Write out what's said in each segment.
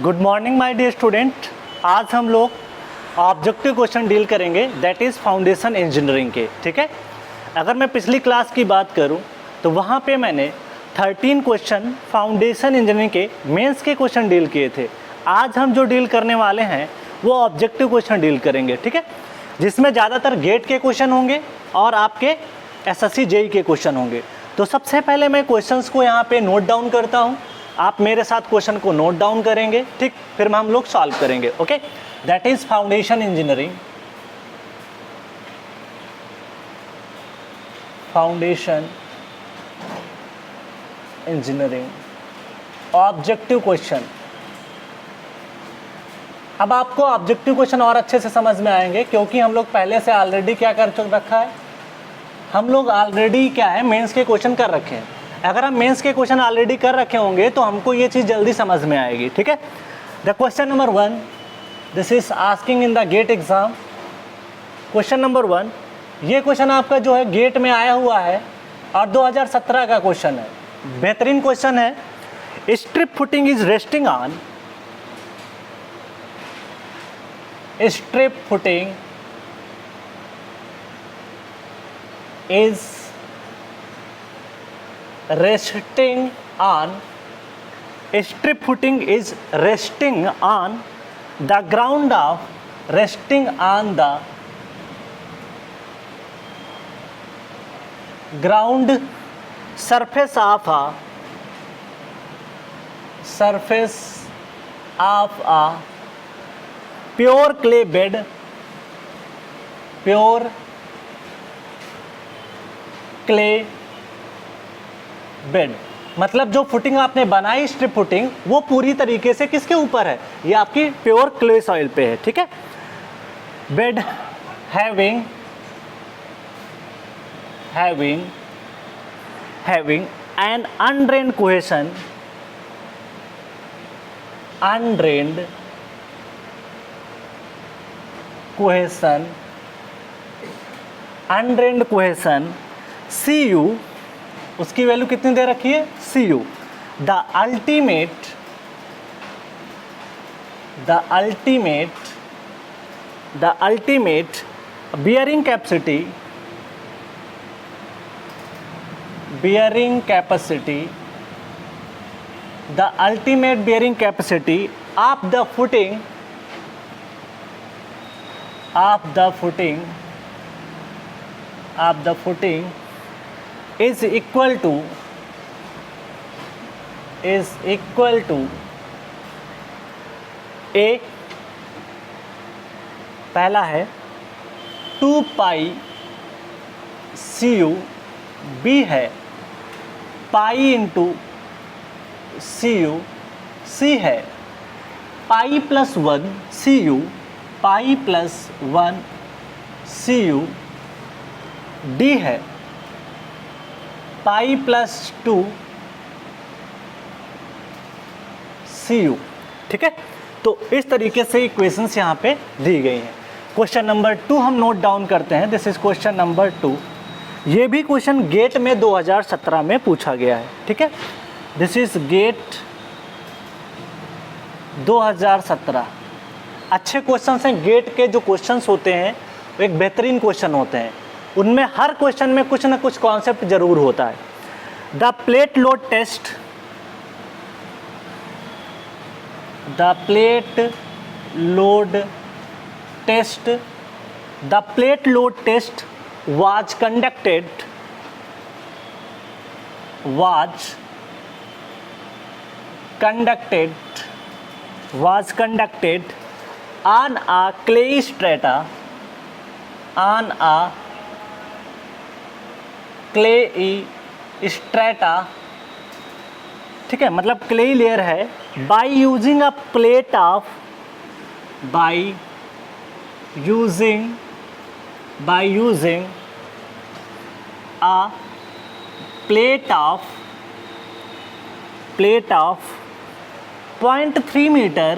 Good morning my dear student. आज हम लोग ऑब्जेक्टिव क्वेश्चन डील करेंगे, दैट इज़ फाउंडेशन इंजीनियरिंग के। ठीक है, अगर मैं पिछली क्लास की बात करूं तो वहां पे मैंने 13 क्वेश्चन फाउंडेशन इंजीनियरिंग के मेंस के क्वेश्चन डील किए थे। आज हम जो डील करने वाले हैं वो ऑब्जेक्टिव क्वेश्चन डील करेंगे। ठीक है, जिसमें ज़्यादातर गेट के क्वेश्चन होंगे और आपके एसएससी जेई के क्वेश्चन होंगे। तो सबसे पहले मैं क्वेश्चंस को यहाँ पे नोट डाउन करता हूँ, आप मेरे साथ क्वेश्चन को नोट डाउन करेंगे। ठीक, फिर हम लोग सॉल्व करेंगे। Okay, that is foundation engineering. Foundation engineering objective question. अब आपको ऑब्जेक्टिव क्वेश्चन और अच्छे से समझ में आएंगे क्योंकि हम लोग पहले से ऑलरेडी क्या कर रखा है, हम लोग ऑलरेडी क्या है मेंस के क्वेश्चन कर रखे हैं। अगर हम मेंस के क्वेश्चन ऑलरेडी कर रखे होंगे तो हमको ये चीज़ जल्दी समझ में आएगी। ठीक है, the question number 1, this is asking in the GATE exam. Question number 1, ये क्वेश्चन आपका जो है गेट में आया हुआ है और 2017 का क्वेश्चन है। बेहतरीन क्वेश्चन है। Strip footing is resting on, strip footing is resting on, strip footing is resting on the ground of, resting on the ground surface of a, surface of a pure clay bed, pure clay bed. मतलब जो footing आपने बनाई strip footing वो पूरी तरीके से किसके ऊपर है, ये आपकी प्योर क्ले सॉइल पे है। ठीक है, bed having an undrained cohesion, undrained cohesion, undrained cohesion Cu, उसकी वैल्यू कितनी दे रखी है Cu, the ultimate bearing capacity, the ultimate bearing capacity of the footing, is equal to A, पहला है 2 पाई Cu, B है पाई इंटू Cu, C है pi plus 1 Cu, pi plus 1 Cu, D है पाई प्लस 2 Cu। ठीक है, तो इस तरीके से इक्वेशंस यहाँ पे दी गई हैं। क्वेश्चन नंबर 2 हम नोट डाउन करते हैं। This is question number 2। ये भी क्वेश्चन गेट में 2017 में पूछा गया है। ठीक है, दिस इज गेट 2017। अच्छे क्वेश्चंस हैं। गेट के जो क्वेश्चंस होते हैं वो एक बेहतरीन क्वेश्चन होते हैं, उनमें हर क्वेश्चन में कुछ ना कुछ कॉन्सेप्ट जरूर होता है। The plate load test, the plate load test was conducted on a clay strata, ठीक है, मतलब क्ले लेयर है। By using a plate of, a plate of 0.3 meter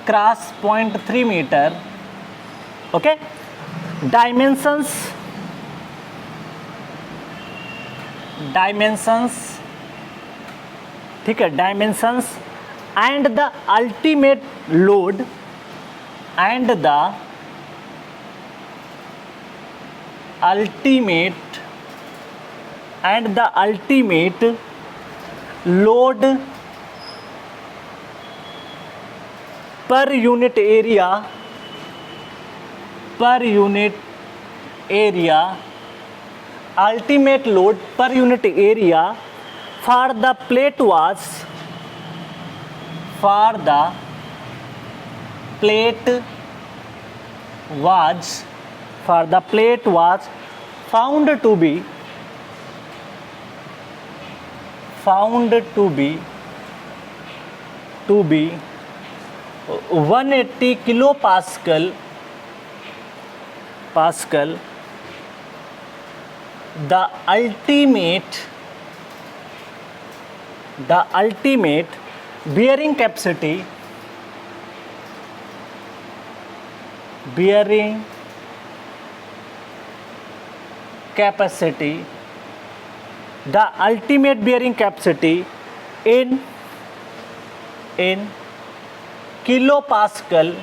cross 0.3 meter. Okay, dimensions ठीक है, dimensions and the ultimate load and the ultimate load per unit area ultimate load per unit area for the plate was found to be 180 kilopascal the ultimate bearing capacity the ultimate bearing capacity in kilopascal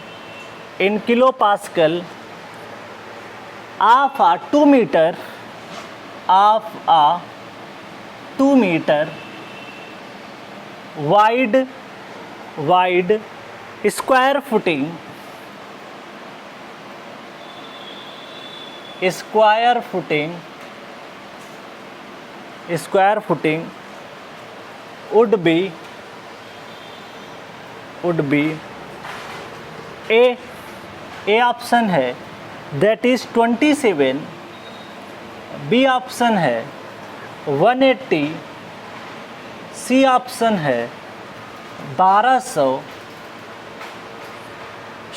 of a 2 meter wide square footing would be A option है that is 27, B option है 180, C option है 1200,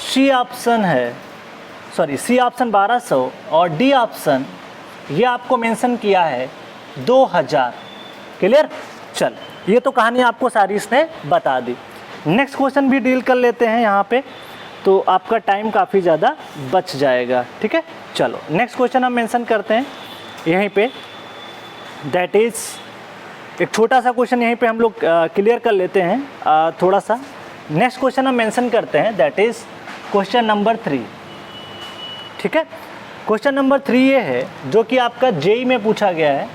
C option 1200 और D option ये आपको mention किया है 2000। Clear? चल, ये तो कहानी आपको सारी इसने बता दी। नेक्स्ट क्वेश्चन भी डील कर लेते हैं यहाँ पे, तो आपका टाइम काफ़ी ज़्यादा बच जाएगा। ठीक है, चलो नेक्स्ट क्वेश्चन हम मेंशन करते हैं यहीं पे, दैट इज़ एक छोटा सा क्वेश्चन यहीं पे हम लोग क्लियर कर लेते हैं थोड़ा सा। नेक्स्ट क्वेश्चन हम मेंशन करते हैं दैट इज़ क्वेश्चन नंबर 3। ठीक है, क्वेश्चन नंबर 3 ये है जो कि आपका जेई में पूछा गया है,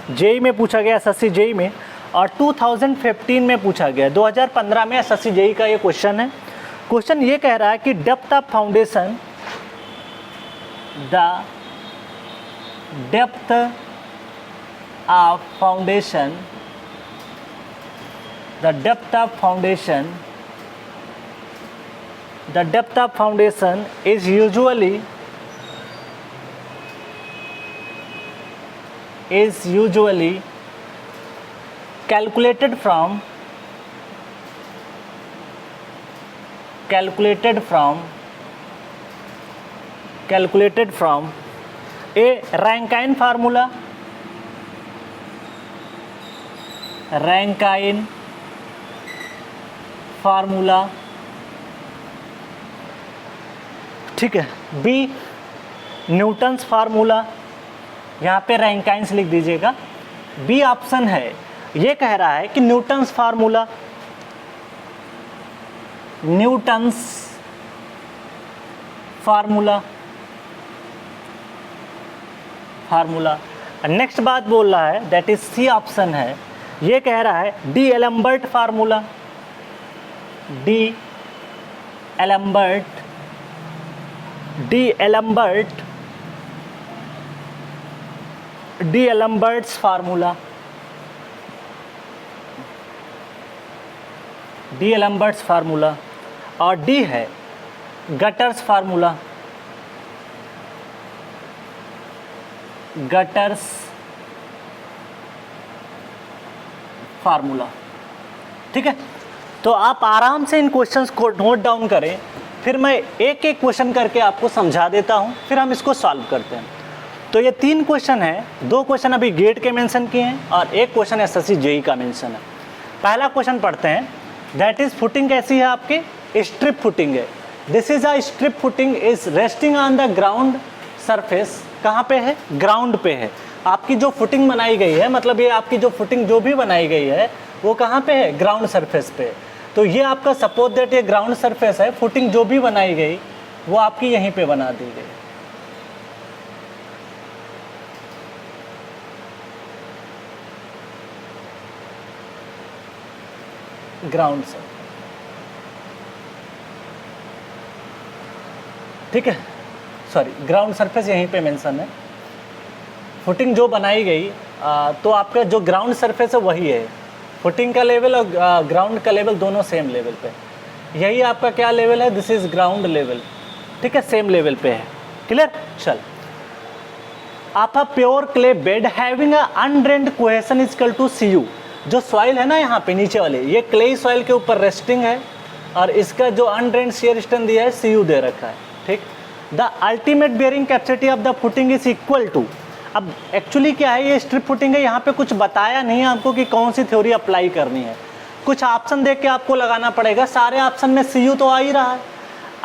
एसएससी जेई में, और 2015 में पूछा गया है। 2015 में एसएससी जेई का ये क्वेश्चन है। क्वेश्चन ये कह रहा है कि depth of foundation is usually calculated from a Rankine formula, ठीक है, B न्यूटन्स फार्मूला, यहाँ पे रैंकाइंस लिख दीजिएगा। बी ऑप्शन है, ये कह रहा है कि न्यूटन्स फार्मूला। नेक्स्ट बात बोल रहा है दैट इज सी ऑप्शन है, ये कह रहा है D Alembert formula, D d'Alembert's formula, और डी है गटर्स फार्मूला। ठीक है, तो आप आराम से इन क्वेश्चंस को नोट डाउन करें, फिर मैं एक एक क्वेश्चन करके आपको समझा देता हूं, फिर हम इसको सॉल्व करते हैं। तो ये 3 क्वेश्चन हैं, 2 क्वेश्चन अभी गेट के मेंशन किए हैं और एक क्वेश्चन एसएससी जेई का मेंशन है। पहला क्वेश्चन पढ़ते हैं, दैट इज फुटिंग कैसी है आपकी? स्ट्रिप फुटिंग है। This is a strip footing is resting on the ground surface. कहाँ पे है? ग्राउंड पे है। आपकी जो फुटिंग बनाई गई है, मतलब ये आपकी जो फुटिंग जो भी बनाई गई है वो कहाँ पे है? ग्राउंड सरफेस पे। तो ये आपका सपोज दैट ये ग्राउंड सरफेस है, फुटिंग जो भी बनाई गई वो आपकी यहीं पे बना दी गई। ग्राउंड से, ठीक है, सॉरी ग्राउंड सरफेस यहीं पे मेंशन है, फुटिंग जो बनाई गई तो आपका जो ग्राउंड सरफेस है वही है, फुटिंग का लेवल और ग्राउंड का लेवल दोनों सेम लेवल पे, यही आपका क्या लेवल है, दिस इज ग्राउंड लेवल, ठीक है, सेम लेवल पे है, क्लियर। चल, आप a pure clay bed having a undrained cohesion is equal to Cu, जो सॉइल है ना यहाँ पे नीचे वाले, ये क्ले सॉइल के ऊपर रेस्टिंग है और इसका जो अनड्रेन्ड शियर स्ट्रेंथ दिया है Cu दे रखा है, ठीक। The ultimate bearing capacity of the footing is equal to, अब एक्चुअली क्या है, ये स्ट्रिप फुटिंग है, यहाँ पे कुछ बताया नहीं है आपको कि कौन सी थ्योरी अप्लाई करनी है, कुछ ऑप्शन देख के आपको लगाना पड़ेगा, सारे ऑप्शन में Cu तो आ ही रहा है।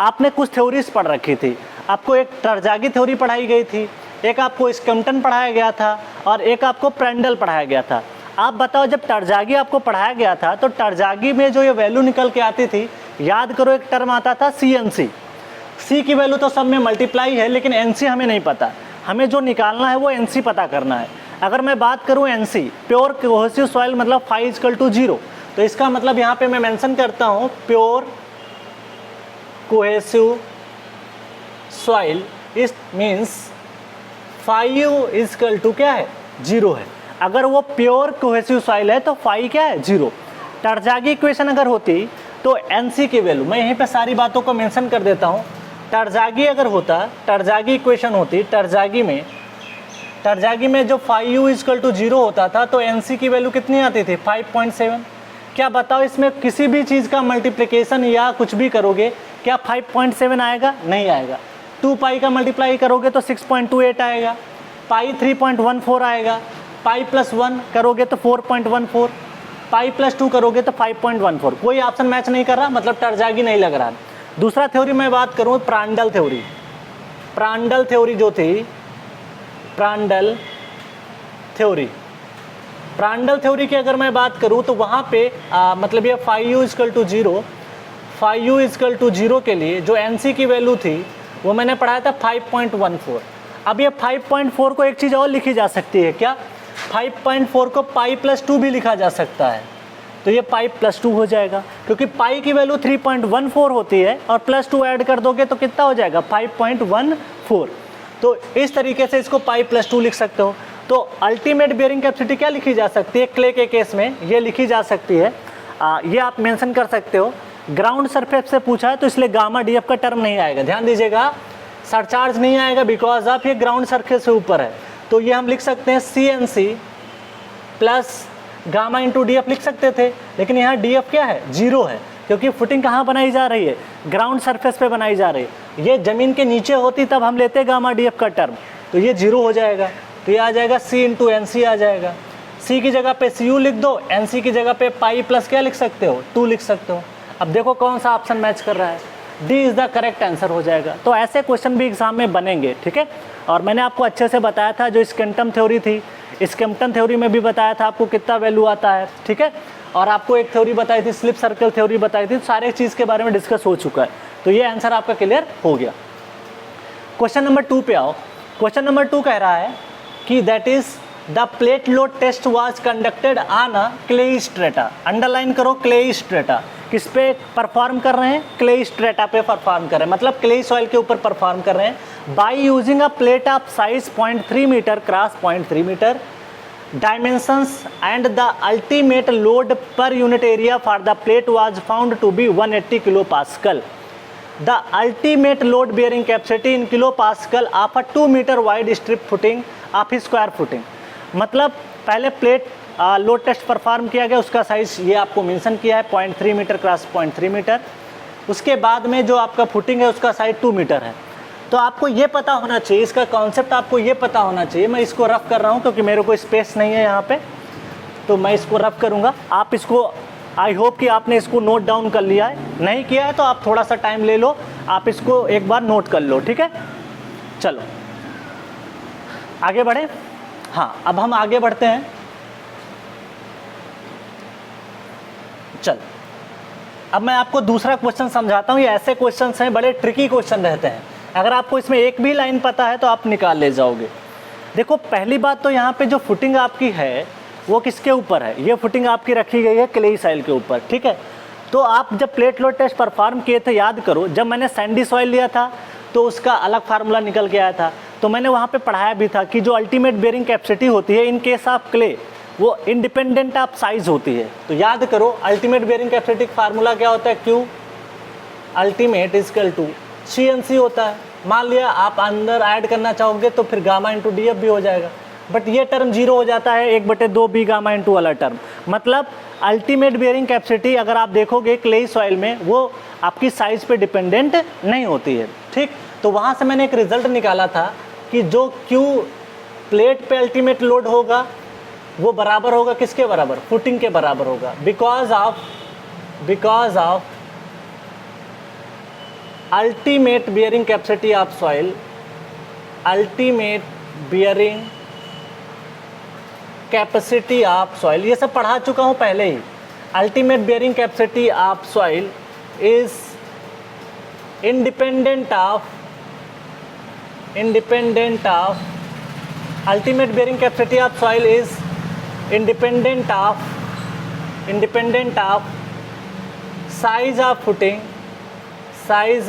आपने कुछ थ्योरीज पढ़ रखी थी, आपको एक टरजागी थ्योरी पढ़ाई गई थी, एक आपको स्कम्पटन पढ़ाया गया था और एक आपको प्रैंडल पढ़ाया गया था। आप बताओ, जब टरजागी आपको पढ़ाया गया था तो टरजागी में जो ये वैल्यू निकल के आती थी, याद करो एक टर्म आता था CNC, C की वैल्यू तो सब में मल्टीप्लाई है, लेकिन NC हमें नहीं पता, हमें जो निकालना है वो NC पता करना है। अगर मैं बात करूँ NC, प्योर कोहेसिव सॉइल मतलब φ = 0, तो इसका मतलब यहाँ पे मैं मेंशन करता हूँ प्योर कोहेसिव सॉइल, इस मीन्स φ = क्या है, 0 है। अगर वो प्योर कोहेसिव सॉइल है तो φ क्या है, 0। टरजागी इक्वेशन अगर होती तो NC की वैल्यू, मैं यहीं पे सारी बातों को मेंशन कर देता हूँ, टरजागी अगर होता, टरजागी इक्वेशन होती, टरजागी में जो φ = 0 होता था तो NC की वैल्यू कितनी आती थी, 5.7। क्या बताओ, इसमें किसी भी चीज़ का मल्टीप्लिकेशन या कुछ भी करोगे, क्या 5.7 आएगा, नहीं आएगा। 2 पाई का मल्टीप्लाई करोगे तो 6.28 आएगा, पाई 3.14 आएगा, पाई प्लस 1 करोगे तो 4.14, पाई प्लस 2 करोगे तो 5.14, कोई ऑप्शन मैच नहीं कर रहा, मतलब टरजागी नहीं लग रहा। दूसरा थ्योरी मैं बात करूँ, प्रांडल थ्योरी, प्रांडल थ्योरी जो थी, प्रांडल थ्योरी की अगर मैं बात करूँ तो वहाँ पे मतलब ये φ = 0 के लिए जो NC की वैल्यू थी वो मैंने पढ़ाया था 5.14। अब ये 5.4 को एक चीज़ और लिखी जा सकती है, क्या, 5.4 को पाई प्लस 2 भी लिखा जा सकता है, तो ये पाई प्लस 2 हो जाएगा, क्योंकि पाई की वैल्यू 3.14 होती है और प्लस 2 ऐड कर दोगे तो कितना हो जाएगा, 5.14। तो इस तरीके से इसको पाई प्लस 2 लिख सकते हो। तो अल्टीमेट बेयरिंग कैपेसिटी क्या लिखी जा सकती है, क्ले के केस में ये लिखी जा सकती है, ये आप मेंशन कर सकते हो। ग्राउंड सरफेस से पूछा है तो इसलिए गामा DF का टर्म नहीं आएगा, ध्यान दीजिएगा, सरचार्ज नहीं आएगा बिकॉज ऑफ ये ग्राउंड सरफेस से ऊपर है, तो ये हम लिख सकते हैं CNC plus gamma into DF लिख सकते थे, लेकिन यहाँ DF क्या है, 0 है, क्योंकि फुटिंग कहाँ बनाई जा रही है, ग्राउंड सरफेस पे बनाई जा रही है। ये ज़मीन के नीचे होती तब हम लेते गामा DF का टर्म, तो ये 0 हो जाएगा, तो ये आ जाएगा C × NC आ जाएगा। C की जगह पे Cu लिख दो, NC की जगह पे पाई प्लस क्या लिख सकते हो, 2 लिख सकते हो। अब देखो कौन सा ऑप्शन मैच कर रहा है, D is the correct answer हो जाएगा। तो ऐसे क्वेश्चन भी एग्जाम में बनेंगे, ठीक है। और मैंने आपको अच्छे से बताया था, जो स्कैम्पटन थ्योरी थी, स्कैम्पटन थ्योरी में भी बताया था आपको कितना वैल्यू आता है, ठीक है। और आपको एक थ्योरी बताई थी, स्लिप सर्कल थ्योरी बताई थी, सारे चीज़ के बारे में डिस्कस हो चुका है, तो ये आंसर आपका क्लियर हो गया। क्वेश्चन नंबर 2 पे आओ। क्वेश्चन नंबर 2 कह रहा है कि that is the plate load test was conducted on a clay strata, underline करो, क्ले स्ट्रेटा, किस पे परफॉर्म कर रहे हैं, क्ले स्ट्रेटा पे परफॉर्म कर रहे हैं, मतलब क्ले सॉइल के ऊपर परफॉर्म कर रहे हैं। By using a plate of size 0.3 metre cross 0.3 metre, dimensions and the ultimate load per unit area for the plate was found to be 180 kPa। The ultimate load bearing capacity in kPa of a 2 metre wide strip footing of square footing, मतलब पहले plate load test perform किया गया, उसका size ये आपको mention किया है 0.3 metre cross 0.3 metre. उसके बाद में जो आपका फुटिंग है उसका साइज 2 मीटर है। तो आपको ये पता होना चाहिए, इसका कॉन्सेप्ट आपको ये पता होना चाहिए। मैं इसको रफ कर रहा हूँ क्योंकि मेरे को स्पेस नहीं है यहाँ पे, तो मैं इसको रफ करूँगा। आप इसको, आई होप कि आपने इसको नोट डाउन कर लिया है, नहीं किया है तो आप थोड़ा सा टाइम ले लो, आप इसको एक बार नोट कर लो, ठीक है। चलो आगे बढ़े। हाँ, अब हम आगे बढ़ते हैं। चल, अब मैं आपको दूसरा क्वेश्चन समझाता हूँ। ये ऐसे क्वेश्चन हैं, बड़े ट्रिकी क्वेश्चन रहते हैं। अगर आपको इसमें एक भी लाइन पता है तो आप निकाल ले जाओगे। देखो पहली बात तो यहाँ पे जो फुटिंग आपकी है वो किसके ऊपर है? ये फुटिंग आपकी रखी गई है क्लेई सॉइल के ऊपर, ठीक है। तो आप जब प्लेट लोड टेस्ट परफॉर्म किए थे, याद करो, जब मैंने सैंडी सॉइल लिया था तो उसका अलग फार्मूला निकल के आया था। तो मैंने वहाँ पे पढ़ाया भी था कि जो अल्टीमेट बेयरिंग कैपेसिटी होती है इन केस ऑफ क्ले, वो इंडिपेंडेंट ऑफ साइज होती है। तो याद करो अल्टीमेट बेयरिंग कैपेसिटी का फार्मूला क्या होता है? Q ultimate equal to CNC होता है। मान लिया आप अंदर ऐड करना चाहोगे तो फिर गामा इंटू DF भी हो जाएगा, बट ये टर्म जीरो हो जाता है, 1/2 B गामा इंटू वाला टर्म। मतलब अल्टीमेट बेयरिंग कैपेसिटी अगर आप देखोगे क्लेई सॉइल में वो आपकी साइज पे डिपेंडेंट नहीं होती है, ठीक। तो वहाँ से मैंने एक रिजल्ट निकाला था कि जो Q प्लेट पे अल्टीमेट लोड होगा वो बराबर होगा किसके बराबर? फुटिंग के बराबर होगा। Because of ultimate bearing capacity of soil, ultimate bearing capacity of soil, ये सब पढ़ा चुका हूँ पहले ही। Ultimate bearing capacity of soil is independent of ultimate bearing capacity of soil is independent of size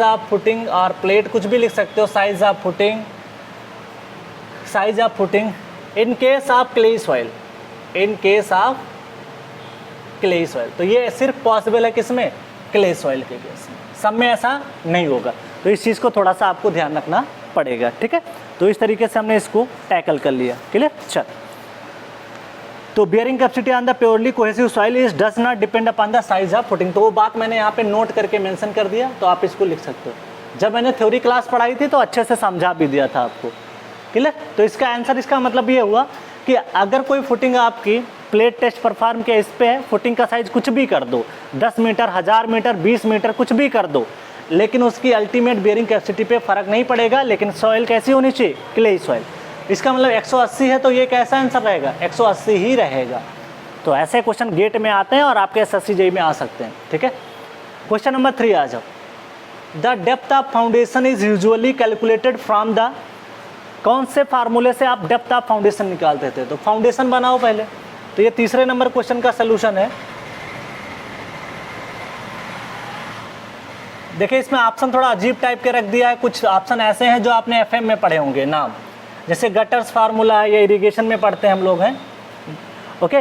of footing और plate, कुछ भी लिख सकते हो, size of footing in case of clayey soil, तो ये सिर्फ पॉसिबल है किसमें? क्लेई सॉइल के केस में, सब में ऐसा नहीं होगा। तो इस चीज़ को थोड़ा सा आपको ध्यान रखना पड़ेगा, ठीक है। तो इस तरीके से हमने इसको टैकल कर लिया, क्लियर। चल, तो bearing capacity on the purely cohesive soil is does not depend upon the size of footing. तो वो बात मैंने यहाँ पे नोट करके मेंशन कर दिया, तो आप इसको लिख सकते हो। जब मैंने थ्योरी क्लास पढ़ाई थी तो अच्छे से समझा भी दिया था आपको, क्लियर। तो इसका आंसर, इसका मतलब ये हुआ कि अगर कोई फुटिंग आपकी प्लेट टेस्ट परफॉर्म किया इस पे है, फुटिंग का साइज कुछ भी कर दो, 10 मीटर, 1000 मीटर, 20 मीटर, कुछ भी कर दो, लेकिन उसकी अल्टीमेट बेयरिंग कैपेसिटी पे फर्क नहीं पड़ेगा। लेकिन सॉइल कैसी होनी चाहिए? Clayey soil. इसका मतलब 180 है तो ये कैसा आंसर रहेगा? 180 ही रहेगा। तो ऐसे क्वेश्चन गेट में आते हैं और आपके SSC JEE में आ सकते हैं, ठीक है। क्वेश्चन नंबर 3 आ जाओ। The depth of foundation is usually calculated from the, कौन से फार्मूले से आप डेप्थ ऑफ फाउंडेशन निकालते थे? तो फाउंडेशन बनाओ पहले। तो ये तीसरे नंबर क्वेश्चन का सोल्यूशन है। देखिए इसमें ऑप्शन थोड़ा अजीब टाइप के रख दिया है। कुछ ऑप्शन ऐसे हैं जो आपने FM में पढ़े होंगे नाम, जैसे गटर्स फार्मूला है, या इरिगेशन में पढ़ते हैं हम लोग हैं, ओके।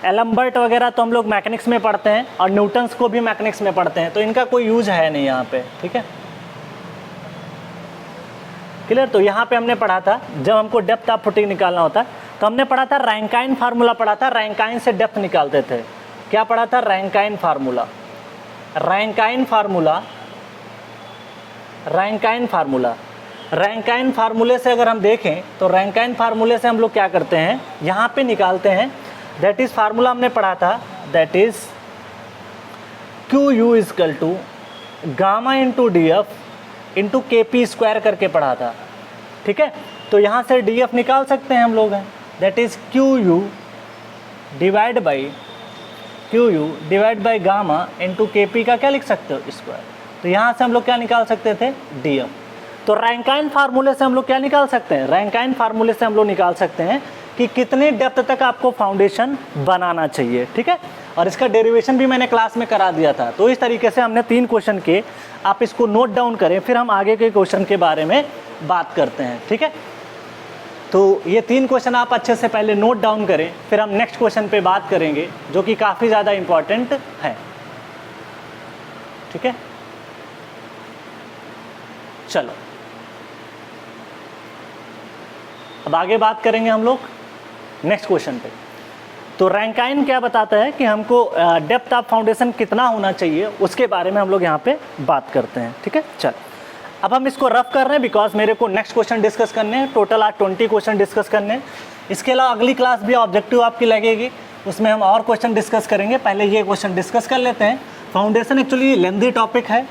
एलम्बर्ट वगैरह तो हम लोग मैकेनिक्स में पढ़ते हैं, और न्यूटन्स को भी मैकेनिक्स में पढ़ते हैं, तो इनका कोई यूज है नहीं यहाँ पे, ठीक है, क्लियर। तो यहाँ पे हमने पढ़ा था जब हमको डेप्थ ऑफ फुटिंग निकालना होता है तो हमने पढ़ा था रैंकाइन फार्मूला पढ़ा था, रैंकाइन से डेप्थ निकालते थे। क्या पढ़ा था? Rankine formula. रैंकाइन फार्मूले से अगर हम देखें तो रैंकाइन फार्मूले से हम लोग क्या करते हैं, यहाँ पे निकालते हैं। दैट इज़ फार्मूला हमने पढ़ा था, that is QU equal to gamma into DF into KP square करके पढ़ा था, ठीक है। तो यहाँ से DF निकाल सकते हैं हम लोग हैं, that is QU divide by gamma into KP का क्या लिख सकते हो? स्क्वायर। तो यहाँ से हम लोग क्या निकाल सकते थे? DF। तो रैंकाइन फार्मूले से हम लोग क्या निकाल सकते हैं? रैंकाइन फार्मूले से हम लोग निकाल सकते हैं कि कितने डेप्थ तक आपको फाउंडेशन बनाना चाहिए, ठीक है। और इसका डेरिवेशन भी मैंने क्लास में करा दिया था। तो इस तरीके से हमने 3 क्वेश्चन के, आप इसको नोट डाउन करें, फिर हम आगे के क्वेश्चन के बारे में बात करते हैं, ठीक है। तो ये 3 क्वेश्चन आप अच्छे से पहले नोट डाउन करें, फिर हम नेक्स्ट क्वेश्चन पे बात करेंगे जो कि काफ़ी ज़्यादा इम्पॉर्टेंट है, ठीक है। चलो अब आगे बात करेंगे हम लोग नेक्स्ट क्वेश्चन पे। तो रैंकाइन क्या बताता है कि हमको डेप्थ ऑफ फाउंडेशन कितना होना चाहिए, उसके बारे में हम लोग यहाँ पे बात करते हैं, ठीक है। चल अब हम इसको रफ कर रहे हैं बिकॉज मेरे को नेक्स्ट क्वेश्चन डिस्कस करने हैं। टोटल आज 20 क्वेश्चन डिस्कस करने हैं। इसके अलावा अगली क्लास भी ऑब्जेक्टिव आपकी लगेगी, उसमें हम और क्वेश्चन डिस्कस करेंगे। पहले ये क्वेश्चन डिस्कस कर लेते हैं। फाउंडेशन एक्चुअली लेंथी टॉपिक है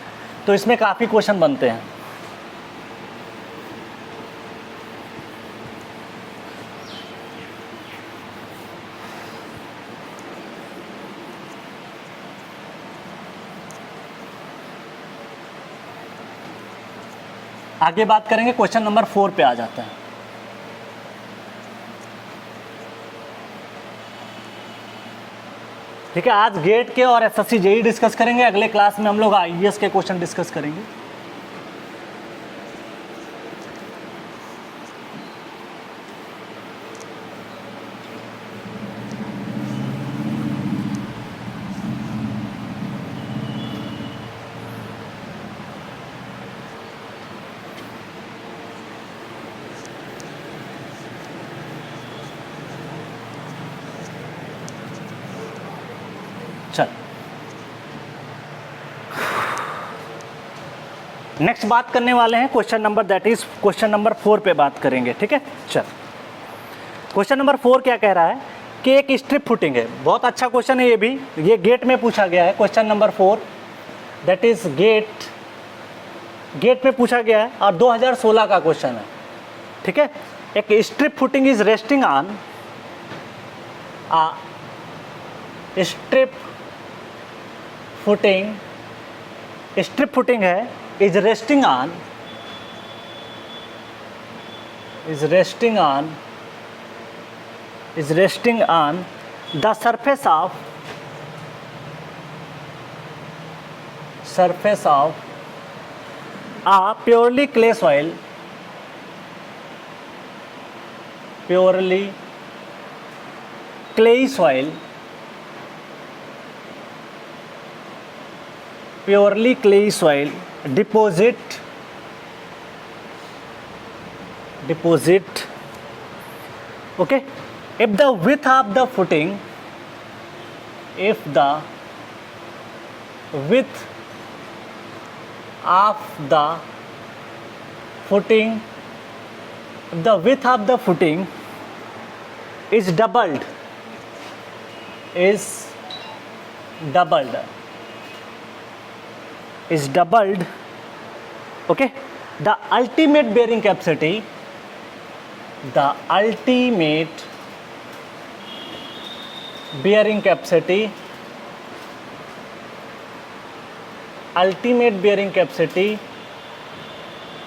तो इसमें काफ़ी क्वेश्चन बनते हैं। आगे बात करेंगे, क्वेश्चन नंबर 4 पे आ जाते हैं। ठीक है, आज गेट के और एसएससी जेईई डिस्कस करेंगे, अगले क्लास में हम लोग आईएएस के क्वेश्चन डिस्कस करेंगे। चल, नेक्स्ट बात करने वाले हैं question number, that is question number 4 पे बात करेंगे। ठीक है, चल, क्वेश्चन नंबर 4 क्या कह रहा है कि एक स्ट्रिप फुटिंग है। बहुत अच्छा क्वेश्चन है ये भी, ये गेट में पूछा गया है। Question number 4 that is get में पूछा गया है और 2016 का क्वेश्चन है। ठीक है, एक strip footing is resting on strip footing है is resting on the surface of a purely clay soil, deposit, okay, if the width of the footing, is doubled, okay, the ultimate bearing capacity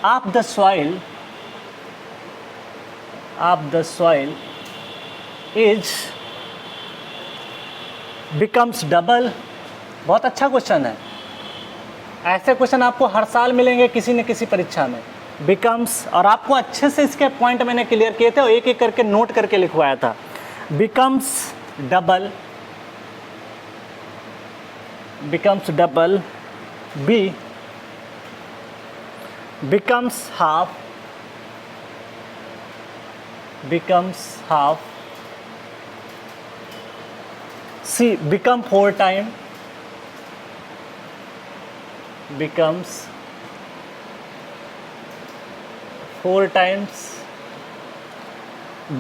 of the soil becomes double। बहुत अच्छा question है, ऐसे question आपको हर साल मिलेंगे किसी न किसी परीक्षा में। बिकम्स, और आपको अच्छे से इसके पॉइंट मैंने क्लियर किए थे और एक एक करके नोट करके लिखवाया था। Becomes double, b becomes half, c become 4 time, becomes 4 times,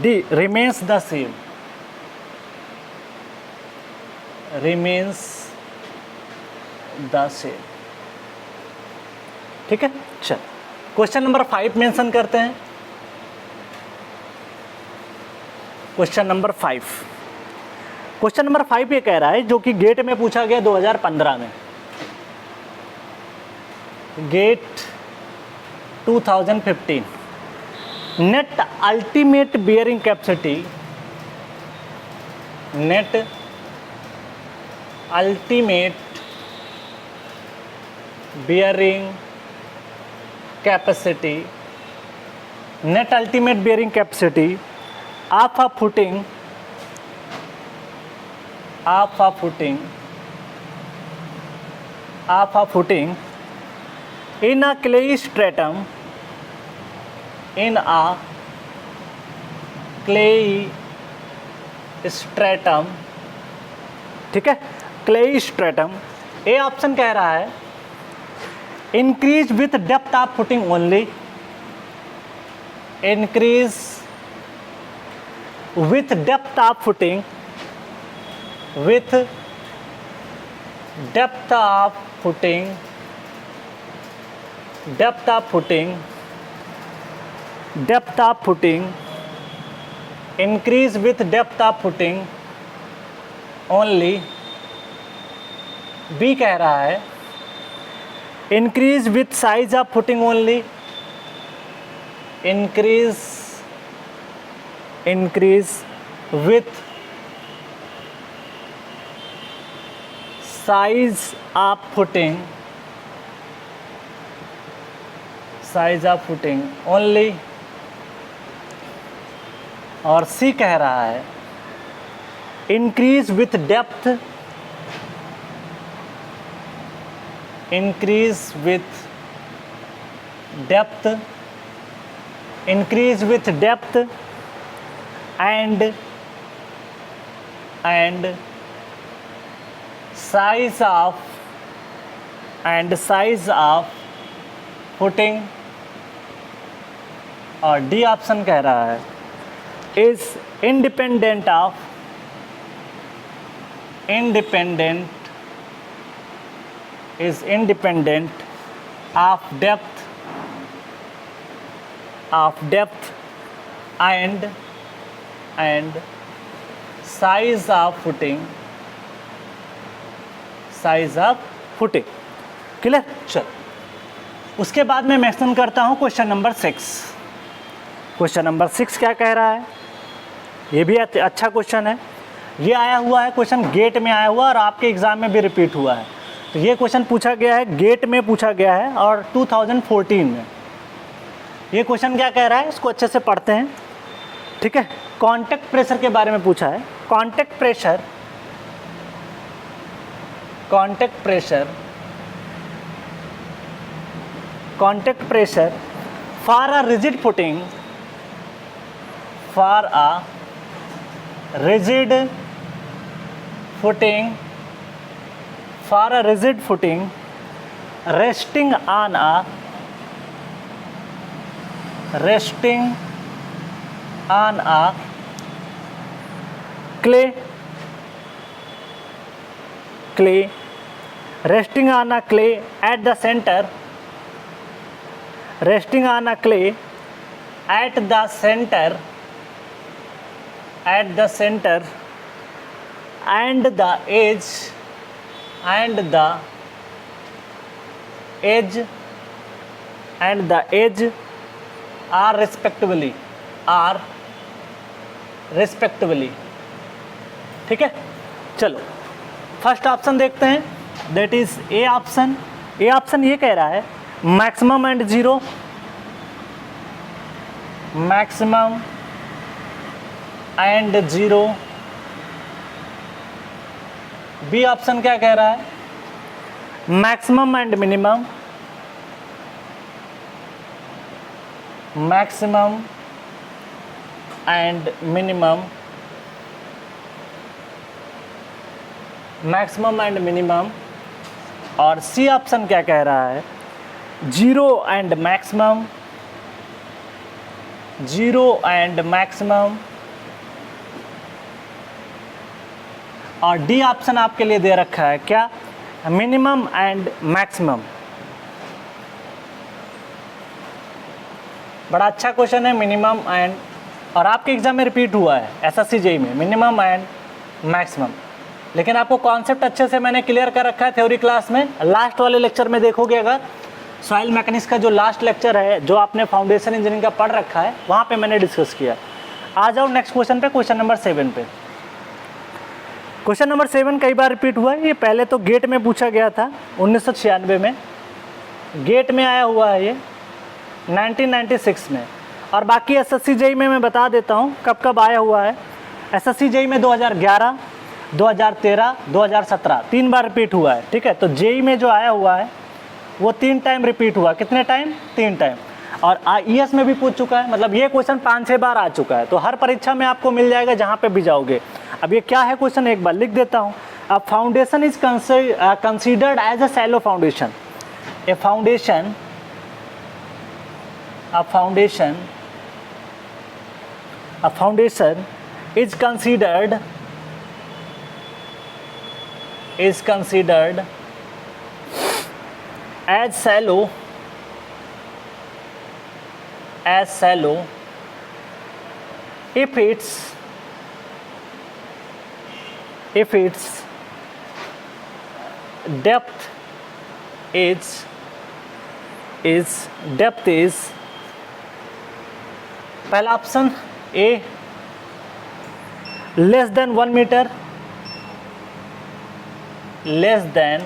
D remains the same, ठीक है। चल, क्वेश्चन नंबर 5 मेंशन करते हैं। क्वेश्चन नंबर 5 ये कह रहा है, जो कि गेट में पूछा गया 2015 में, GATE 2015, net ultimate bearing capacity of a footing in a clay stratum, ठीक है, क्लेई स्ट्रेटम। ए ऑप्शन कह रहा है increase with depth of footing only, increase with depth of footing, depth of footing, increase with depth of footing only। B कह रहा है increase with size of footing only, increase with size of footing only, और सी कह रहा है increase with depth, increase with depth and size of footing, और D option कह रहा है is independent of depth and size of footing. Clear? चल, उसके बाद मैं मेंशन करता हूँ क्वेश्चन नंबर 6. क्वेश्चन नंबर 6 क्या कह रहा है? ये भी अच्छा क्वेश्चन है. ये आया हुआ है क्वेश्चन, गेट में आया हुआ और आपके एग्ज़ाम में भी रिपीट हुआ है. तो ये क्वेश्चन पूछा गया है, गेट में पूछा गया है और 2014 में. ये क्वेश्चन क्या कह रहा है, इसको अच्छे से पढ़ते हैं. ठीक है, कॉन्टैक्ट प्रेशर के बारे में पूछा है. Contact pressure for a rigid footing, resting on a clay, resting on a clay at the center, and the edge are respectively. ठीक है, चलो फर्स्ट ऑप्शन देखते हैं, that is A option. A option ये कह रहा है maximum and zero. B option क्या कह रहा है, मैक्सिमम एंड मिनिमम. और सी ऑप्शन क्या कह रहा है, जीरो एंड मैक्सिमम. और डी ऑप्शन आपके लिए दे रखा है क्या, मिनिमम एंड मैक्सिमम. बड़ा अच्छा क्वेश्चन है, मिनिमम एंड, और आपके एग्जाम में रिपीट हुआ है एसएससी जेईई में, मिनिमम एंड मैक्सिमम. लेकिन आपको कॉन्सेप्ट अच्छे से मैंने क्लियर कर रखा है थ्योरी क्लास में. लास्ट वाले लेक्चर में देखोगे, अगर सॉइल मैकेनिक्स का जो लास्ट लेक्चर है जो आपने फाउंडेशन इंजीनियरिंग का पढ़ रखा है, वहाँ पे मैंने डिस्कस किया. आ जाओ नेक्स्ट क्वेश्चन पे, क्वेश्चन नंबर 7 पे. क्वेश्चन नंबर 7 कई बार रिपीट हुआ है. ये पहले तो गेट में पूछा गया था 1996 में, गेट में आया हुआ है ये 1996 में. और बाकी एसएससी जेईई में मैं बता देता हूँ कब कब आया हुआ है. एसएससी जेईई में 2011, 2013, 2017 3 बार रिपीट हुआ है. ठीक है, तो जेईई में जो आया हुआ है वो 3 टाइम रिपीट हुआ. कितने टाइम? 3 टाइम. और ईएस में भी पूछ चुका है, मतलब ये क्वेश्चन 5-6 बार आ चुका है. तो हर परीक्षा में आपको मिल जाएगा जहाँ पे भी जाओगे. अब ये क्या है क्वेश्चन, एक बार लिख देता हूँ. A foundation is considered as a shallow foundation. A foundation is considered as shallow if its depth is पहला option a less than 1 metre, less than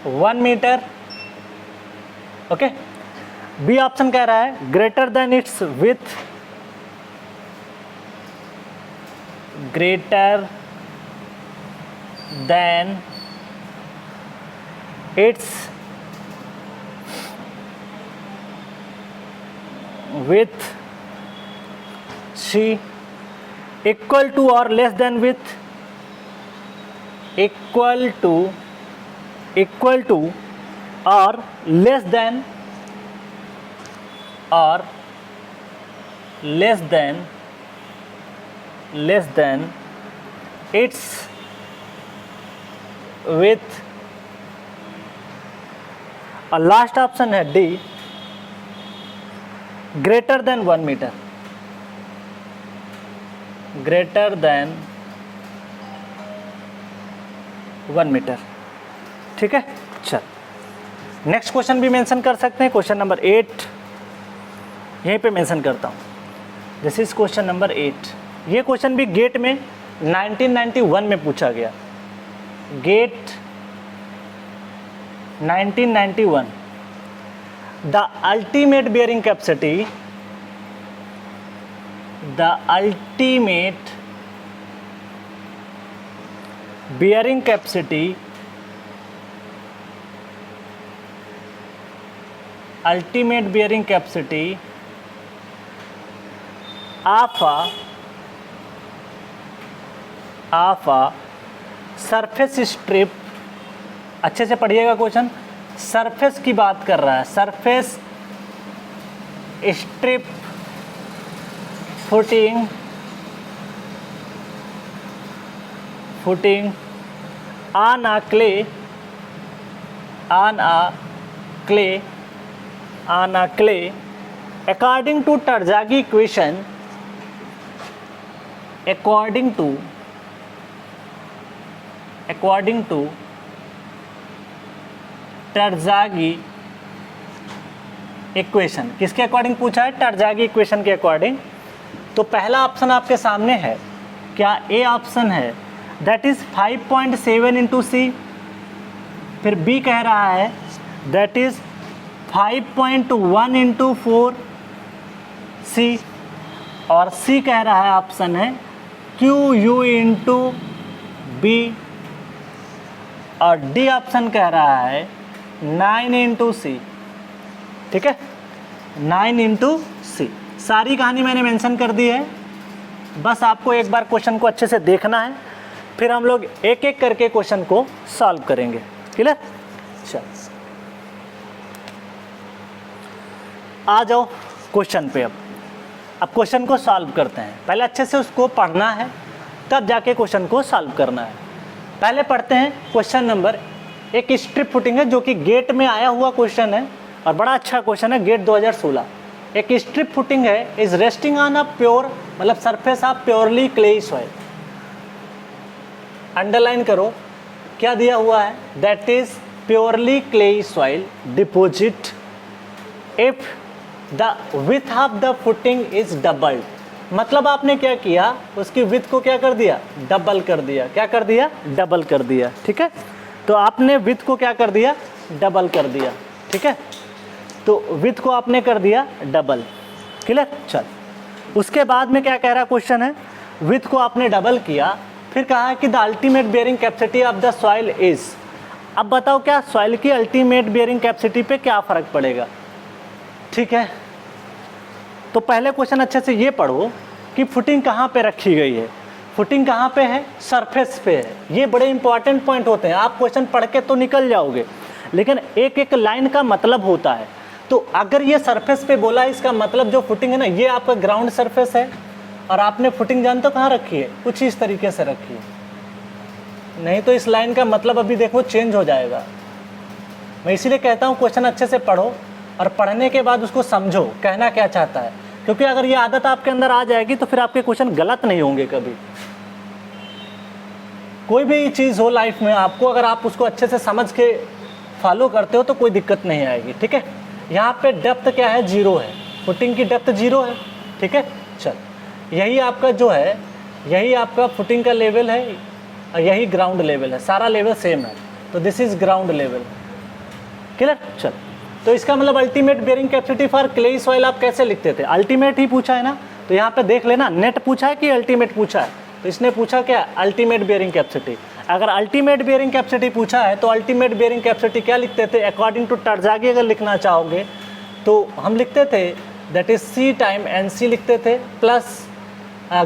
1 metre, okay. B option कह रहा है greater than its width, greater than its width, c equal to or less than width, equal to or less than, or less than its width, और last option है d greater than 1 metre, greater than 1 metre, ठीक है। चल next question भी mention कर सकते हैं, question number 8 यहीं पे मेंशन करता हूँ। This is question number 8। ये क्वेश्चन भी गेट में 1991 में पूछा गया, GATE 1991। The ultimate bearing capacity, the ultimate bearing capacity, ultimate bearing capacity of a surface strip, अच्छे से पढ़िएगा क्वेश्चन, सरफेस की बात कर रहा है, surface strip footing on a clay, according to Terzaghi equation, according to Terzaghi equation. किसके according पूछा है? टर्जागी इक्वेशन के अकॉर्डिंग। तो पहला ऑप्शन आपके सामने है, क्या ए ऑप्शन है दैट इज 5.7 इंटू सी, फिर बी कह रहा है दैट इज 5.1 इंटू 4 सी, और सी कह रहा है ऑप्शन है क्यू यू इंटू बी, और डी ऑप्शन कह रहा है 9 इंटू सी। ठीक है, 9 इंटू सी। सारी कहानी मैंने मेंशन कर दी है, बस आपको एक बार क्वेश्चन को अच्छे से देखना है, फिर हम लोग एक एक करके क्वेश्चन को सॉल्व करेंगे। क्लियर? चल आ जाओ क्वेश्चन पे। अब क्वेश्चन को सॉल्व करते हैं। पहले अच्छे से उसको पढ़ना है, तब जाके क्वेश्चन को सॉल्व करना है। पहले पढ़ते हैं क्वेश्चन नंबर। एक स्ट्रिप फुटिंग है जो कि गेट में आया हुआ क्वेश्चन है और बड़ा अच्छा क्वेश्चन है, गेट 2016। एक स्ट्रिप फुटिंग है is resting on a pure, मतलब surface of purely clayey soil. Underline करो क्या दिया हुआ है, that is purely clayey soil deposit if the width of the footing is doubled. मतलब आपने क्या किया, उसकी विथ को क्या कर दिया, डबल कर दिया। क्या कर दिया? डबल कर दिया। ठीक है, तो आपने विथ को क्या कर दिया, डबल कर दिया। ठीक है, तो विथ को आपने कर दिया डबल। क्लियर? चल, उसके बाद में क्या कह रहा क्वेश्चन है, विथ को आपने डबल किया, फिर कहा है कि the ultimate bearing capacity of the soil is. अब बताओ क्या सॉइल की अल्टीमेट बेयरिंग कैपेसिटी पे क्या फ़र्क पड़ेगा। ठीक है, तो पहले क्वेश्चन अच्छे से ये पढ़ो कि फुटिंग कहाँ पे रखी गई है। फुटिंग कहाँ पे है? सरफेस पे है। ये बड़े इंपॉर्टेंट पॉइंट होते हैं, आप क्वेश्चन पढ़ के तो निकल जाओगे, लेकिन एक एक लाइन का मतलब होता है। तो अगर ये सरफेस पे बोला है, इसका मतलब जो फुटिंग है ना, ये आपका ग्राउंड सरफेस है, और आपने फुटिंग जानते हो कहाँ रखी है, कुछ इस तरीके से रखी है। नहीं तो इस लाइन का मतलब अभी देखो चेंज हो जाएगा। मैं इसीलिए कहता हूँ क्वेश्चन अच्छे से पढ़ो, और पढ़ने के बाद उसको समझो कहना क्या चाहता है, क्योंकि अगर ये आदत आपके अंदर आ जाएगी तो फिर आपके क्वेश्चन गलत नहीं होंगे कभी। कोई भी चीज़ हो लाइफ में, आपको अगर आप उसको अच्छे से समझ के फॉलो करते हो तो कोई दिक्कत नहीं आएगी। ठीक है, यहाँ पे डेप्थ क्या है, 0 है। फुटिंग की डेप्थ 0 है, ठीक है। चल, यही आपका जो है, यही आपका फुटिंग का लेवल है और यही ग्राउंड लेवल है, सारा लेवल सेम है, तो this is ground level, clear. चल, तो इसका मतलब ultimate bearing capacity for clayey soil आप कैसे लिखते थे, अल्टीमेट ही पूछा है ना, तो यहाँ पे देख लेना, नेट पूछा है कि अल्टीमेट पूछा है, तो इसने पूछा क्या, अल्टीमेट बेरिंग कैपेसिटी। अगर अल्टीमेट बेरिंग कैपेसिटी पूछा है तो अल्टीमेट बेरिंग कैपेसिटी क्या लिखते थे, अकॉर्डिंग टू टर्जागी अगर लिखना चाहोगे तो हम लिखते थे that is C time N C लिखते थे, plus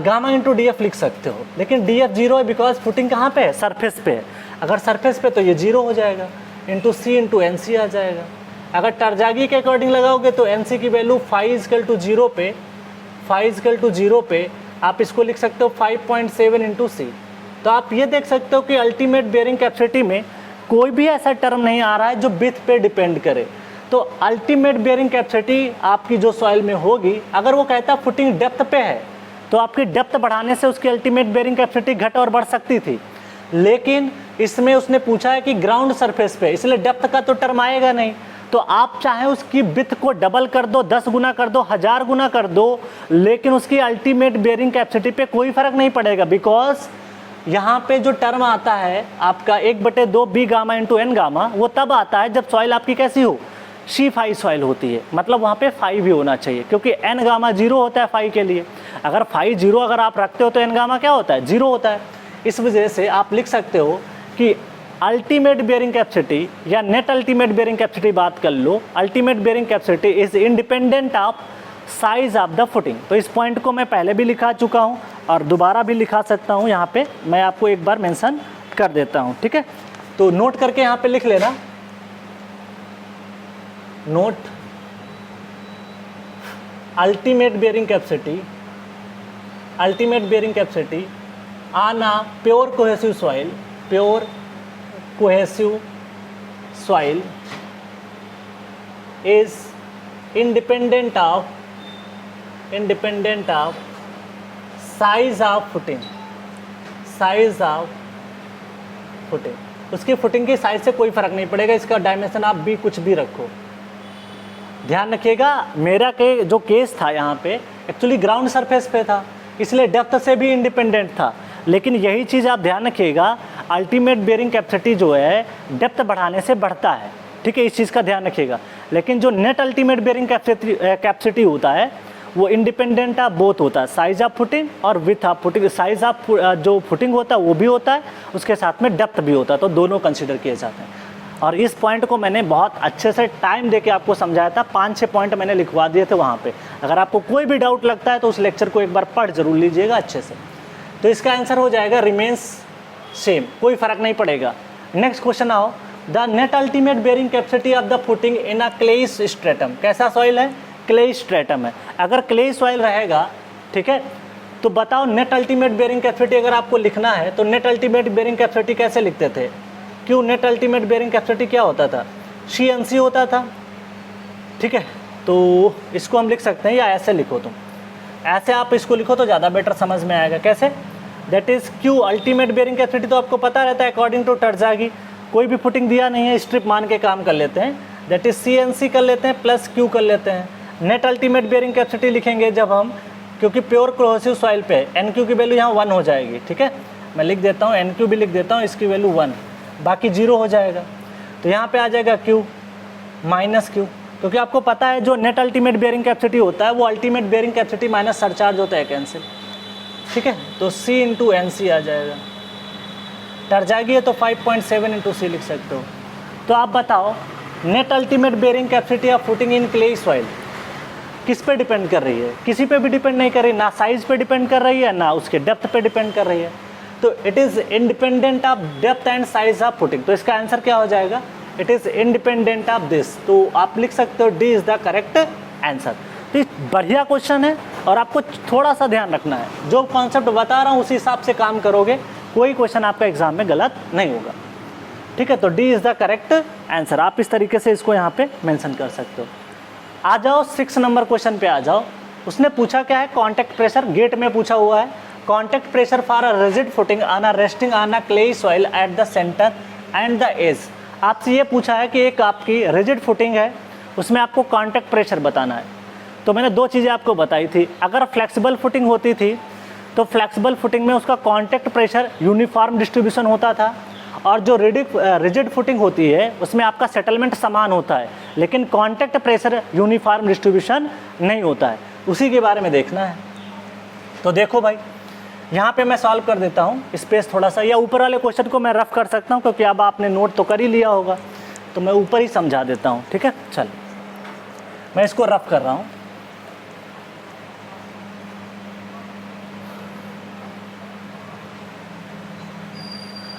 gamma into D F लिख सकते हो, लेकिन डी एफ 0 है बिकॉज फुटिंग कहाँ पे है, सरफेस पे है। अगर सरफेस पे तो ये 0 हो जाएगा, इंटू सी इंटू एन सी आ जाएगा। अगर टर्जागी के अकॉर्डिंग लगाओगे तो एन सी की वैल्यू 5 पे 5 पे आप इसको लिख सकते हो 5.7 इंटू सी। तो आप ये देख सकते हो कि अल्टीमेट बेरिंग कैपेसिटी में कोई भी ऐसा टर्म नहीं आ रहा है जो विड्थ पे डिपेंड करे। तो अल्टीमेट बेरिंग कैपेसिटी आपकी जो सॉइल में होगी, अगर वो कहता फुटिंग डेप्थ पे है तो आपकी डेप्थ बढ़ाने से उसकी अल्टीमेट बेरिंग कैपेसिटी घट और बढ़ सकती थी, लेकिन इसमें उसने पूछा है कि ग्राउंड सरफेस पे, इसलिए डेप्थ का तो टर्म आएगा नहीं। तो आप चाहे उसकी विड्थ को डबल कर दो, 10 गुना कर दो, 1000 गुना कर दो, लेकिन उसकी अल्टीमेट बेरिंग कैपेसिटी पे कोई फर्क नहीं पड़ेगा, बिकॉज यहाँ पे जो टर्म आता है आपका 1/2 B gamma into N gamma, वो तब आता है जब सॉइल आपकी कैसी हो, C5 सॉइल होती है, मतलब वहाँ पे 5 ही होना चाहिए, क्योंकि एन गामा 0 होता है 5 के लिए। अगर 5 0 अगर आप रखते हो तो एन गामा क्या होता है, 0 होता है। इस वजह से आप लिख सकते हो कि अल्टीमेट बेरिंग कैपेसिटी या नेट अल्टीमेट बेरिंग कैपेसिटी बात कर लो, ultimate bearing capacity is independent of size of the footing. तो इस पॉइंट को मैं पहले भी लिखा चुका हूँ और दोबारा भी लिखा सकता हूँ, यहाँ पे मैं आपको एक बार मेंशन कर देता हूँ, ठीक है। तो नोट करके यहाँ पे लिख लेना, note ultimate bearing capacity on a pure cohesive soil is independent of size of footing। उसकी फुटिंग की साइज से कोई फर्क नहीं पड़ेगा, इसका डायमेंशन आप भी कुछ भी रखो। ध्यान रखिएगा, मेरा के जो केस था यहाँ पे एक्चुअली ग्राउंड सरफेस पे था, इसलिए डेप्थ से भी इंडिपेंडेंट था, लेकिन यही चीज़ आप ध्यान रखिएगा, अल्टीमेट बेरिंग कैपेसिटी जो है डेप्थ बढ़ाने से बढ़ता है, ठीक है, इस चीज़ का ध्यान रखिएगा। लेकिन जो नेट अल्टीमेट बेरिंग कैपेसिटी होता है वो इंडिपेंडेंट ऑफ बोथ होता है, साइज ऑफ फुटिंग और width of footing. Size of जो फुटिंग होता है वो भी होता है, उसके साथ में डेप्थ भी होता है, तो दोनों कंसिडर किए जाते हैं। और इस पॉइंट को मैंने बहुत अच्छे से टाइम देके आपको समझाया था, 5-6 पॉइंट मैंने लिखवा दिए थे वहाँ पे। अगर आपको कोई भी डाउट लगता है तो उस लेक्चर को एक बार पढ़ जरूर लीजिएगा अच्छे से। तो इसका आंसर हो जाएगा रिमेन्स सेम, कोई फर्क नहीं पड़ेगा। नेक्स्ट क्वेश्चन आओ, the net ultimate bearing capacity of the footing in a clayey stratum. कैसा सॉइल है, क्लेई स्ट्रेटम है। अगर क्लेई सॉइल रहेगा, ठीक है, तो बताओ नेट अल्टीमेट बेरिंग कैपेसिटी अगर आपको लिखना है तो नेट अल्टीमेट बेरिंग कैपेसिटी कैसे लिखते थे, क्यों नेट अल्टीमेट बेरिंग कैपेसिटी क्या होता था, CNC होता था, ठीक है। तो इसको हम लिख सकते हैं, या ऐसे लिखो तुम, ऐसे आप इसको लिखो तो ज़्यादा बेटर समझ में आएगा। कैसे, that is Q ultimate bearing capacity तो आपको पता रहता है अकॉर्डिंग टू टर्जागी, कोई भी फुटिंग दिया नहीं है स्ट्रिप मान के काम कर लेते हैं, दैट इज़ CNC कर लेते हैं प्लस Q कर लेते हैं। नेट अल्टीमेट बेरिंग कैपेसिटी लिखेंगे जब हम, क्योंकि प्योर कोहेसिव सॉइल पे NQ की वैल्यू यहाँ 1 हो जाएगी, ठीक है, मैं लिख देता हूँ, NQ भी लिख देता हूँ, इसकी वैल्यू 1, बाकी 0 हो जाएगा। तो यहाँ पे आ जाएगा Q माइनस Q, क्योंकि आपको पता है जो नेट अल्टीमेट बेरिंग कैपेसिटी होता है वो ultimate bearing capacity minus surcharge होता है, कैंसिल, ठीक है। तो C इंटू NC आ जाएगा, टर्जागी है तो 5.7 इंटू C लिख सकते हो। तो आप बताओ net ultimate bearing capacity of footing in clayey soil किस पे डिपेंड कर रही है, किसी पे भी डिपेंड नहीं कर रही, ना साइज पे डिपेंड कर रही है ना उसके डेप्थ पे डिपेंड कर रही है। तो it is independent of depth and size of footing. तो इसका आंसर क्या हो जाएगा, it is independent of this. तो आप लिख सकते हो D is the correct answer. तो ये बढ़िया क्वेश्चन है और आपको थोड़ा सा ध्यान रखना है, जो कॉन्सेप्ट बता रहा हूँ उसी हिसाब से काम करोगे, कोई क्वेश्चन आपका एग्जाम में गलत नहीं होगा, ठीक है। तो D is the correct answer, आप इस तरीके से इसको यहाँ पे मेंशन कर सकते हो। आ जाओ 6 नंबर क्वेश्चन पे आ जाओ। उसने पूछा क्या है, कॉन्टैक्ट प्रेशर, गेट में पूछा हुआ है, contact pressure for a rigid footing on a resting on a clayey soil at the centre and the edge. आपसे ये पूछा है कि एक आपकी रिजिड फुटिंग है, उसमें आपको कॉन्टैक्ट प्रेशर बताना है। तो मैंने दो चीज़ें आपको बताई थी। अगर फ्लेक्सिबल फुटिंग होती थी तो फ्लेक्सिबल फुटिंग में उसका कॉन्टैक्ट प्रेशर यूनिफॉर्म डिस्ट्रीब्यूशन होता था, और जो रिजिड फुटिंग होती है उसमें आपका सेटलमेंट समान होता है, लेकिन कॉन्टैक्ट प्रेशर यूनिफॉर्म डिस्ट्रीब्यूशन नहीं होता है। उसी के बारे में देखना है। तो देखो भाई, यहाँ पे मैं सॉल्व कर देता हूँ, स्पेस थोड़ा सा, या ऊपर वाले क्वेश्चन को मैं रफ कर सकता हूँ क्योंकि अब आपने नोट तो कर ही लिया होगा, तो मैं ऊपर ही समझा देता हूँ। ठीक है, चल मैं इसको रफ कर रहा हूँ।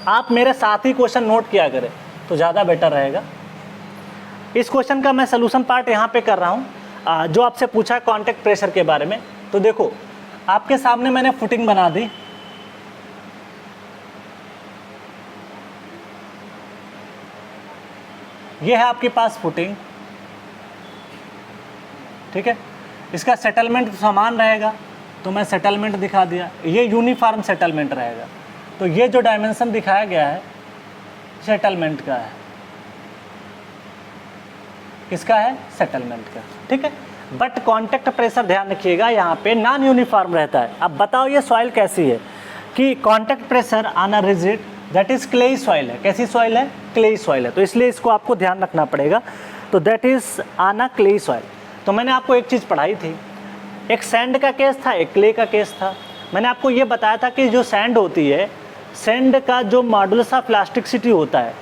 आप मेरे साथ ही क्वेश्चन नोट किया करें तो ज़्यादा बेटर रहेगा। इस क्वेश्चन का मैं सोल्यूशन पार्ट यहाँ पे कर रहा हूँ, जो आपसे पूछा है कॉन्टैक्ट प्रेशर के बारे में। तो देखो, आपके सामने मैंने फुटिंग बना दी, ये है आपके पास फुटिंग, ठीक है। इसका सेटलमेंट समान रहेगा तो मैं सेटलमेंट दिखा दिया, ये यूनिफॉर्म सेटलमेंट रहेगा। तो ये जो डायमेंशन दिखाया गया है सेटलमेंट का है, किसका है? सेटलमेंट का, ठीक है। बट कांटेक्ट प्रेशर ध्यान रखिएगा यहाँ पे नॉन यूनिफॉर्म रहता है। अब बताओ ये सॉइल कैसी है कि contact pressure on a rigid that is clayey soil है। कैसी सॉइल है? क्लेई सॉइल है, तो इसलिए इसको आपको ध्यान रखना पड़ेगा। तो that is on a clayey soil. तो मैंने आपको एक चीज़ पढ़ाई थी, एक सैंड का केस था, एक क्ले का केस था। मैंने आपको ये बताया था कि जो सैंड होती है, सैंड का जो मॉडुलस ऑफ इलास्टिसिटी होता है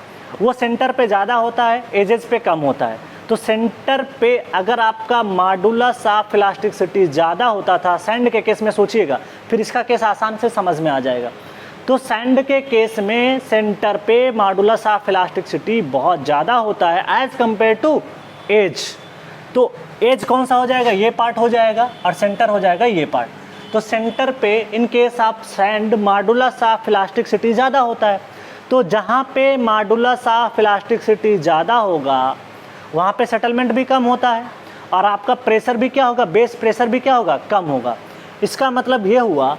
वो सेंटर पे ज़्यादा होता है, एजेस पे कम होता है। तो सेंटर पे अगर आपका मॉडुलस ऑफ इलास्टिसिटी ज़्यादा होता था सैंड के केस में, सोचिएगा, फिर इसका केस आसान से समझ में आ जाएगा। तो सैंड के केस में सेंटर पे मॉडुलस ऑफ इलास्टिसिटी बहुत ज़्यादा होता है एज कंपेयर टू एज। तो एज कौन सा हो जाएगा? ये पार्ट हो जाएगा, और सेंटर हो जाएगा ये पार्ट। तो सेंटर पे इन case of sand modulus of elasticity ज़्यादा होता है। तो जहाँ पे मॉडुलस ऑफ इलास्टिसिटी ज़्यादा होगा वहाँ पे सेटलमेंट भी कम होता है, और आपका प्रेशर भी क्या होगा? बेस प्रेशर भी क्या होगा? कम होगा। इसका मतलब ये हुआ,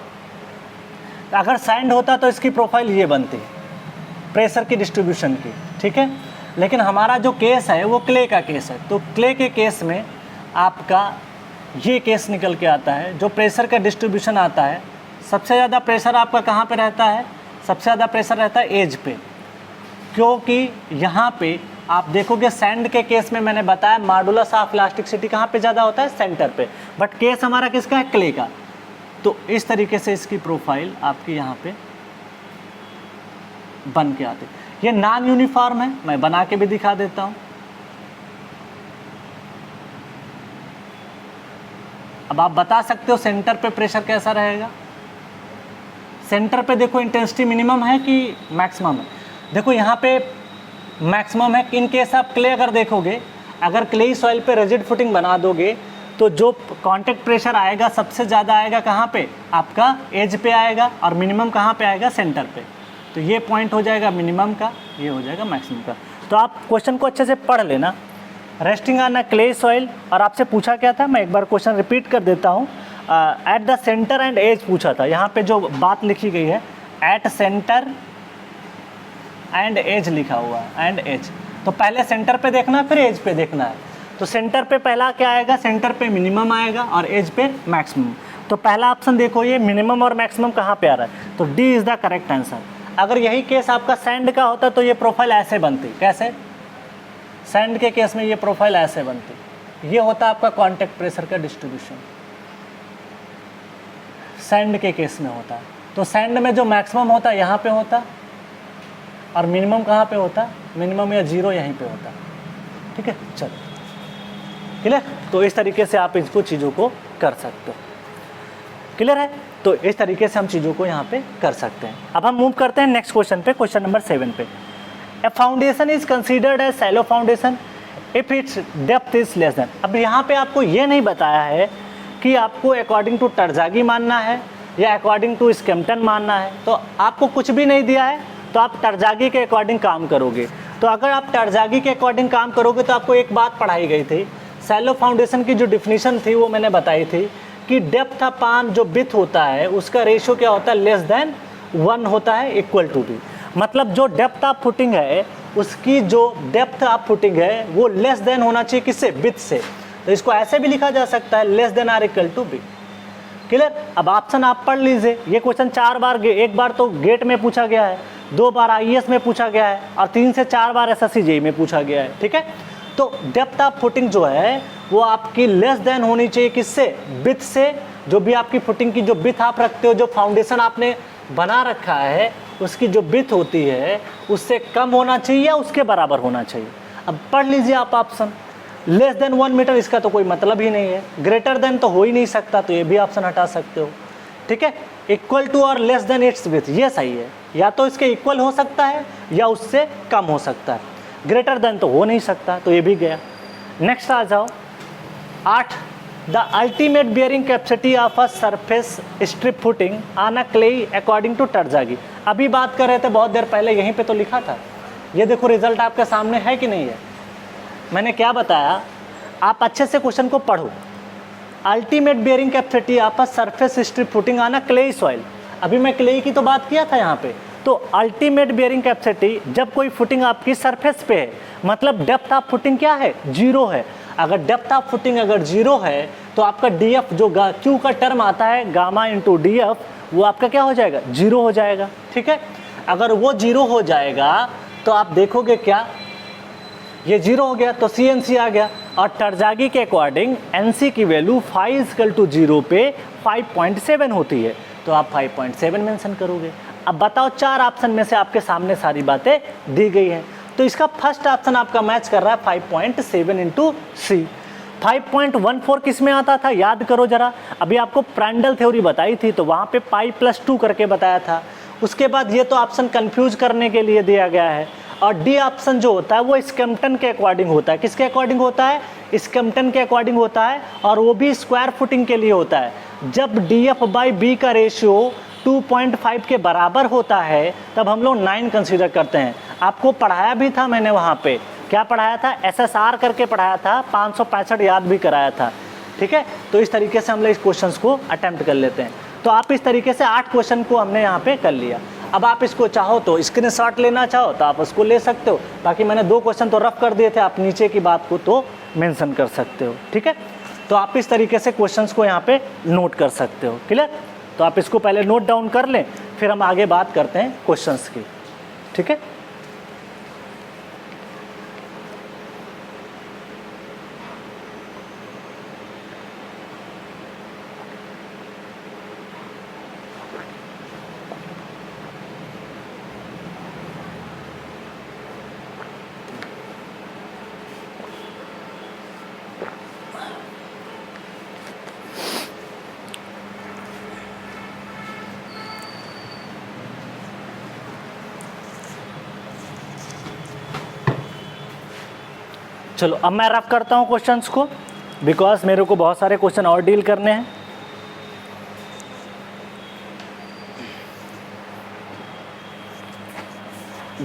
अगर सैंड होता तो इसकी प्रोफाइल ये बनती प्रेशर की डिस्ट्रीब्यूशन की, ठीक है। लेकिन हमारा जो केस है वो क्ले का केस है। तो क्ले के केस में आपका ये केस निकल के आता है, जो प्रेशर का डिस्ट्रीब्यूशन आता है, सबसे ज़्यादा प्रेशर आपका कहाँ पे रहता है? सबसे ज़्यादा प्रेशर रहता है एज पे, क्योंकि यहाँ पे आप देखोगे सैंड के केस में मैंने बताया मॉडुलस ऑफ इलास्टिसिटी कहाँ पे ज़्यादा होता है? सेंटर पे। बट केस हमारा किसका है? क्ले का। तो इस तरीके से इसकी प्रोफाइल आपकी यहाँ पे बन के आती है। ये नॉन यूनिफॉर्म है, मैं बना के भी दिखा देता हूँ। अब आप बता सकते हो सेंटर पे प्रेशर कैसा रहेगा। सेंटर पे देखो इंटेंसिटी मिनिमम है कि मैक्सिमम है? देखो यहाँ पे मैक्सिमम है। इन केस आप क्ले अगर देखोगे, अगर क्लेई सॉइल पे रिजिड फुटिंग बना दोगे तो जो कांटेक्ट प्रेशर आएगा सबसे ज़्यादा आएगा कहाँ पे? आपका एज पे आएगा, और मिनिमम कहाँ पे आएगा? सेंटर पे। तो ये पॉइंट हो जाएगा मिनिमम का, ये हो जाएगा मैक्सिमम का। तो आप क्वेश्चन को अच्छे से पढ़ लेना। Resting on a clay soil, और आपसे पूछा क्या था? मैं एक बार क्वेश्चन रिपीट कर देता हूँ। At the centre and edge पूछा था। यहाँ पे जो बात लिखी गई है एट सेंटर एंड एज लिखा हुआ है, एंड एज। तो पहले सेंटर पे देखना, फिर एज पे देखना है। तो सेंटर पे पहला क्या आएगा? सेंटर पे मिनिमम आएगा, और एज पे मैक्सिमम। तो पहला ऑप्शन देखो, ये मिनिमम और मैक्सिमम कहाँ पे आ रहा है? तो D is the correct answer. अगर यही केस आपका सैंड का होता तो ये प्रोफाइल ऐसे बनती। कैसे? सैंड के केस में ये प्रोफाइल ऐसे बनती। ये होता आपका कांटेक्ट प्रेशर का डिस्ट्रीब्यूशन, सैंड के केस में होता है। तो सैंड में जो मैक्सिमम होता है यहाँ पे होता, और मिनिमम कहाँ पे होता? मिनिमम या जीरो यहीं पे होता। ठीक है, चलो क्लियर। तो इस तरीके से आप इसको चीज़ों को कर सकते हो। क्लियर है? तो इस तरीके से हम चीज़ों को यहाँ पे कर सकते हैं। अब हम मूव करते हैं नेक्स्ट क्वेश्चन पे, क्वेश्चन नंबर 7 पे। A foundation is considered as shallow foundation if its depth is less than. अब यहाँ पे आपको ये नहीं बताया है कि आपको अकॉर्डिंग टू टरजागी मानना है या अकॉर्डिंग टू स्कैम्पटन मानना है। तो आपको कुछ भी नहीं दिया है, तो आप टरजागी के अकॉर्डिंग काम करोगे। तो अगर आप टरजागी के अकॉर्डिंग काम करोगे तो आपको एक बात पढ़ाई गई थी, शैलो फाउंडेशन की जो डिफिनीशन थी वो मैंने बताई थी कि डेप्थ अपान जो विड्थ होता है उसका रेशियो क्या होता है? लेस देन 1 होता है, इक्वल टू बी। मतलब जो डेप्थ ऑफ फुटिंग है उसकी जो डेप्थ ऑफ फुटिंग है वो लेस देन होना चाहिए किससे? विड्थ से। तो इसको ऐसे भी लिखा जा सकता है less than or equal to B. Clear. अब ऑप्शन आप पढ़ लीजिए, ये क्वेश्चन 4 बार, एक बार तो गेट में पूछा गया है, 2 बार आईएएस में पूछा गया है और 3 से 4 बार एसएससी जेईई में पूछा गया है। ठीक है, तो डेप्थ ऑफ फुटिंग जो है वो आपकी लेस देन होनी चाहिए किससे, विड्थ से। जो भी आपकी फुटिंग की जो विड्थ आप रखते हो, जो फाउंडेशन आपने बना रखा है उसकी जो विड्थ होती है उससे कम होना चाहिए या उसके बराबर होना चाहिए। अब पढ़ लीजिए आप ऑप्शन, लेस देन 1 मीटर इसका तो कोई मतलब ही नहीं है, ग्रेटर देन तो हो ही नहीं सकता, तो ये भी ऑप्शन हटा सकते हो। ठीक है, equal to or less than it's width ये सही है, या तो इसके इक्वल हो सकता है या उससे कम हो सकता है, ग्रेटर देन तो हो नहीं सकता, तो ये भी गया। नेक्स्ट आ जाओ 8, the ultimate bearing capacity of a surface strip footing on a clay according to Terzaghi. अभी बात कर रहे थे बहुत देर पहले, यहीं पे तो लिखा था, ये देखो रिजल्ट आपके सामने है कि नहीं है। मैंने क्या बताया, आप अच्छे से क्वेश्चन को पढ़ो। Ultimate bearing capacity of a surface strip footing on a clay soil, अभी मैं क्ले की तो बात किया था यहाँ पे। तो अल्टीमेट बियरिंग कैपेसिटी जब कोई फुटिंग आपकी सरफेस पे है, मतलब डेप्थ ऑफ फुटिंग क्या है, 0 है। अगर डेप्थ ऑफ फुटिंग अगर 0 है तो आपका डीएफ जो क्यू का टर्म आता है गामा इंटू डीएफ, वो आपका क्या हो जाएगा, 0 हो जाएगा। ठीक है, अगर वो 0 हो जाएगा तो आप देखोगे क्या, ये 0 हो गया तो CNC आ गया, और टर्जागी के अकॉर्डिंग NC की वैल्यू φ=0 पे 5.7 होती है, तो आप 5.7 मेंशन करोगे। अब बताओ 4 ऑप्शन में से आपके सामने सारी बातें दी गई हैं, तो इसका फर्स्ट ऑप्शन आपका मैच कर रहा है 5.7 इंटू सी। 5.14 किस में आता था, याद करो जरा, अभी आपको प्रांडल थ्योरी बताई थी तो वहाँ पे π+2 करके बताया था। उसके बाद ये तो ऑप्शन कंफ्यूज करने के लिए दिया गया है, और डी ऑप्शन जो होता है वो स्कैम्पटन के अकॉर्डिंग होता है। किसके अकॉर्डिंग होता है, स्कैम्पटन के अकॉर्डिंग होता है, और वो भी स्क्वायर फुटिंग के लिए होता है। जब DF/B का रेशियो 2.5 के बराबर होता है तब हम लोग 9 कंसीडर करते हैं। आपको पढ़ाया भी था मैंने, वहाँ पे क्या पढ़ाया था, SSR करके पढ़ाया था, 565 याद भी कराया था। ठीक है, तो इस तरीके से हम लोग इस क्वेश्चन को अटेम्प्ट कर लेते हैं। तो आप इस तरीके से 8 क्वेश्चन को हमने यहाँ पे कर लिया। अब आप इसको चाहो तो स्क्रीनशॉट लेना चाहो तो आप उसको ले सकते हो, बाकी मैंने 2 क्वेश्चन तो रफ कर दिए थे, आप नीचे की बात को तो मेंशन कर सकते हो। ठीक है, तो आप इस तरीके से क्वेश्चंस को यहाँ पे नोट कर सकते हो। क्लियर, तो आप इसको पहले नोट डाउन कर लें, फिर हम आगे बात करते हैं क्वेश्चंस की। ठीक है, चलो अब मैं रफ करता हूँ क्वेश्चंस को, बिकॉज मेरे को बहुत सारे क्वेश्चन और डील करने हैं।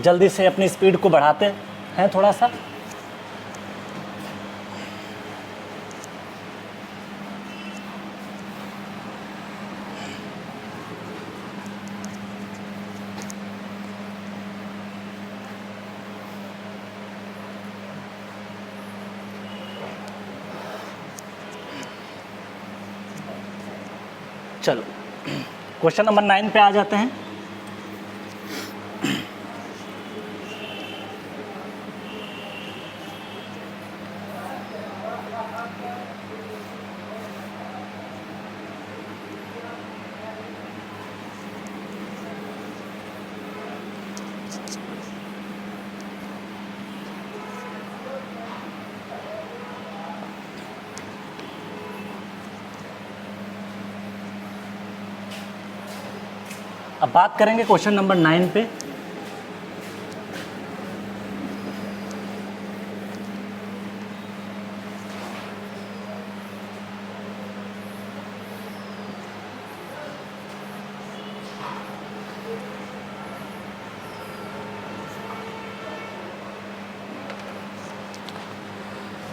जल्दी से अपनी स्पीड को बढ़ाते हैं थोड़ा सा। चलो क्वेश्चन नंबर 9 पे आ जाते हैं। अब बात करेंगे क्वेश्चन नंबर 9 पे।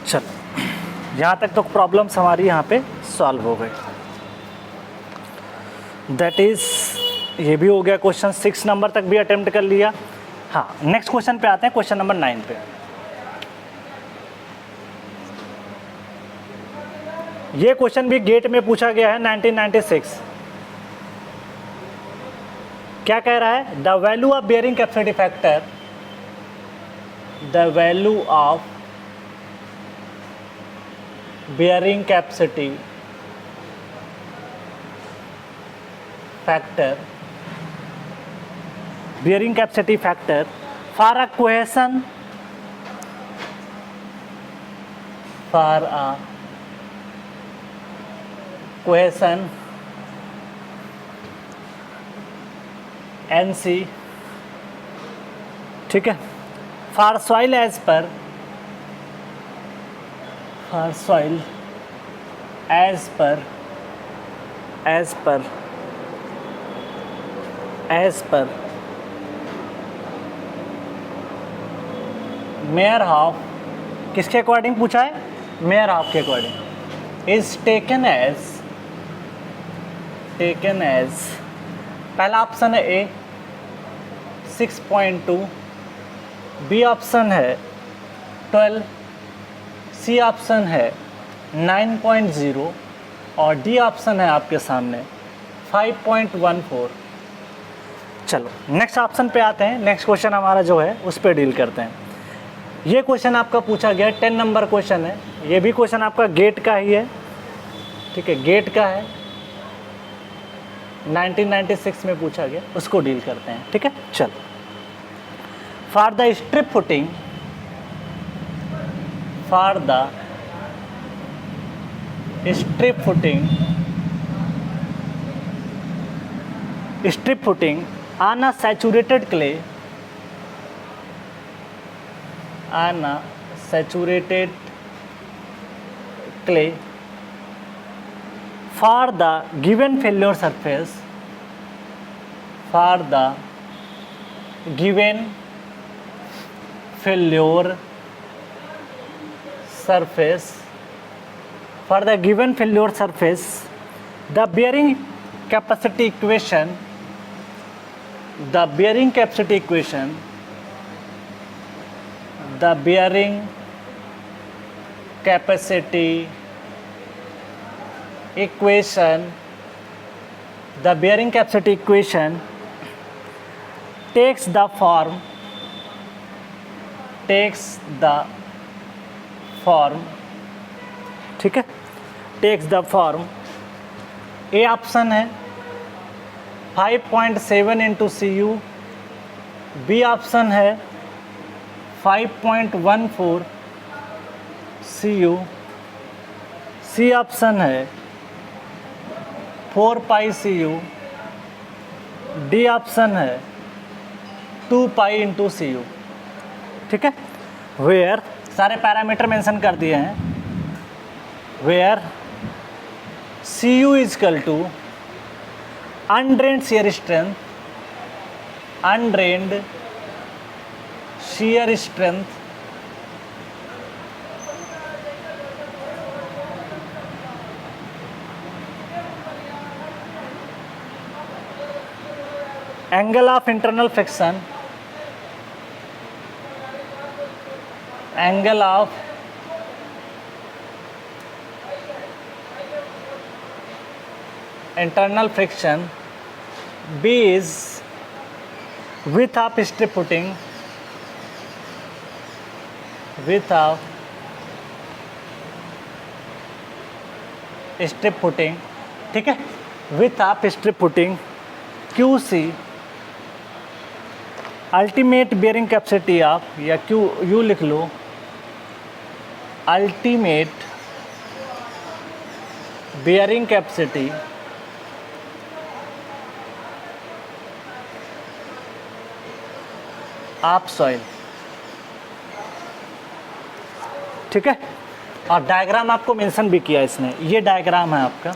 चलो यहाँ तक तो प्रॉब्लम्स हमारी यहाँ पे सॉल्व हो गई। दैट इज़ ये भी हो गया, क्वेश्चन 6 नंबर तक भी अटेम्प्ट कर लिया। हाँ, नेक्स्ट क्वेश्चन पे आते हैं, क्वेश्चन नंबर 9 पे। ये क्वेश्चन भी गेट में पूछा गया है 1996। क्या कह रहा है? The value of bearing capacity factor, the value of bearing capacity factor, bearing capacity factor for a question, for a question NC, ठीक है, for soil as per, for soil as per, as per, as per Meyerhof, किसके according पूछा है? Meyerhof के according, is taken as, taken as, पहला option है A 6.2, B option है 12, सी option है 9.0 और डी ऑप्शन है आपके सामने 5.14। चलो नेक्स्ट ऑप्शन पे आते हैं। नेक्स्ट क्वेश्चन हमारा जो है उस पर डील करते हैं। ये क्वेश्चन आपका पूछा गया 10 नंबर क्वेश्चन है। ये भी क्वेश्चन आपका गेट का ही है, ठीक है, गेट का है, 1996 में पूछा गया, उसको डील करते हैं, ठीक है। चलो, for the strip footing, for the strip footing, strip footing on a saturated clay, on a saturated clay for the given failure surface, for the given failure surface, for the given failure surface, the bearing capacity equation, the bearing capacity equation, the bearing capacity equation, the bearing capacity equation takes the form, takes the form, ठीक है, takes the form, A option है 5.7 into CU, B option है 5.14 CU, सी option है 4 पाई CU, D option है 2 pi into CU, ठीक है। Where सारे parameter mention कर दिए हैं। Where CU is equal to undrained shear strength, undrained shear strength, angle of internal friction, angle of internal friction, B is width of strip footing, width of strip footing, ठीक है, width of strip footing, QC ultimate bearing capacity of, या यू लिख लो, ultimate bearing capacity of soil, ठीक है। और diagram आपको मेंशन भी किया इसने, ये डायग्राम है आपका,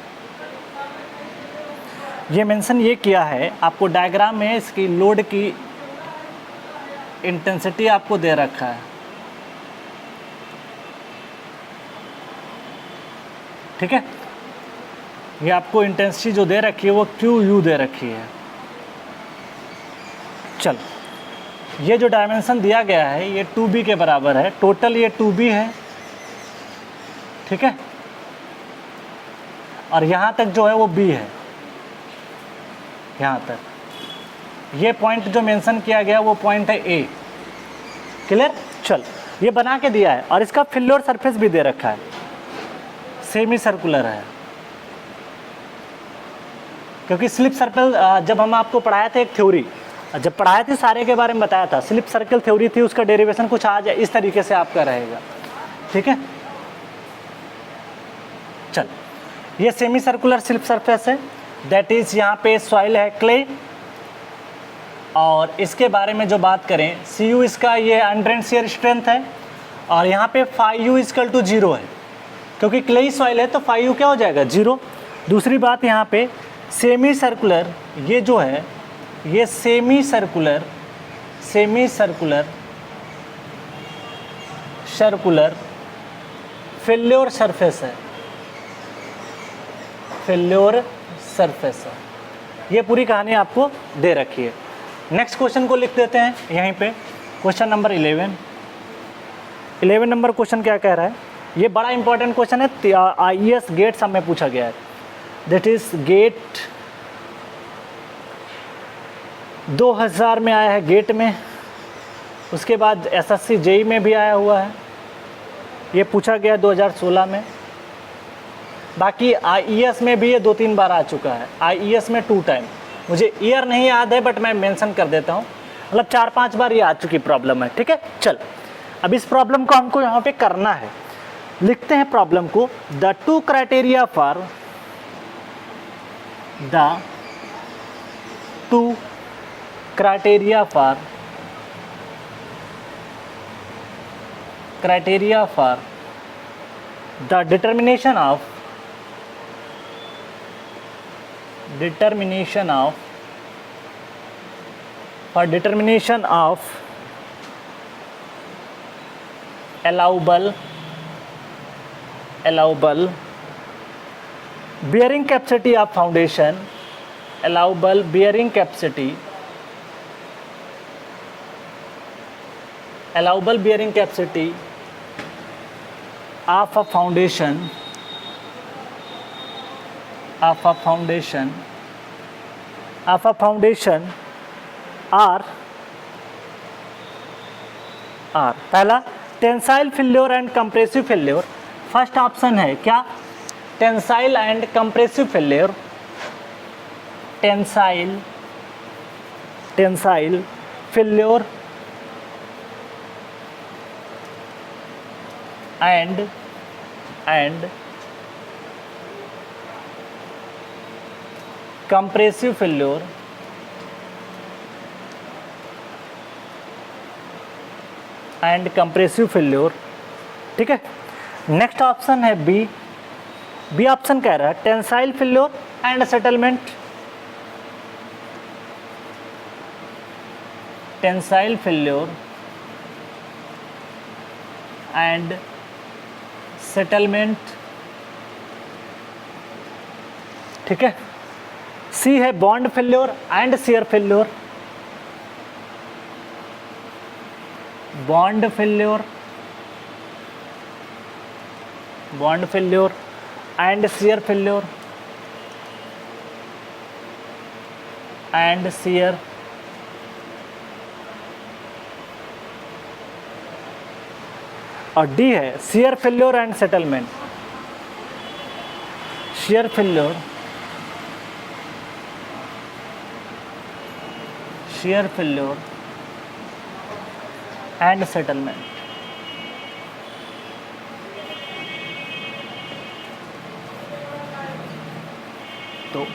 ये मेंशन ये किया है आपको डायग्राम में, इसकी लोड की इंटेंसिटी आपको दे रखा है, ठीक है। ये आपको इंटेंसिटी जो दे रखी है वो QU दे रखी है। चलो, ये जो डायमेंशन दिया गया है ये 2B के बराबर है, टोटल ये 2B है, ठीक है। और यहाँ तक जो है वो बी है, यहाँ तक ये पॉइंट जो मेंशन किया गया वो पॉइंट है ए। क्लियर? चल, ये बना के दिया है और इसका फिल्योर सरफेस भी दे रखा है, सेमी सर्कुलर है। क्योंकि स्लिप सर्कल जब हम आपको पढ़ाया था एक थ्योरी, जब पढ़ाए थे सारे के बारे में बताया था, स्लिप सर्कल थ्योरी थी, उसका डेरिवेशन कुछ आज इस तरीके से आपका रहेगा। ठीक है, चल, ये सेमी सर्कुलर स्लिप सरफेस है, दैट इज यहाँ पे सॉइल है क्ले। और इसके बारे में जो बात करें, सी यू इसका ये अंडरएंड शियर स्ट्रेंथ है, और यहाँ पे फाई यू इक्वल टू 0 है, क्योंकि क्लेई सॉइल है तो फाई यू क्या हो जाएगा 0। दूसरी बात यहाँ पे सेमी सर्कुलर, ये जो है ये सेमी सर्कुलर फेल्योर सरफेस है, फेल्योर सरफेस है। ये पूरी कहानी आपको दे रखी है। नेक्स्ट क्वेश्चन को लिख देते हैं यहीं पे, क्वेश्चन नंबर 11 नंबर क्वेश्चन क्या कह रहा है, ये बड़ा इंपॉर्टेंट क्वेश्चन है, IAS गेट सब में पूछा गया है। दैट इज गेट 2000 में आया है गेट में, उसके बाद SSC JEE में भी आया हुआ है, ये पूछा गया 2016 में। बाकी IAS में भी ये 2-3 बार आ चुका है, IAS में 2 टाइम, मुझे ईयर नहीं याद है बट मैं मेंशन कर देता हूँ, मतलब 4-5 बार ये आ चुकी प्रॉब्लम है। ठीक है, चल, अब इस प्रॉब्लम को हमको यहाँ पे करना है। लिखते हैं प्रॉब्लम को, the two criteria for the determination of allowable bearing capacity of foundation, allowable bearing capacity of a foundation are पहला tensile failure and compressive failure. First option है क्या, tensile and compressive failure, tensile failure and compressive failure ठीक है। Next option है B option कह रहा है tensile failure and settlement, tensile failure and settlement. ठीक है। सी है bond failure and shear failure, bond failure and shear failure and shear. और डी है shear failure and settlement, shear failure and settlement. तो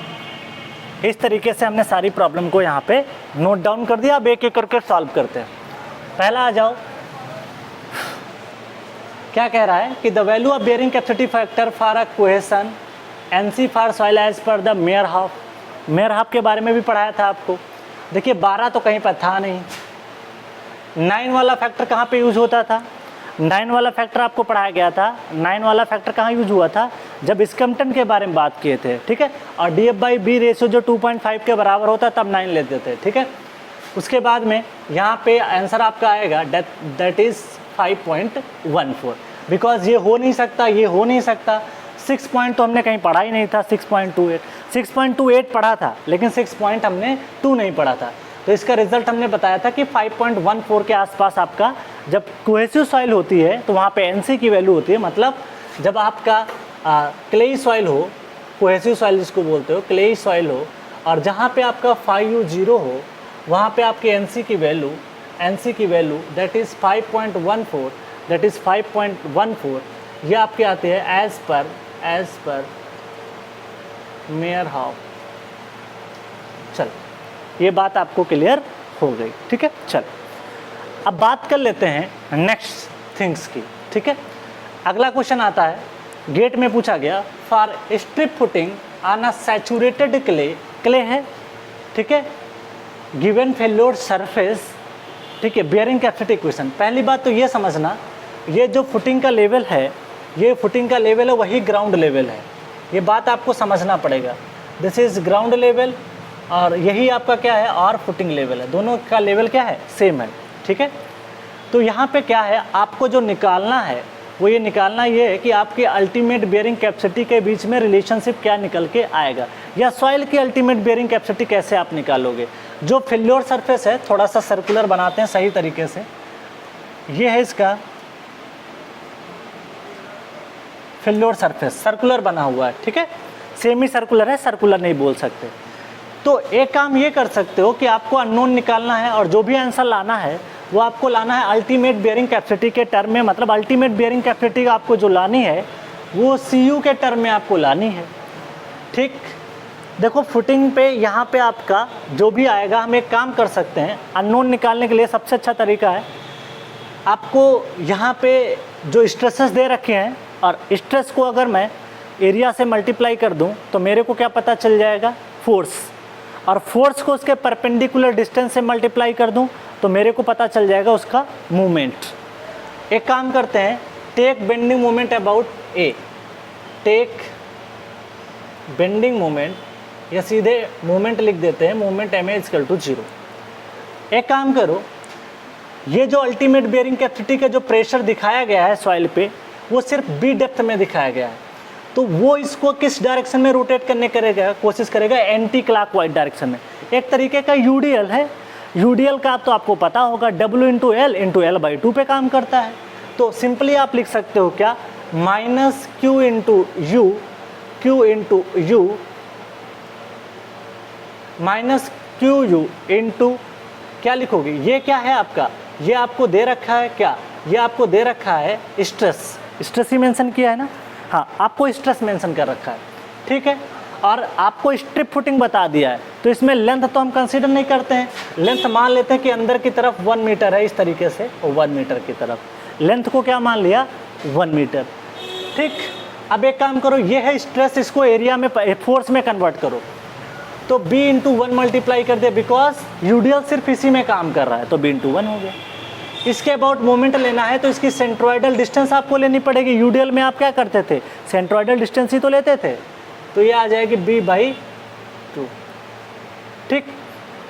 इस तरीके से हमने सारी प्रॉब्लम को यहाँ पे नोट डाउन कर दिया। अब एक एक करके सॉल्व करते हैं। पहला आ जाओ, क्या कह रहा है कि the value of bearing capacity factor for a cohesion NC for soil as per the Meyerhof के बारे में भी पढ़ाया था आपको। देखिए 12 तो कहीं पर था नहीं, 9 वाला फैक्टर कहाँ पे यूज होता था, 9 वाला फैक्टर आपको पढ़ाया गया था। 9 वाला फैक्टर कहाँ यूज हुआ था, जब स्कम्पटन के बारे में बात किए थे। ठीक है। और DF/B रेशियो जो 2.5 के बराबर होता तब 9 लेते थे। ठीक है। उसके बाद में यहाँ पे आंसर आपका आएगा दैट इज़ 5.14, बिकॉज ये हो नहीं सकता, ये हो नहीं सकता। 6 पॉइंट तो हमने कहीं पढ़ा ही नहीं था। 6.28 पढ़ा था, लेकिन 6 पॉइंट हमने 2 नहीं पढ़ा था। तो इसका रिजल्ट हमने बताया था कि 5.14 के आसपास आपका जब कोहेसिव सॉइल होती है तो वहाँ पे NC की वैल्यू होती है। मतलब जब आपका क्लेई सॉइल हो, कोहेसिव सॉइल जिसको बोलते हो, क्लेई सॉइल हो, और जहाँ पे आपका 5U 0 हो, वहाँ पे आपकी NC की value that is 5.14, that is 5.14, ये आपके आते हैं एज पर मेयर हाउ। चल, ये बात आपको क्लियर हो गई, ठीक है। चल, अब बात कर लेते हैं नेक्स्ट थिंग्स की, ठीक है। अगला क्वेश्चन आता है, गेट में पूछा गया, for strip footing on a saturated clay है, ठीक है, गिवन फेल्योर सरफेस, ठीक है, बियरिंग कैपेसिटी इक्वेशन। पहली बात तो ये समझना, ये जो फुटिंग का लेवल है, ये फुटिंग का लेवल है, वही ग्राउंड लेवल है। ये बात आपको समझना पड़ेगा। दिस इज़ ग्राउंड लेवल और यही आपका क्या है, और फुटिंग लेवल है। दोनों का लेवल क्या है, सेम है, ठीक है। तो यहाँ पे क्या है, आपको जो निकालना है वो ये निकालना ये है कि आपके अल्टीमेट बियरिंग कैपेसिटी के बीच में रिलेशनशिप क्या निकल के आएगा, या सॉइल की अल्टीमेट बियरिंग कैपेसिटी कैसे आप निकालोगे। जो फेल्योर सरफेस है, थोड़ा सा सर्कुलर बनाते हैं सही तरीके से, ये है इसका फेल्योर सरफेस, सर्कुलर बना हुआ है, ठीक है, सेमी सर्कुलर है, सर्कुलर नहीं बोल सकते। तो एक काम ये कर सकते हो कि आपको अननोन निकालना है और जो भी आंसर लाना है वो आपको लाना है अल्टीमेट बियरिंग कैपेसिटी के टर्म में। मतलब अल्टीमेट बियरिंग कैपेसिटी आपको जो लानी है वो CU के टर्म में आपको लानी है, ठीक। देखो फुटिंग पे यहाँ पे आपका जो भी आएगा, हम एक काम कर सकते हैं, अननोन निकालने के लिए सबसे अच्छा तरीका है, आपको यहाँ पे जो स्ट्रेसेस दे रखे हैं और स्ट्रेस को अगर मैं एरिया से मल्टीप्लाई कर दूँ तो मेरे को क्या पता चल जाएगा, फोर्स, और फोर्स को उसके परपेंडिकुलर डिस्टेंस से मल्टीप्लाई कर दूं तो मेरे को पता चल जाएगा उसका मूवमेंट। एक काम करते हैं, take bending moment about A, take bending moment, या सीधे मोमेंट लिख देते हैं, मोमेंट Ma = 0। एक काम करो, ये जो अल्टीमेट बेयरिंग कैपेसिटी का जो प्रेशर दिखाया गया है सॉइल पे, वो सिर्फ B डेप्थ में दिखाया गया है। तो वो इसको किस डायरेक्शन में रोटेट करने करेगा, कोशिश करेगा एंटी क्लॉकवाइज डायरेक्शन में। एक तरीके का UDL है, UDL का तो आपको पता होगा, W × L × L/2 पे काम करता है। तो सिंपली आप लिख सकते हो क्या, -Q × U, -QU इंटू क्या लिखोगे, ये क्या है आपका, ये आपको दे रखा है क्या, ये आपको दे रखा है स्ट्रेस ही मेंशन किया है ना, हाँ आपको स्ट्रेस मेंशन कर रखा है, ठीक है। और आपको स्ट्रिप फुटिंग बता दिया है, तो इसमें लेंथ तो हम कंसीडर नहीं करते हैं, लेंथ मान लेते हैं कि अंदर की तरफ 1 मीटर है, इस तरीके से 1 मीटर की तरफ लेंथ को क्या मान लिया, 1 मीटर, ठीक। अब एक काम करो, ये है स्ट्रेस, इसको एरिया में फोर्स में कन्वर्ट करो, तो B × 1 मल्टीप्लाई कर दे, बिकॉज UDL सिर्फ इसी में काम कर रहा है, तो B × 1 हो गया। इसके अबाउट मोमेंट लेना है तो इसकी सेंट्रोइडल डिस्टेंस आपको लेनी पड़ेगी। UDL में आप क्या करते थे, सेंट्रोइडल डिस्टेंस ही तो लेते थे, तो ये आ जाएगी B/2, ठीक।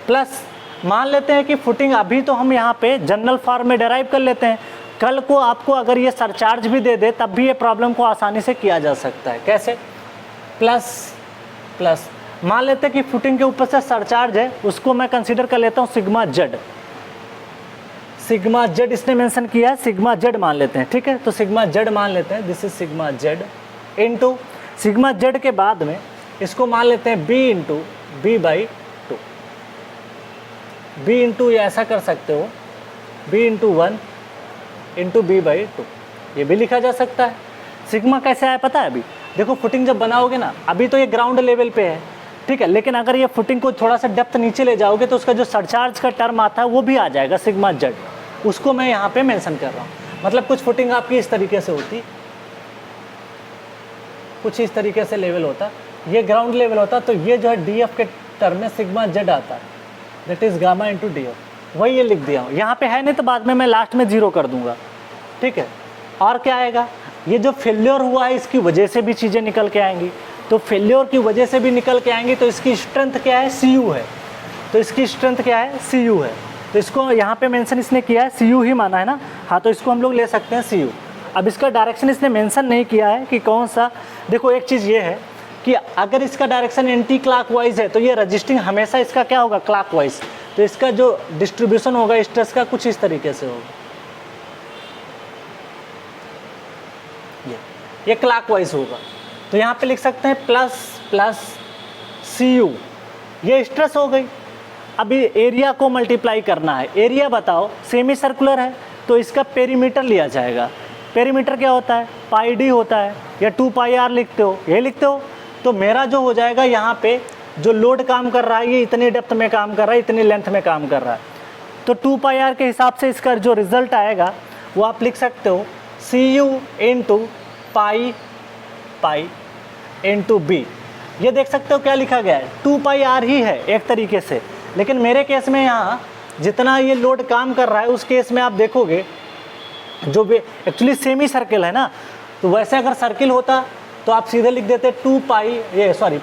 प्लस मान लेते हैं कि फुटिंग, अभी तो हम यहाँ पे जनरल फॉर्म में डेराइव कर लेते हैं, कल को आपको अगर ये सरचार्ज भी दे दे तब भी ये प्रॉब्लम को आसानी से किया जा सकता है। कैसे, प्लस मान लेते हैं कि फुटिंग के ऊपर से सरचार्ज है, उसको मैं कंसीडर कर लेता हूँ सिग्मा जेड इसने मेंशन किया है, सिग्मा जेड मान लेते हैं, ठीक है। तो सिग्मा जेड मान लेते हैं, this is sigma Z into sigma Z के बाद में इसको मान लेते हैं B × B/2, B इंटू, ये ऐसा कर सकते हो B × 1 × B/2, ये भी लिखा जा सकता है। सिग्मा कैसे आया पता है, अभी देखो फुटिंग जब बनाओगे ना, अभी तो ये ग्राउंड लेवल पे है, ठीक है, लेकिन अगर ये फुटिंग को थोड़ा सा डेप्थ नीचे ले जाओगे तो उसका जो सरचार्ज का टर्म आता है वो भी आ जाएगा सिग्मा जेड, उसको मैं यहाँ पे मेंशन कर रहा हूँ। मतलब कुछ फुटिंग आपकी इस तरीके से होती, कुछ इस तरीके से लेवल होता, ये ग्राउंड लेवल होता, तो ये जो है DF के टर्म में सिग्मा जेड आता है, दैट इज गामा × DF, वही ये लिख दिया हूँ। यहाँ पे है नहीं तो बाद में मैं लास्ट में 0 कर दूंगा, ठीक है। और क्या आएगा, ये जो फेल्योर हुआ है इसकी वजह से भी चीज़ें निकल के आएंगी, तो फेल्योर की वजह से भी निकल के आएंगी, तो इसकी स्ट्रेंथ क्या है, CU है, तो इसकी स्ट्रेंथ क्या है, CU है। तो इसको यहाँ पे मेंशन इसने किया है, CU ही माना है ना, हाँ, तो इसको हम लोग ले सकते हैं CU। अब इसका डायरेक्शन इसने मेंशन नहीं किया है कि कौन सा। देखो एक चीज़ ये है कि अगर इसका डायरेक्शन एंटी क्लॉकवाइज है तो ये रजिस्टिंग हमेशा इसका क्या होगा, क्लॉकवाइज। तो इसका जो डिस्ट्रीब्यूशन होगा स्ट्रेस का कुछ इस तरीके से होगा, ये क्लॉकवाइज होगा। तो यहाँ पे लिख सकते हैं प्लस प्लस सी यू, ये स्ट्रेस हो गई। अभी एरिया को मल्टीप्लाई करना है। एरिया बताओ, सेमी सर्कुलर है तो इसका पेरीमीटर लिया जाएगा। पेरीमीटर क्या होता है, पाई डी होता है, या 2 पाई आर लिखते हो, ये लिखते हो। तो मेरा जो हो जाएगा यहाँ पे जो लोड काम कर रहा है ये इतनी डेप्थ में काम कर रहा है, इतनी लेंथ में काम कर रहा है। तो 2 पाई आर के हिसाब से इसका जो रिजल्ट आएगा वो आप लिख सकते हो C U into pi pi into B. ये देख सकते हो क्या लिखा गया है, 2 पाई आर ही है एक तरीके से, लेकिन मेरे केस में यहाँ जितना ये लोड काम कर रहा है उस केस में आप देखोगे जो एक्चुअली सेमी सर्किल है ना, तो वैसे अगर सर्किल होता तो आप सीधे लिख देते 2 पाई,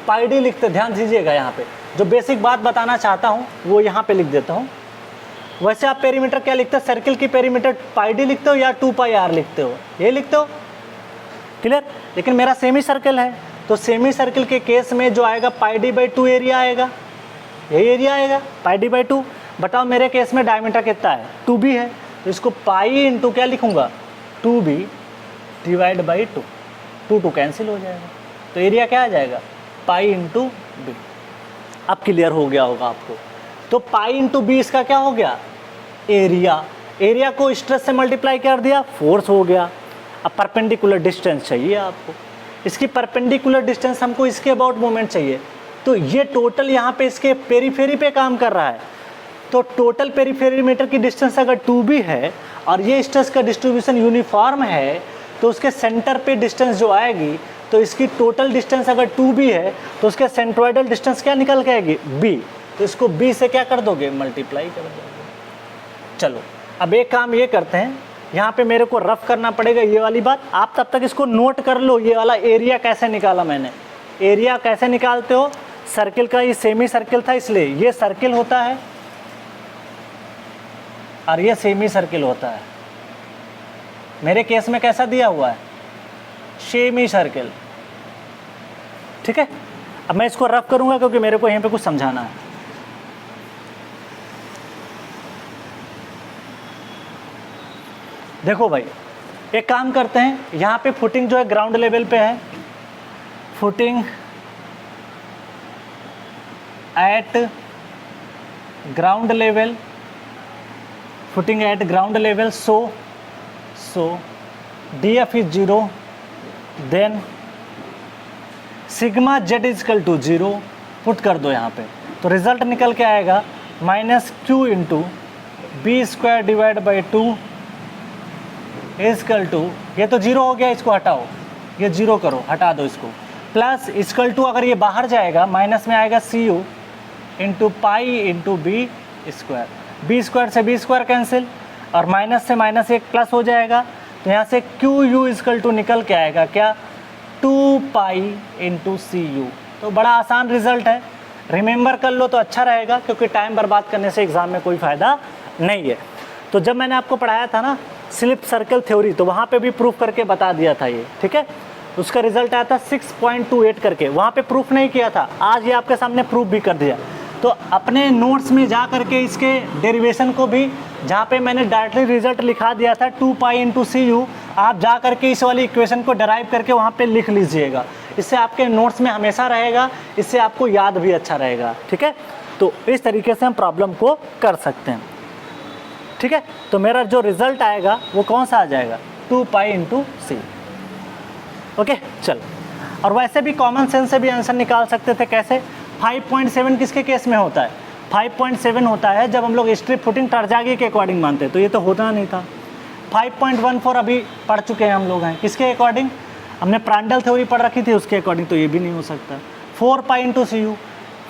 पाई डी लिखते। ध्यान दीजिएगा यहाँ पे जो बेसिक बात बताना चाहता हूँ वो यहाँ पे लिख देता हूँ। वैसे आप पेरीमीटर क्या लिखते हो, सर्किल की पेरीमीटर पाई डी लिखते हो या 2 पाई आर लिखते हो, ये लिखते हो, क्लियर। लेकिन मेरा सेमी सर्किल है तो सेमी सर्किल के केस में जो आएगा पाई डी बाई 2 एरिया आएगा, यही एरिया आएगा पाई डी बाई 2। बताओ मेरे केस में डायमीटर कितना है, 2b है, तो इसको पाई इंटू क्या लिखूंगा, 2b डिवाइड बाई 2, 2 कैंसिल हो जाएगा, तो एरिया क्या आ जाएगा, पाई इंटू बी। अब क्लियर हो गया होगा आपको। तो पाई इंटू बी इसका क्या हो गया, एरिया। एरिया को स्ट्रेस से मल्टीप्लाई कर दिया, फोर्स हो गया। अब परपेंडिकुलर डिस्टेंस चाहिए आपको, इसकी परपेंडिकुलर डिस्टेंस हमको इसके अबाउट मोमेंट चाहिए। तो ये टोटल यहाँ पे इसके पेरीफेरी पे काम कर रहा है, तो टोटल पेरीफेरीमीटर की डिस्टेंस अगर 2b है और ये स्ट्रेस का डिस्ट्रीब्यूशन यूनिफॉर्म है तो उसके सेंटर पे डिस्टेंस जो आएगी, तो इसकी टोटल डिस्टेंस अगर 2b है तो उसके सेंट्रोइडल डिस्टेंस क्या निकल के आएगी, b। तो इसको b से क्या कर दोगे, मल्टीप्लाई कर दोगे। चलो अब एक काम ये करते हैं, यहाँ पे मेरे को रफ करना पड़ेगा ये वाली बात, आप तब तक इसको नोट कर लो। ये वाला एरिया कैसे निकाला मैंने, एरिया कैसे निकालते हो, सर्किल का ये सेमी सर्किल था इसलिए ये सर्किल होता है और ये सेमी सर्किल होता है। मेरे केस में कैसा दिया हुआ है, सेमी सर्किल, ठीक है। अब मैं इसको रफ करूंगा क्योंकि मेरे को यहीं पे कुछ समझाना है। देखो भाई एक काम करते हैं, यहाँ पे फुटिंग जो है ग्राउंड लेवल पे है, footing at ground level, footing at ground level, so df is 0, then sigma z equal to 0 put कर दो यहाँ पे, तो रिजल्ट निकल के आएगा minus q into B square divide by 2 equal to, ये तो 0 हो गया, इसको हटाओ, ये 0 करो, हटा दो इसको, प्लस इजकल टू अगर ये बाहर जाएगा माइनस में आएगा C U into pi into B square, B square से बी स्क्वायर कैंसिल और माइनस से माइनस एक प्लस हो जाएगा, तो यहाँ से क्यू यू इजकल टू निकल के आएगा क्या, 2 पाई इंटू सी यू। तो बड़ा आसान रिजल्ट है, रिमेंबर कर लो तो अच्छा रहेगा क्योंकि टाइम बर्बाद करने से एग्ज़ाम में कोई फ़ायदा नहीं है। तो जब मैंने आपको पढ़ाया था ना स्लिप सर्कल थ्योरी, तो वहाँ पे भी प्रूफ करके बता दिया था ये, ठीक है। उसका रिजल्ट आया था 6.28 करके, वहाँ पे प्रूफ नहीं किया था, आज ये आपके सामने प्रूफ भी कर दिया। तो अपने नोट्स में जा करके इसके डेरिवेशन को भी, जहाँ पे मैंने डायरेक्टली रिजल्ट लिखा दिया था 2 पाई इंटू सी यू, आप जा करके इस वाली इक्वेशन को डराइव करके वहाँ पे लिख लीजिएगा, इससे आपके नोट्स में हमेशा रहेगा, इससे आपको याद भी अच्छा रहेगा, ठीक है। तो इस तरीके से हम प्रॉब्लम को कर सकते हैं, ठीक है। तो मेरा जो रिजल्ट आएगा वो कौन सा आ जाएगा, 2 पाई इंटू सी। ओके चलो, और वैसे भी कॉमन सेंस से भी आंसर निकाल सकते थे, कैसे, 5.7 किसके केस में होता है, 5.7 होता है जब हम लोग स्ट्रिप फुटिंग टर्जागी के अकॉर्डिंग मानते हैं, तो ये तो होता नहीं था। 5.14 अभी पढ़ चुके हैं हम लोग हैं, किसके अकॉर्डिंग, हमने प्रांडल थ्योरी पढ़ रखी थी उसके अकॉर्डिंग, तो ये भी नहीं हो सकता। 4 pi into c u,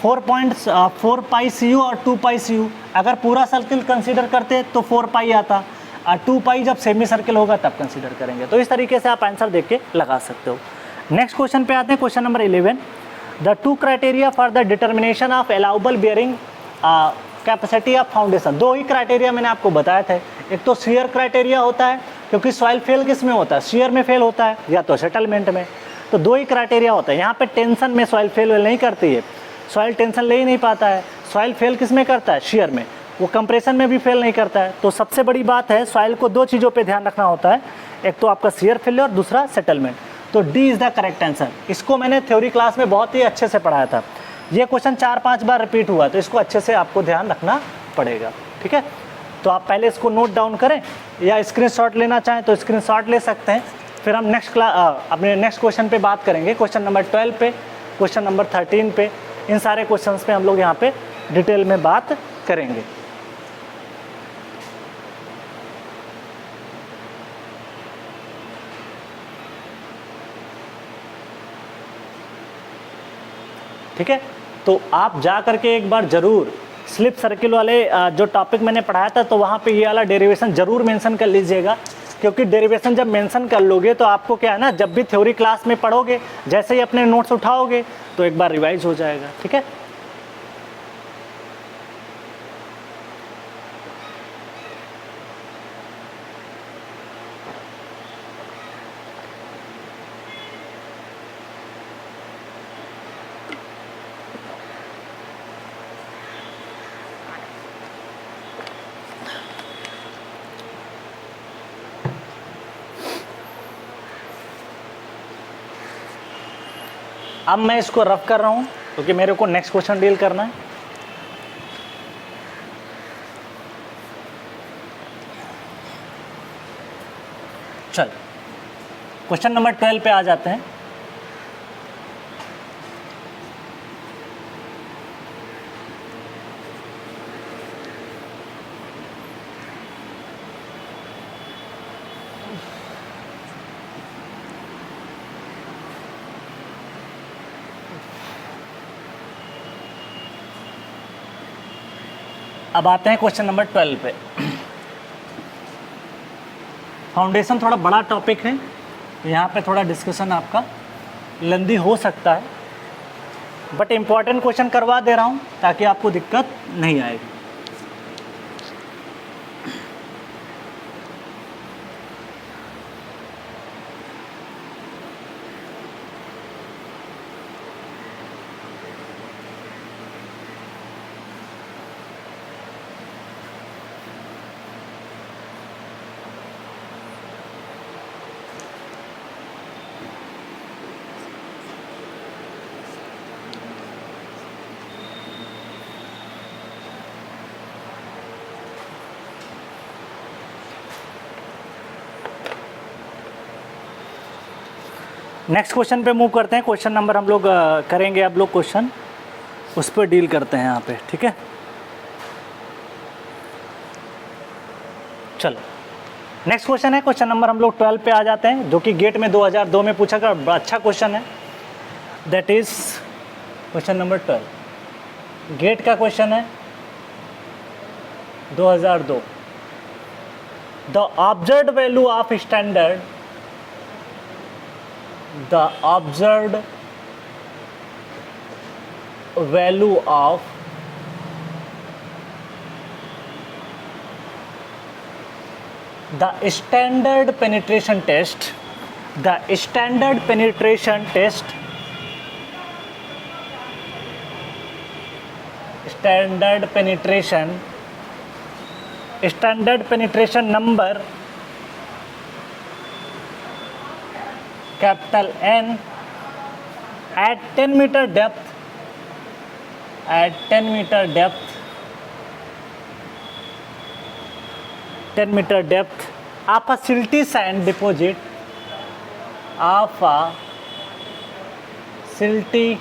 4 pi c u और 2 पाई सी यू, अगर पूरा सर्किल कंसीडर करते तो 4 पाई आता, और 2 पाई जब सेमी सर्किल होगा तब कंसीडर करेंगे। तो इस तरीके से आप आंसर देख के लगा सकते हो। नेक्स्ट क्वेश्चन पे आते हैं, question number 11, the 2 criteria for the determination of allowable bearing capacity of foundation. 2 he criteria मैंने आपको बताया था, एक तो शियर क्राइटेरिया होता है, क्योंकि सॉइल फेल किस में होता है, शियर में फेल होता है या तो सेटलमेंट में। तो दो ही क्राइटेरिया होता है। यहाँ पे टेंशन में सॉइल फेल नहीं करती है, सॉइल टेंशन ले ही नहीं पाता है। सॉइल फेल किस में करता है, शियर में। वो कंप्रेशन में भी फेल नहीं करता है। तो सबसे बड़ी बात है, सॉइल को दो चीज़ों पे ध्यान रखना होता है, एक तो आपका शियर फेलियर, दूसरा सेटलमेंट। तो D is the correct answer. इसको मैंने थ्योरी क्लास में बहुत ही अच्छे से पढ़ाया था। ये क्वेश्चन 4-5 बार रिपीट हुआ, तो इसको अच्छे से आपको ध्यान रखना पड़ेगा, ठीक है। तो आप पहले इसको नोट डाउन करें, या स्क्रीनशॉट लेना चाहें तो स्क्रीनशॉट ले सकते हैं। फिर हम अपने नेक्स्ट क्वेश्चन पे बात करेंगे, क्वेश्चन नंबर 12 पे, क्वेश्चन नंबर 13 पे। इन सारे क्वेश्चंस पे हम लोग यहाँ पे डिटेल में बात करेंगे। ठीक है, तो आप जा करके एक बार ज़रूर स्लिप सर्किल वाले जो टॉपिक मैंने पढ़ाया था, तो वहाँ पे ये वाला डेरिवेशन ज़रूर मेंशन कर लीजिएगा, क्योंकि डेरिवेशन जब मेंशन कर लोगे तो आपको क्या है ना, जब भी थ्योरी क्लास में पढ़ोगे, जैसे ही अपने नोट्स उठाओगे तो एक बार रिवाइज हो जाएगा, ठीक है। अब मैं इसको रफ कर रहा हूँ क्योंकि मेरे को नेक्स्ट क्वेश्चन डील करना है। चल, क्वेश्चन नंबर 12 पे आ जाते हैं। अब आते हैं क्वेश्चन नंबर 12 पे। फाउंडेशन थोड़ा बड़ा टॉपिक है, यहाँ पे थोड़ा डिस्कशन आपका लेंदी हो सकता है, बट इम्पॉर्टेंट क्वेश्चन करवा दे रहा हूँ ताकि आपको दिक्कत नहीं आएगी। नेक्स्ट क्वेश्चन पे मूव करते हैं। क्वेश्चन नंबर हम लोग करेंगे, अब लोग क्वेश्चन उस पर डील करते हैं यहाँ पे, ठीक है। चलो, नेक्स्ट क्वेश्चन है, क्वेश्चन नंबर हम लोग 12 पे आ जाते हैं, जो कि गेट में 2002 में पूछा गया, बड़ा अच्छा क्वेश्चन है। That is question number 12, GATE का क्वेश्चन है 2002। The observed value of standard, the observed value of the standard penetration test, the standard penetration test, standard penetration number capital N at 10 meter depth, at 10 meter depth, 10 meter depth of a silty sand deposit, of a silty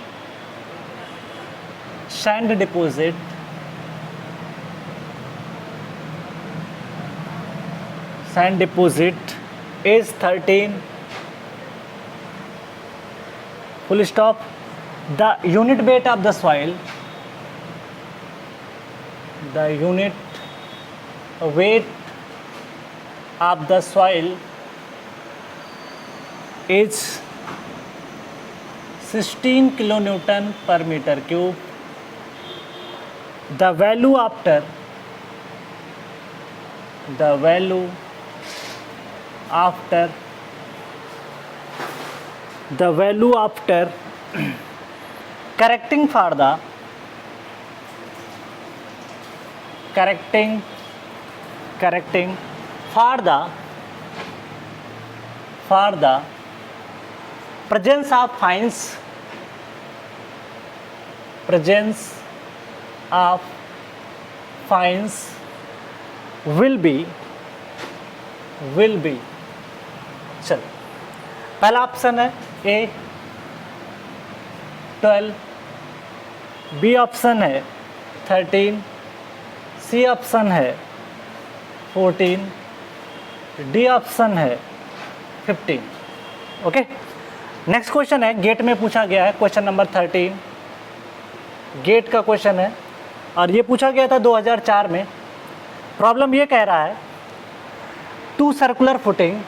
sand deposit is 13 full stop. The unit weight of the soil, the unit weight of the soil is 16 kilonewton per meter cube. The value after after the value after correcting for the presence of fines will be चल पहला option है ए 12, B option है 13, सी option है 14, D option है 15। Okay, next question है gate में पूछा गया है, क्वेश्चन नंबर 13 गेट का क्वेश्चन है और ये पूछा गया था 2004 में। प्रॉब्लम ये कह रहा है टू सर्कुलर फुटिंग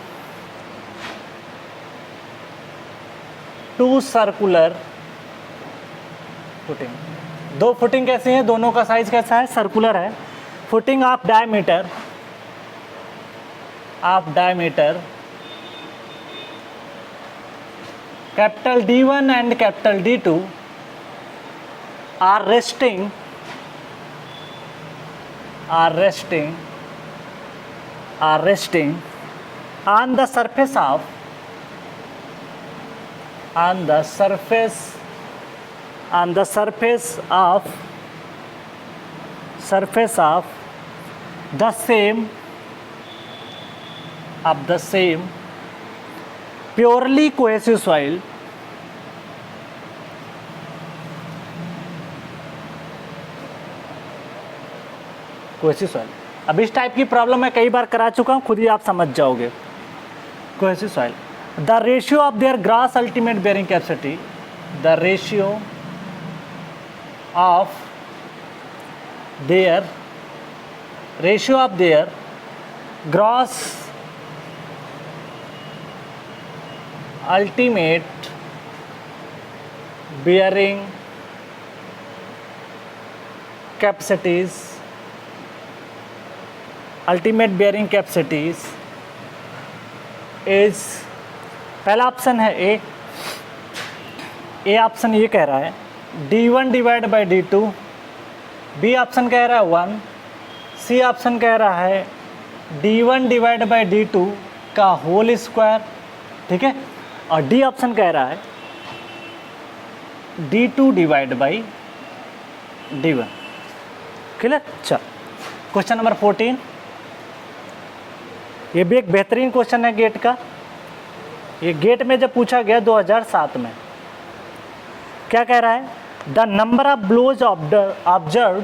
दो फुटिंग कैसे हैं, दोनों का साइज कैसा है, सर्कुलर है। Footing of diameter capital D1 and capital D2 are resting on the surface of the same purely cohesive soil cohesive soil. अब इस टाइप की प्रॉब्लम मैं कई बार करा चुका हूँ, खुद ही आप समझ जाओगे। Cohesive soil, the ratio of their gross ultimate bearing capacity, the ratio of their gross ultimate bearing capacities is, पहला ऑप्शन है ए ऑप्शन ये कह रहा है D1 divide by D2, B option कह रहा है 1, सी ऑप्शन कह रहा है D1 डिवाइड बाई D2 का होल स्क्वायर, ठीक है, और डी ऑप्शन कह रहा है D2 divide by D1। Clear? चल क्वेश्चन नंबर 14, ये भी एक बेहतरीन क्वेश्चन है गेट का। ये गेट में जब पूछा गया 2007 में, क्या कह रहा है, the number of blows observed,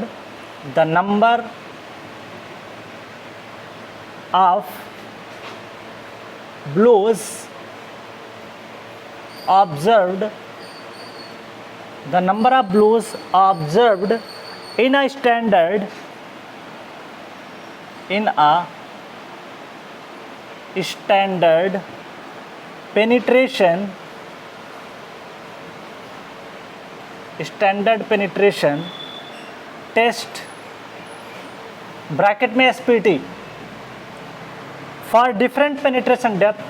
the number of blows observed in a standard penetration test bracket में SPT for different penetration depth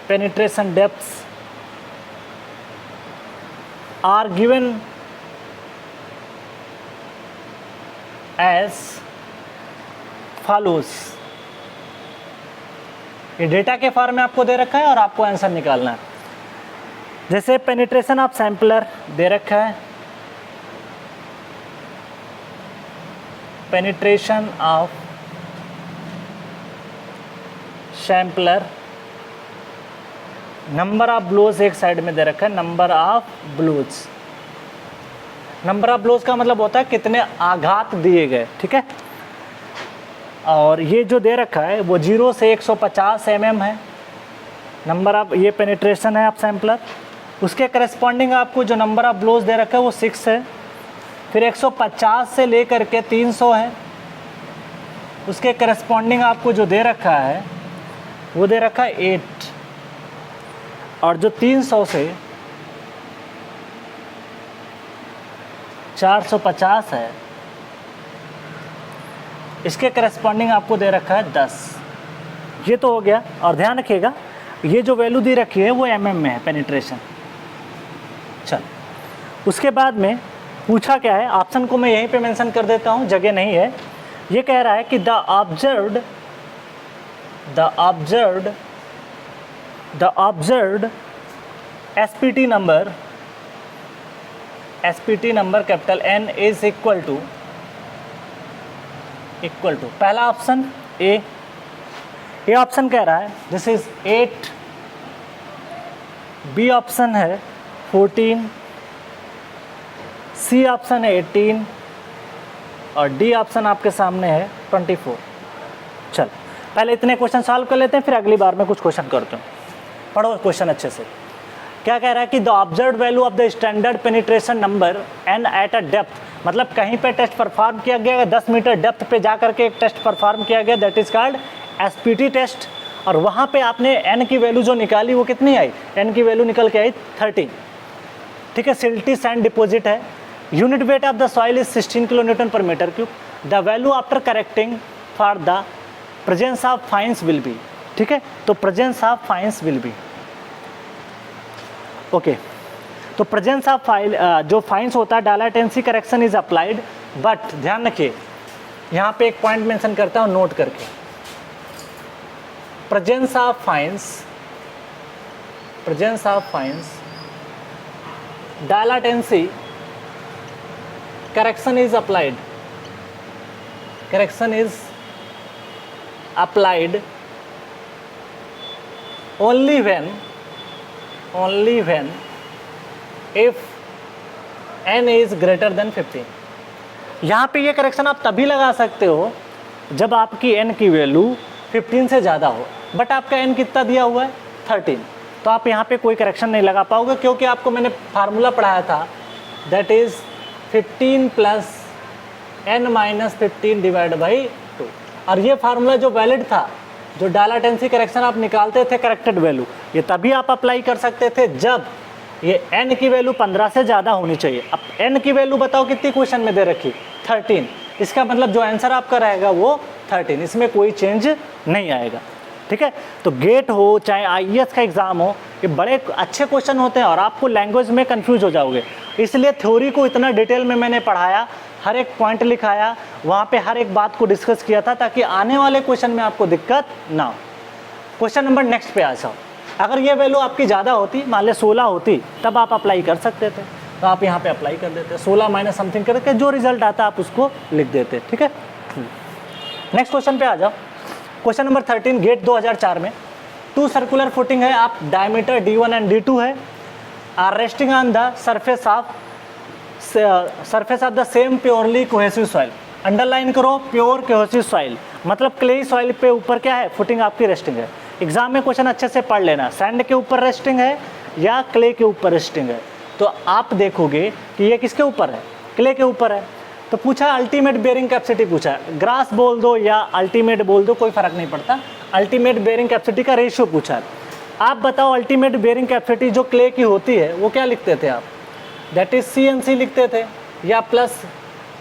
penetration depths are given as follows। ये डेटा के फॉर्म में आपको दे रखा है और आपको आंसर निकालना है। जैसे पेनिट्रेशन ऑफ सैम्पलर दे रखा है, penetration of sampler, number of blows एक साइड में दे रखा है, नंबर ऑफ ब्लोज का मतलब होता है कितने आघात दिए गए, ठीक है। और ये जो दे रखा है वो 0 से 150 mm है, नंबर ऑफ, ये पेनिट्रेशन है ऑफ सैम्पलर। उसके करस्पॉन्डिंग आपको जो नंबर ऑफ ब्लोज दे रखा है वो 6 है, फिर 150 से लेकर के 300 है। उसके करस्पॉन्डिंग आपको जो दे रखा है वो दे रखा है 8, और जो 300 से 450 है, इसके करस्पॉन्डिंग आपको दे रखा है 10। ये तो हो गया। और ध्यान रखिएगा ये जो वैल्यू दी रखी है वो mm में है, पेनिट्रेशन। चल, उसके बाद में पूछा क्या है, ऑप्शन को मैं यहीं पे मेंशन कर देता हूँ, जगह नहीं है। ये कह रहा है कि the observed SPT number capital N is equal to पहला ऑप्शन ए ऑप्शन कह रहा है दिस इज 8, बी ऑप्शन है 14, सी ऑप्शन है 18 और डी ऑप्शन आपके सामने है 24। चल, पहले इतने क्वेश्चन सॉल्व कर लेते हैं, फिर अगली बार में कुछ क्वेश्चन करते हैं। पढ़ो क्वेश्चन अच्छे से। क्या कह रहा है कि the observed value of the standard penetration number n at a depth, मतलब कहीं पे टेस्ट परफॉर्म किया गया, 10 मीटर डेप्थ पे जा करके एक टेस्ट परफॉर्म किया गया, that is called SPT test. और वहाँ पे आपने n की वैल्यू जो निकाली वो कितनी आई, n की वैल्यू निकल के आई 13। ठीक है, सिल्टी सैंड डिपॉजिट है। Unit weight of the soil is 16 kilonewton per metre cube. The value after correcting for the presence of fines will be. ठीक है, तो presence of fines will be okay. तो presence of जो fines होता है, dilatancy correction is applied, but ध्यान रखिए यहाँ पे एक पॉइंट मेंशन करता हूँ नोट करके, presence of fines dilatancy correction is applied only when if n is greater than 15। यहाँ पे ये करेक्शन आप तभी लगा सकते हो जब आपकी n की वैल्यू 15 से ज़्यादा हो, बट आपका n कितना दिया हुआ है 13, तो आप यहाँ पे कोई करेक्शन नहीं लगा पाओगे, क्योंकि आपको मैंने फार्मूला पढ़ाया था, that is 15 plus n minus 15 divide by 2। और ये फार्मूला जो वैलिड था, जो डायलाटेंसी करेक्शन आप निकालते थे करेक्टेड वैल्यू, ये तभी आप अप्लाई कर सकते थे जब ये n की वैल्यू 15 से ज़्यादा होनी चाहिए। अब n की वैल्यू बताओ कितनी क्वेश्चन में दे रखी, 13। इसका मतलब जो आंसर आपका रहेगा वो 13, इसमें कोई चेंज नहीं आएगा। ठीक है, तो गेट हो चाहे IAS का एग्ज़ाम हो, ये बड़े अच्छे क्वेश्चन होते हैं और आपको लैंग्वेज में कंफ्यूज हो जाओगे, इसलिए थ्योरी को इतना डिटेल में मैंने पढ़ाया, हर एक पॉइंट लिखाया, वहाँ पे हर एक बात को डिस्कस किया था, ताकि आने वाले क्वेश्चन में आपको दिक्कत ना हो। क्वेश्चन नंबर नेक्स्ट पे आ जाओ। अगर ये वैल्यू आपकी ज़्यादा होती, मान ली 16 होती, तब आप अप्लाई कर सकते थे, तो आप यहाँ पे अप्लाई कर देते, 16 माइनस समथिंग करके जो रिजल्ट आता आप उसको लिख देते। ठीक है, नेक्स्ट क्वेश्चन पे आ जाओ। क्वेश्चन नंबर 13, गेट 2004 में 2 सर्कुलर फुटिंग है, आप डायमीटर D1 एंड D2 है, are resting on the surface of the same purely cohesive soil. Underline करो, प्योर कोहेसिव सॉइल मतलब क्ले सॉइल पे ऊपर क्या है, फुटिंग आपकी रेस्टिंग है। एग्जाम में क्वेश्चन अच्छे से पढ़ लेना, सैंड के ऊपर रेस्टिंग है या क्ले के ऊपर रेस्टिंग है, तो आप देखोगे कि ये किसके ऊपर है, क्ले के ऊपर है। तो पूछा अल्टीमेट बेयरिंग कैपेसिटी पूछा, ग्रास बोल दो या अल्टीमेट बोल दो, कोई फर्क नहीं पड़ता, अल्टीमेट बेयरिंग कैपेसिटी का रेशियो पूछा है। आप बताओ अल्टीमेट बेयरिंग कैपेसिटी जो क्ले की होती है वो क्या लिखते थे आप, दैट इज CNC लिखते थे या प्लस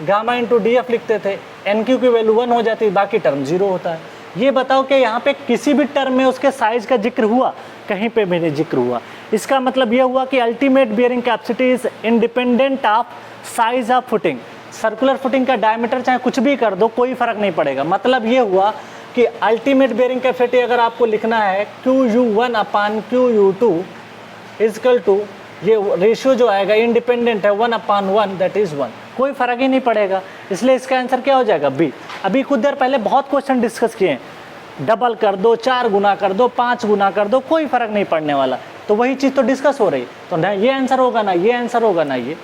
गामा इंटू DF लिखते थे, NQ की वैल्यू 1 हो जाती है, बाकी टर्म 0 होता है। ये बताओ कि यहाँ पे किसी भी टर्म में उसके साइज का जिक्र हुआ, कहीं पे भी नहीं जिक्र हुआ। इसका मतलब ये हुआ कि ultimate bearing capacity is independent of size of footing. Circular footing का डायमीटर चाहे कुछ भी कर दो, कोई फर्क नहीं पड़ेगा। मतलब ये हुआ कि अल्टीमेट बेयरिंग कैपेसिटी अगर आपको लिखना है QU1 upon QU2 equal to, ये रेशियो जो आएगा इंडिपेंडेंट है 1/1, दैट इज 1, कोई फर्क ही नहीं पड़ेगा। इसलिए इसका आंसर क्या हो जाएगा, बी। अभी कुछ देर पहले बहुत क्वेश्चन डिस्कस किए हैं, डबल कर दो, 4 गुना कर दो, 5 गुना कर दो, कोई फर्क नहीं पड़ने वाला। तो वही चीज़ तो डिस्कस हो रही, तो ना ये आंसर होगा ना ये आंसर होगा ना ये।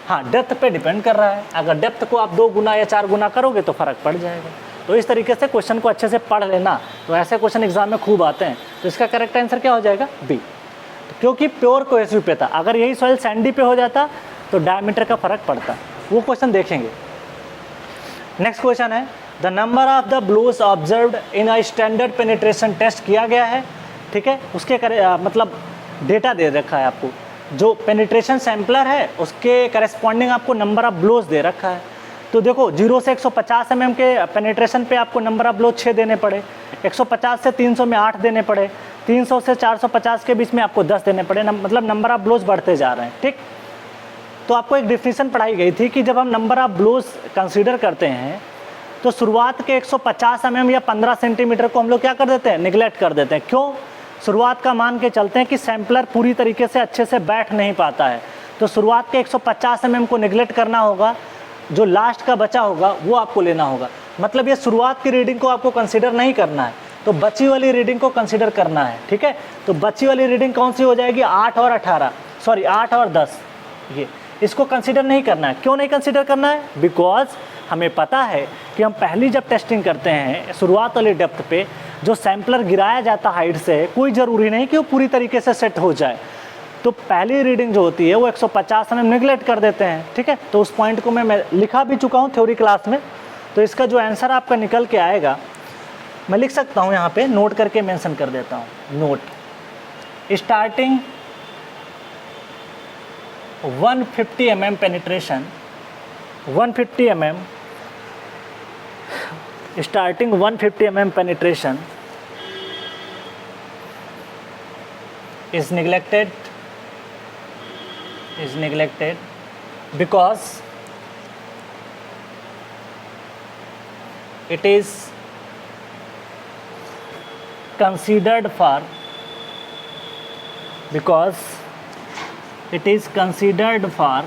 हाँ, डेप्थ पे डिपेंड कर रहा है, अगर डेप्थ को आप 2 गुना या 4 गुना करोगे तो फ़र्क पड़ जाएगा। तो इस तरीके से क्वेश्चन को अच्छे से पढ़ लेना, तो ऐसे क्वेश्चन एग्जाम में खूब आते हैं। तो इसका करेक्ट आंसर क्या हो जाएगा, बी, क्योंकि प्योर कोहेसिव पे था। अगर यही सॉइल सैंडी पे हो जाता तो डायमीटर का फर्क पड़ता, वो क्वेश्चन देखेंगे। नेक्स्ट क्वेश्चन है, the number of the blows observed in a standard penetration test किया गया है। ठीक है, उसके मतलब डेटा दे रखा है आपको, जो पेनिट्रेशन सैम्पलर है उसके करस्पॉन्डिंग आपको नंबर ऑफ ब्लोज दे रखा है। तो देखो 0 से 150 mm के पेनिट्रेशन पे आपको नंबर ऑफ ब्लोज 6 देने पड़े, 150 से 300 में 8 देने पड़े, 300 से 450 के बीच में आपको 10 देने पड़े, मतलब नंबर ऑफ ब्लोज बढ़ते जा रहे हैं, ठीक। तो आपको एक डिफिनीशन पढ़ाई गई थी कि जब हम नंबर ऑफ ब्लोज कंसीडर करते हैं तो शुरुआत के 150 mm या 15 सेंटीमीटर को हम लोग क्या कर देते हैं, निगलेक्ट कर देते हैं। क्यों? शुरुआत का मान के चलते हैं कि सैम्पलर पूरी तरीके से अच्छे से बैठ नहीं पाता है, तो शुरुआत के 150 mm को निगलेक्ट करना होगा, जो लास्ट का बचा होगा वो आपको लेना होगा। मतलब ये शुरुआत की रीडिंग को आपको कंसीडर नहीं करना है, तो बची वाली रीडिंग को कंसीडर करना है, ठीक है। तो बची वाली रीडिंग कौन सी हो जाएगी, 8 और 18, सॉरी 8 और 10, ये इसको कंसीडर नहीं करना है। क्यों नहीं कंसीडर करना है? बिकॉज हमें पता है कि हम पहली जब टेस्टिंग करते हैं शुरुआत वाली डेप्थ पे, जो सैम्पलर गिराया जाता हाइट से, कोई ज़रूरी नहीं कि वो पूरी तरीके से सेट हो जाए, तो पहली रीडिंग जो होती है वो 150 mm निगलेक्ट कर देते हैं, ठीक है। तो उस पॉइंट को मैं लिखा भी चुका हूँ थ्योरी क्लास में। तो इसका जो आंसर आपका निकल के आएगा मैं लिख सकता हूँ, यहाँ पे नोट करके मेंशन कर देता हूँ, note starting 150 mm penetration, 150 mm starting 150 mm penetration is neglected because it is considered for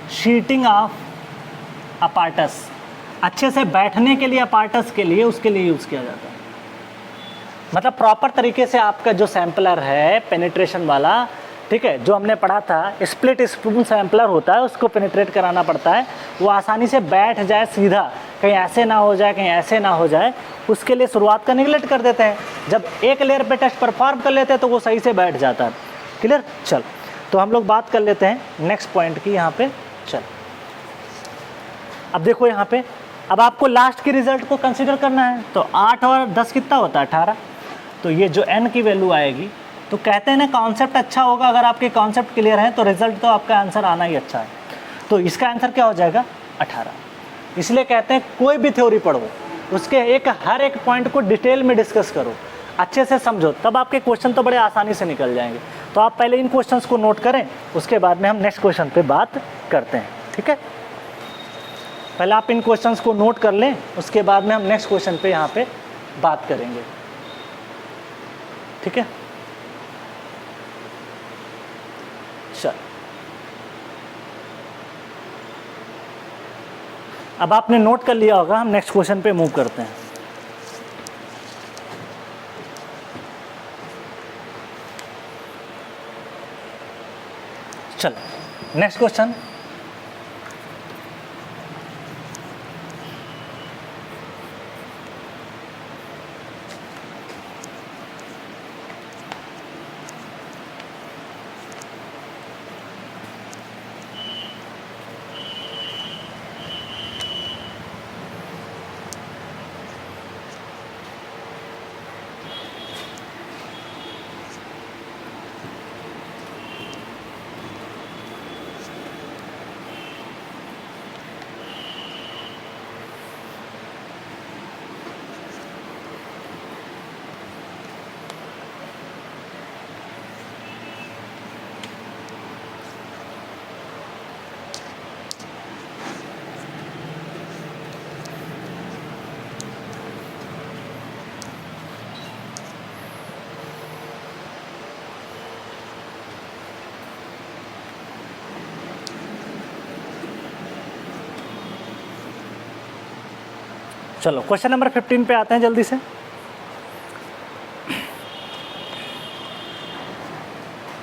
sheeting of apparatus, अच्छे से बैठने के लिए apparatus के लिए उसके लिए यूज़ किया जाता है। मतलब प्रॉपर तरीके से आपका जो सैम्पलर है पेनिट्रेशन वाला, ठीक है, जो हमने पढ़ा था स्प्लिट स्पून सैम्पलर होता है, उसको पेनिट्रेट कराना पड़ता है, वो आसानी से बैठ जाए सीधा, कहीं ऐसे ना हो जाए, कहीं ऐसे ना हो जाए, उसके लिए शुरुआत का निगलेक्ट कर देते हैं। जब एक लेयर पे टेस्ट परफॉर्म कर लेते हैं तो वो सही से बैठ जाता है। क्लियर? चल, तो हम लोग बात कर लेते हैं नेक्स्ट पॉइंट की यहाँ पे। चल, अब देखो यहाँ पे, अब आपको लास्ट की रिजल्ट को कंसिडर करना है, तो 8 और 10 कितना होता है, 18। तो ये जो n की वैल्यू आएगी, तो कहते हैं ना कॉन्सेप्ट अच्छा होगा, अगर आपके कॉन्सेप्ट क्लियर है तो रिजल्ट तो आपका आंसर आना ही अच्छा है। तो इसका आंसर क्या हो जाएगा, 18। इसलिए कहते हैं कोई भी थ्योरी पढ़ो, उसके हर एक पॉइंट को डिटेल में डिस्कस करो, अच्छे से समझो, तब आपके क्वेश्चन तो बड़े आसानी से निकल जाएंगे। तो आप पहले इन क्वेश्चंस को नोट करें, उसके बाद में हम नेक्स्ट क्वेश्चन पे बात करते हैं, ठीक है। पहले आप इन क्वेश्चंस को नोट कर लें, उसके बाद में हम नेक्स्ट क्वेश्चन पे यहाँ पे बात करेंगे, ठीक है। चल, अब आपने नोट कर लिया होगा, हम नेक्स्ट क्वेश्चन पे मूव करते हैं। चल, नेक्स्ट क्वेश्चन, चलो क्वेश्चन नंबर 15 पे आते हैं जल्दी से।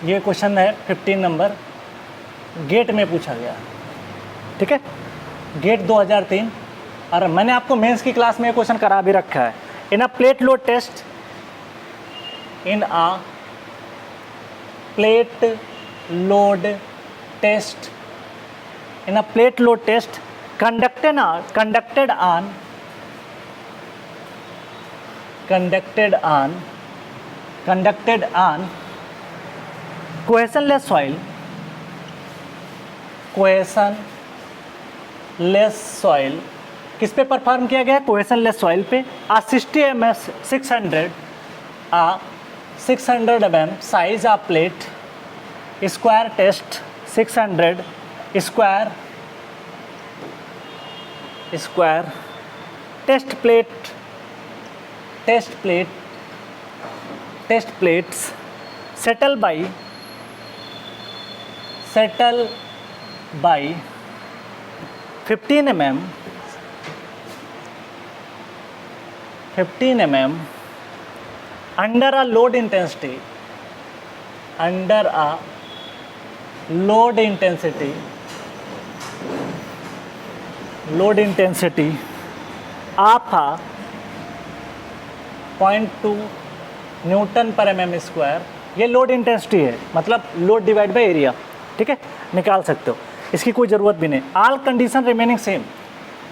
ये क्वेश्चन है 15 नंबर, गेट में पूछा गया, ठीक है, गेट 2003। और मैंने आपको मेंस की क्लास में ये क्वेश्चन करा भी रखा है। In a plate load test, in a plate load test, in a plate load test conducted on conducted on cohesionless soil, cohesionless soil किस पे परफॉर्म किया गया? cohesionless soil पे। a 60 mm size of plate square test 600 square test plates settle by 15 mm under a load intensity of 0.2 Newton पर mm square. ये load intensity है, मतलब load divide by area, ठीक है, निकाल सकते हो, इसकी कोई ज़रूरत भी नहीं। ऑल कंडीशन रिमेनिंग सेम,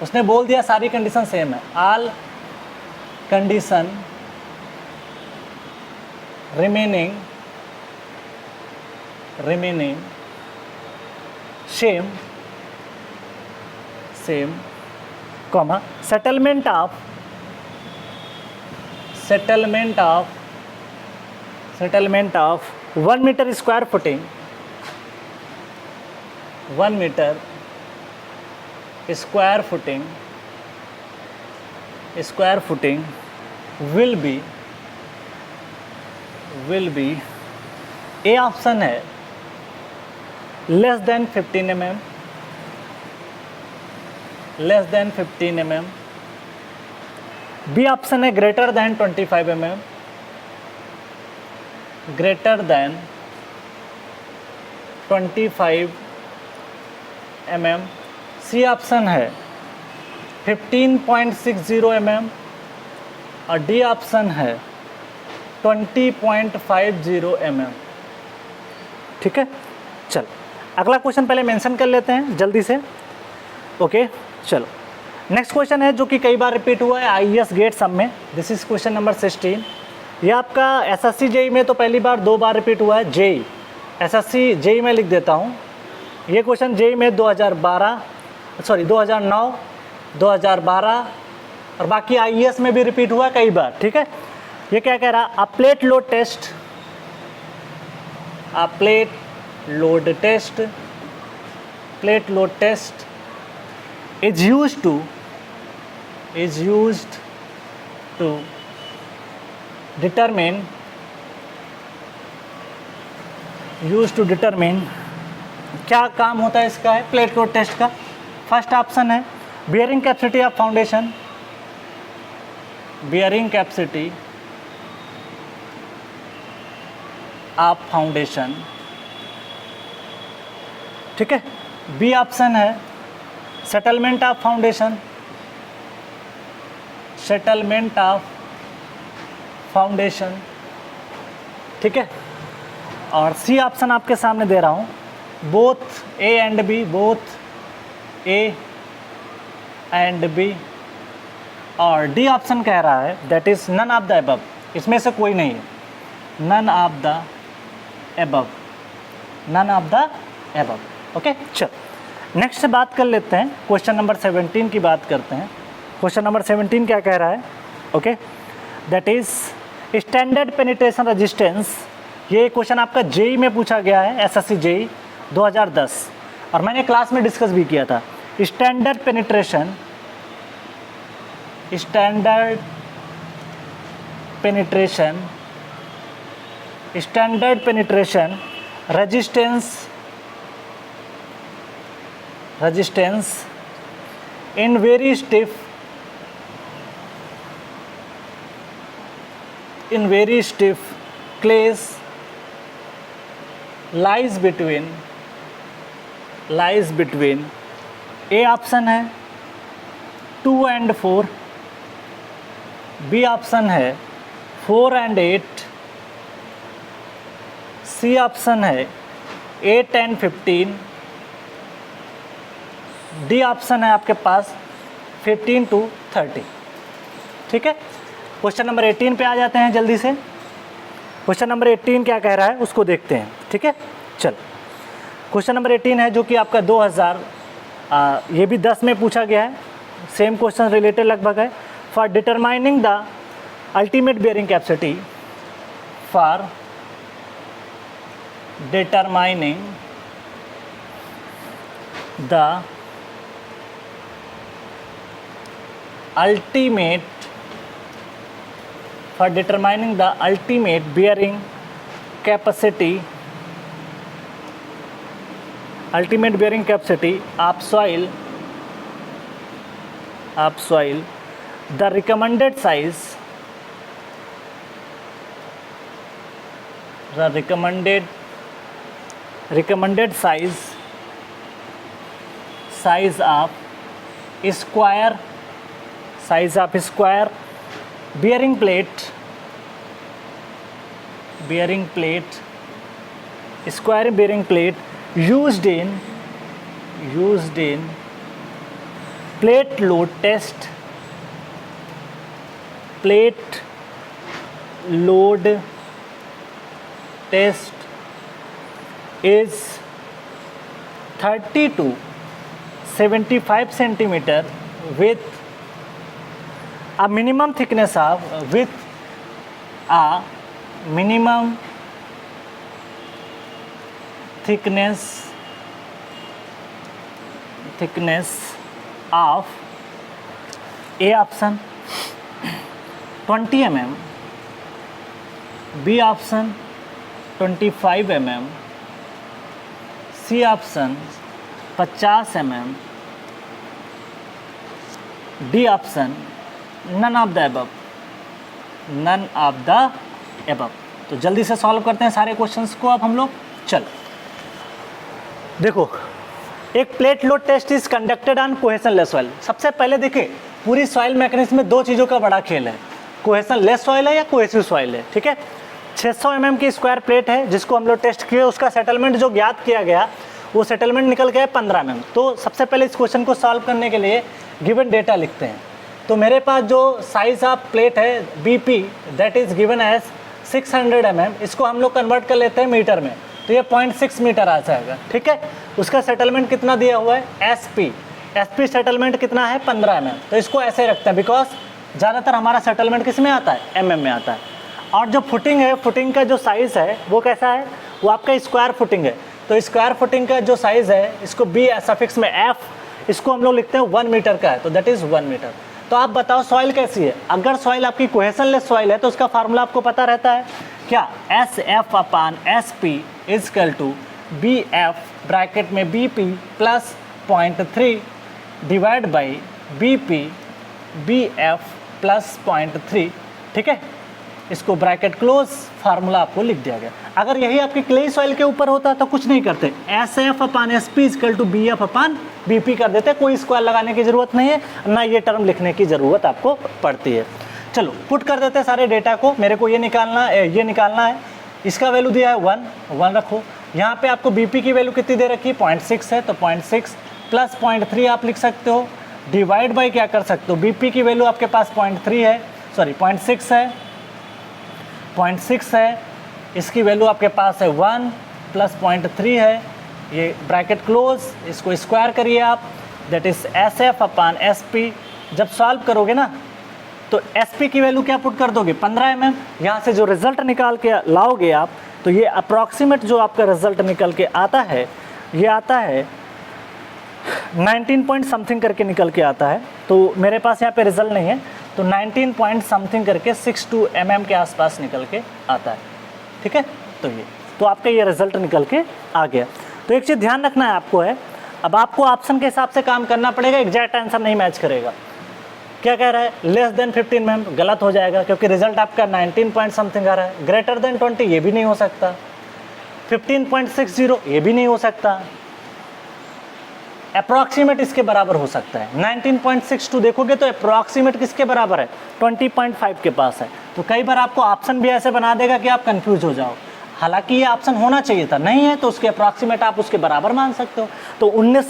उसने बोल दिया सारी कंडीशन सेम है। All condition remaining same comma settlement of 1 metre square footing 1 metre square footing will be A option है less than 15 mm, B option है greater than 25 mm, greater than 25 mm, C option है 15.60 mm और D option है 20.50 mm। ठीक है, चल अगला question पहले मेंशन कर लेते हैं जल्दी से। ओके चलो, नेक्स्ट क्वेश्चन है जो कि कई बार रिपीट हुआ है IAS गेट सम में। This is question number 16। ये आपका SSC JEE में तो पहली बार 2 बार रिपीट हुआ है। JEE SSC JEE में लिख देता हूँ। ये क्वेश्चन JEE में 2009, 2012 और बाकी IAS में भी रिपीट हुआ कई बार। ठीक है, ये क्या कह रहा है? A plate load test is used to determine क्या काम होता है इसका? है प्लेट लोड टेस्ट का। फर्स्ट ऑप्शन है बियरिंग कैपेसिटी ऑफ फाउंडेशन, ठीक है। बी ऑप्शन है सेटलमेंट ऑफ फाउंडेशन, ठीक है। और सी ऑप्शन आपके सामने दे रहा हूँ, बोथ ए एंड बी। और डी ऑप्शन कह रहा है that is none of the above, इसमें से कोई नहीं है। None of the above. Okay चल नेक्स्ट से बात कर लेते हैं, क्वेश्चन नंबर 17 की बात करते हैं। क्वेश्चन नंबर 17 क्या कह रहा है? Okay that is standard penetration resistance. ये क्वेश्चन आपका JEE में पूछा गया है, SSC JEE 2010, और मैंने क्लास में डिस्कस भी किया था। Standard penetration resistance in very stiff clays lies between A option है 2 and 4, बी ऑप्शन है 4 and 8, सी ऑप्शन है 8 and 15, डी ऑप्शन है आपके पास 15 to 30। ठीक है, क्वेश्चन नंबर 18 पे आ जाते हैं जल्दी से। क्वेश्चन नंबर 18 क्या कह रहा है उसको देखते हैं, ठीक है। चल, क्वेश्चन नंबर 18 है जो कि आपका 2000 ये भी 10 में पूछा गया है, सेम क्वेश्चन रिलेटेड लगभग है। For determining the ultimate bearing capacity, for determining the ultimate bearing capacity of soil, the recommended size size of square bearing plate, square bearing plate used in plate load test is 30 to 75 centimeter with a minimum thickness of A option 20 mm, B option 25 mm, C option 50 mm, D option none of the above। तो जल्दी से solve करते हैं सारे questions को अब हम लोग। चलो देखो, एक plate load test is conducted on cohesionless soil. सबसे पहले देखिए, पूरी सॉइल मैकेनिज्म में दो चीज़ों का बड़ा खेल है, कोहेशनलेस सॉइल है या कोहेसिव सॉइल है, ठीक है। 600 mm की स्क्वायर प्लेट है जिसको हम लोग टेस्ट किए, उसका सेटलमेंट जो ज्ञात किया गया वो सेटलमेंट निकल गया 15 mm। तो सबसे पहले इस क्वेश्चन को सॉल्व करने के लिए गिवन डेटा लिखते हैं। तो मेरे पास जो साइज ऑफ प्लेट है BP that is given as 600 mm, इसको हम लोग कन्वर्ट कर लेते हैं मीटर में, तो ये 0.6 मीटर आ जाएगा, ठीक है। उसका सेटलमेंट कितना दिया हुआ है SP सेटलमेंट कितना है 15 mm। तो इसको ऐसे रखते हैं बिकॉज ज़्यादातर हमारा सेटलमेंट किस में आता है, MM में आता है। और जो फुटिंग है, फुटिंग का जो साइज़ है वो कैसा है, वो आपका स्क्वायर फुटिंग है। तो स्क्वायर फुटिंग का जो साइज़ है इसको B सफिक्स में F, इसको हम लोग लिखते हैं 1 मीटर का है, तो दैट इज़ 1 मीटर। तो आप बताओ सॉइल कैसी है। अगर सॉइल आपकी कोहेशनलेस सॉइल है तो उसका फार्मूला आपको पता रहता है क्या, SF/SP equal to BF bracket में BP plus 0.3 divide by BF plus 0.3, ठीक है। इसको ब्रैकेट क्लोज, फार्मूला आपको लिख दिया गया। अगर यही आपके क्ले सॉइल के ऊपर होता तो कुछ नहीं करते, SF/SP इजकल टू BF/BP कर देते, कोई स्क्वायर लगाने की ज़रूरत नहीं है, ना ये टर्म लिखने की ज़रूरत आपको पड़ती है। चलो पुट कर देते हैं सारे डेटा को। मेरे को ये निकालना है, इसका वैल्यू दिया है 1 रखो। यहाँ पे आपको BP की वैल्यू कितनी दे रखी है, 0.6 है, तो 0.6 प्लस 0.3 आप लिख सकते हो, डिवाइड बाई क्या कर सकते हो, BP की वैल्यू आपके पास 0.6 है, इसकी वैल्यू आपके पास है 1 प्लस 0.3 है, ये ब्रैकेट क्लोज, इसको स्क्वायर करिए आप, दैट इज SF/SP। जब सॉल्व करोगे ना तो SP की वैल्यू क्या पुट कर दोगे, 15 mm। यहाँ से जो रिजल्ट निकाल के लाओगे आप, तो ये अप्रॉक्सीमेट जो आपका रिजल्ट निकल के आता है, ये आता है 19 पॉइंट समथिंग करके निकल के आता है। तो मेरे पास यहाँ पे रिजल्ट नहीं है, तो 19 पॉइंट समथिंग करके 62 mm के आसपास निकल के आता है, ठीक है। तो आपका ये रिजल्ट निकल के आ गया। तो एक चीज़ ध्यान रखना है आपको है, अब आपको ऑप्शन के हिसाब से काम करना पड़ेगा, एग्जैक्ट आंसर नहीं मैच करेगा। क्या कह रहा है, लेस देन 15 mm, गलत हो जाएगा क्योंकि रिजल्ट आपका 19 पॉइंट समथिंग आ रहा है। ग्रेटर देन 20 ये भी नहीं हो सकता, 15.60 ये भी नहीं हो सकता, अप्रॉक्सीमेट इसके बराबर हो सकता है। 19.62 देखोगे तो अप्रॉक्सीमेट किसके बराबर है, 20.5 के पास है। तो कई बार आपको ऑप्शन भी ऐसे बना देगा कि आप कंफ्यूज हो जाओ, हालांकि ये ऑप्शन होना चाहिए था, नहीं है तो उसके अप्रॉक्सीमेट आप उसके बराबर मान सकते हो। तो 19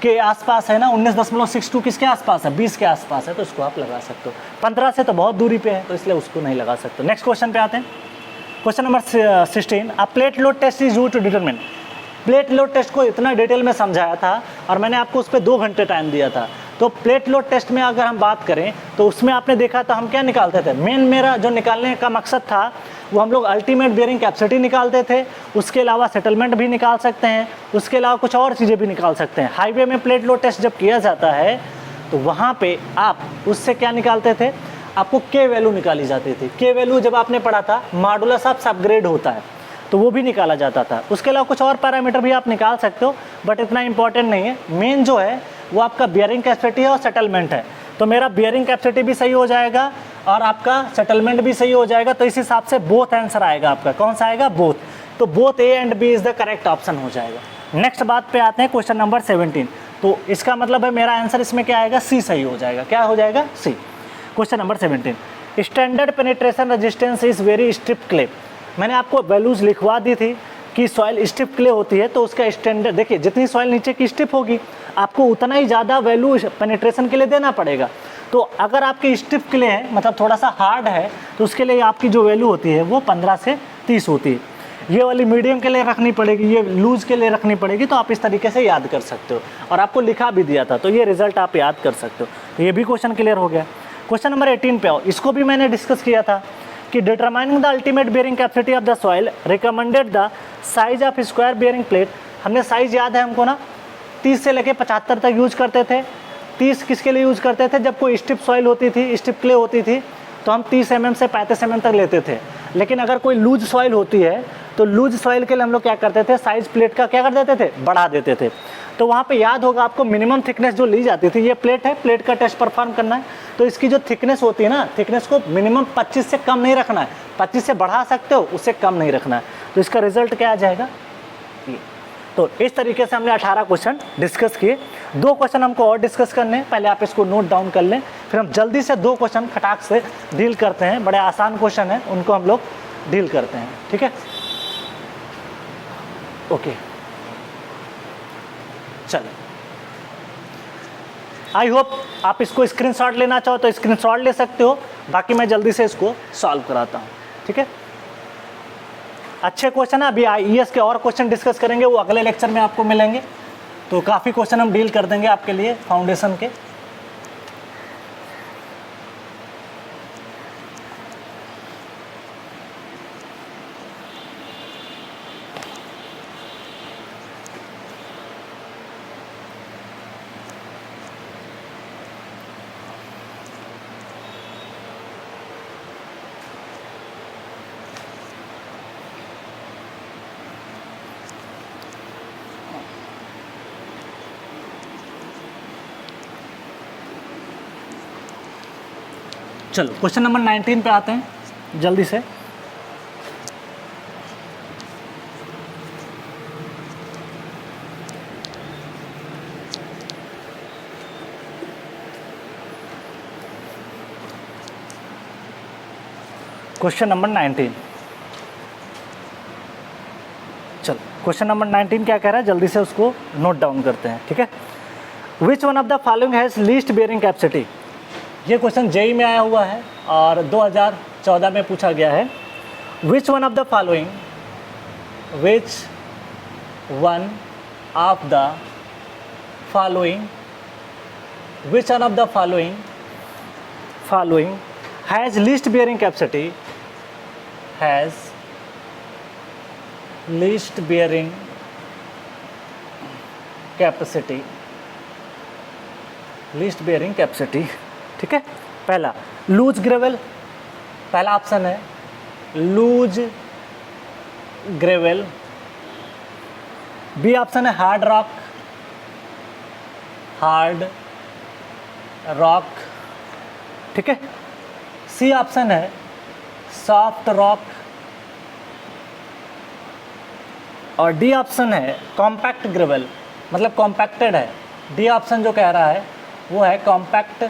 के आसपास है ना, 19.62 किसके आसपास है, 20 के आसपास है, तो इसको आप लगा सकते हो। 15 से तो बहुत दूरी पे है, तो इसलिए उसको नहीं लगा सकते। नेक्स्ट क्वेश्चन पे आते हैं। Question number 16, a plate load test is used to determine. Plate load test को इतना डिटेल में समझाया था और मैंने आपको उस पर 2 घंटे टाइम दिया था। तो प्लेट लोड टेस्ट में अगर हम बात करें तो उसमें आपने देखा तो हम क्या निकालते थे, मेन मेरा जो निकालने का मकसद था वो हम लोग अल्टीमेट बेयरिंग कैपेसिटी निकालते थे, उसके अलावा सेटलमेंट भी निकाल सकते हैं, उसके अलावा कुछ और चीज़ें भी निकाल सकते हैं। हाईवे में प्लेट लोड टेस्ट जब किया जाता है तो वहाँ पे आप उससे क्या निकालते थे, आपको के वैल्यू निकाली जाती थी। के वैल्यू जब आपने पढ़ा था मॉडुलस ऑफ सबग्रेड होता है तो वो भी निकाला जाता था। उसके अलावा कुछ और पैरामीटर भी आप निकाल सकते हो बट इतना इंपॉर्टेंट नहीं है। मेन जो है वो आपका बियरिंग कैपेसिटी है और सेटलमेंट है। तो मेरा बियरिंग कैपेसिटी भी सही हो जाएगा और आपका सेटलमेंट भी सही हो जाएगा। तो इस हिसाब से बोथ आंसर आएगा आपका। कौन सा आएगा, बोथ। तो both A and B is the correct option हो जाएगा। नेक्स्ट बात पे आते हैं, क्वेश्चन नंबर 17। तो इसका मतलब है मेरा आंसर इसमें क्या आएगा, सी सही हो जाएगा। क्या हो जाएगा, C. Question number 17, standard penetration resistance is very stiff clay. मैंने आपको वैल्यूज़ लिखवा दी थी कि सॉइल स्टिप क्ले होती है तो उसका स्टैंडर्ड देखिए, जितनी सॉइल नीचे की स्टिप होगी आपको उतना ही ज़्यादा वैल्यू पेनिट्रेशन के लिए देना पड़ेगा। तो अगर आपकी स्टिप क्ले है मतलब थोड़ा सा हार्ड है तो उसके लिए आपकी जो वैल्यू होती है वो 15 से 30 होती है। ये वाली मीडियम के लिए रखनी पड़ेगी, ये लूज के लिए रखनी पड़ेगी। तो आप इस तरीके से याद कर सकते हो और आपको लिखा भी दिया था तो ये रिजल्ट आप याद कर सकते हो। तो ये भी क्वेश्चन क्लियर हो गया। क्वेश्चन नंबर 18 पे आओ। इसको भी मैंने डिस्कस किया था कि determining the ultimate bearing capacity of the soil recommended the size of square bearing plate. हमने साइज याद है हमको ना, 30 से लेके 75 तक यूज करते थे। 30 किसके लिए यूज करते थे, जब कोई स्टिप सॉइल होती थी, स्टिप क्ले होती थी तो हम 30 mm से 35 mm तक लेते थे। लेकिन अगर कोई लूज सॉइल होती है तो लूज सॉइल के लिए हम लोग क्या करते थे, साइज प्लेट का क्या कर देते थे, बढ़ा देते थे। तो वहाँ पे याद होगा आपको मिनिमम थिकनेस जो ली जाती थी, ये प्लेट है, प्लेट का टेस्ट परफॉर्म करना है तो इसकी जो थिकनेस होती है ना, थिकनेस को मिनिमम 25 से कम नहीं रखना है। 25 से बढ़ा सकते हो, उससे कम नहीं रखना है। तो इसका रिजल्ट क्या आ जाएगा, ये। तो इस तरीके से हमने 18 क्वेश्चन डिस्कस किए। 2 क्वेश्चन हमको और डिस्कस करने हैं, पहले आप इसको नोट डाउन कर लें, फिर हम जल्दी से 2 क्वेश्चन खटाक से डील करते हैं। बड़े आसान क्वेश्चन हैं, उनको हम लोग डील करते हैं, ठीक है। ओके, चलो, आई होप आप इसको स्क्रीनशॉट लेना चाहो तो स्क्रीनशॉट ले सकते हो, बाकी मैं जल्दी से इसको सॉल्व कराता हूँ, ठीक है। अच्छे क्वेश्चन है, अभी IES के और क्वेश्चन डिस्कस करेंगे, वो अगले लेक्चर में आपको मिलेंगे। तो काफ़ी क्वेश्चन हम डील कर देंगे आपके लिए फाउंडेशन के। चलो क्वेश्चन नंबर 19 पे आते हैं जल्दी से। क्वेश्चन नंबर 19, चलो क्वेश्चन नंबर 19 क्या कह रहा है, जल्दी से उसको नोट डाउन करते हैं, ठीक है। विच one of the following has least bearing capacity. ये क्वेश्चन जेई में आया हुआ है और 2014 में पूछा गया है। विच one of the following, which one of the following, which one of the following has least bearing capacity, has least bearing capacity, least bearing capacity, ठीक है। पहला लूज ग्रेवल, पहला ऑप्शन है लूज ग्रेवल। बी ऑप्शन है hard rock, hard rock, ठीक है। सी option है soft rock और डी ऑप्शन है कॉम्पैक्ट ग्रेवल, मतलब कॉम्पैक्टेड है। डी ऑप्शन जो कह रहा है वो है कॉम्पैक्ट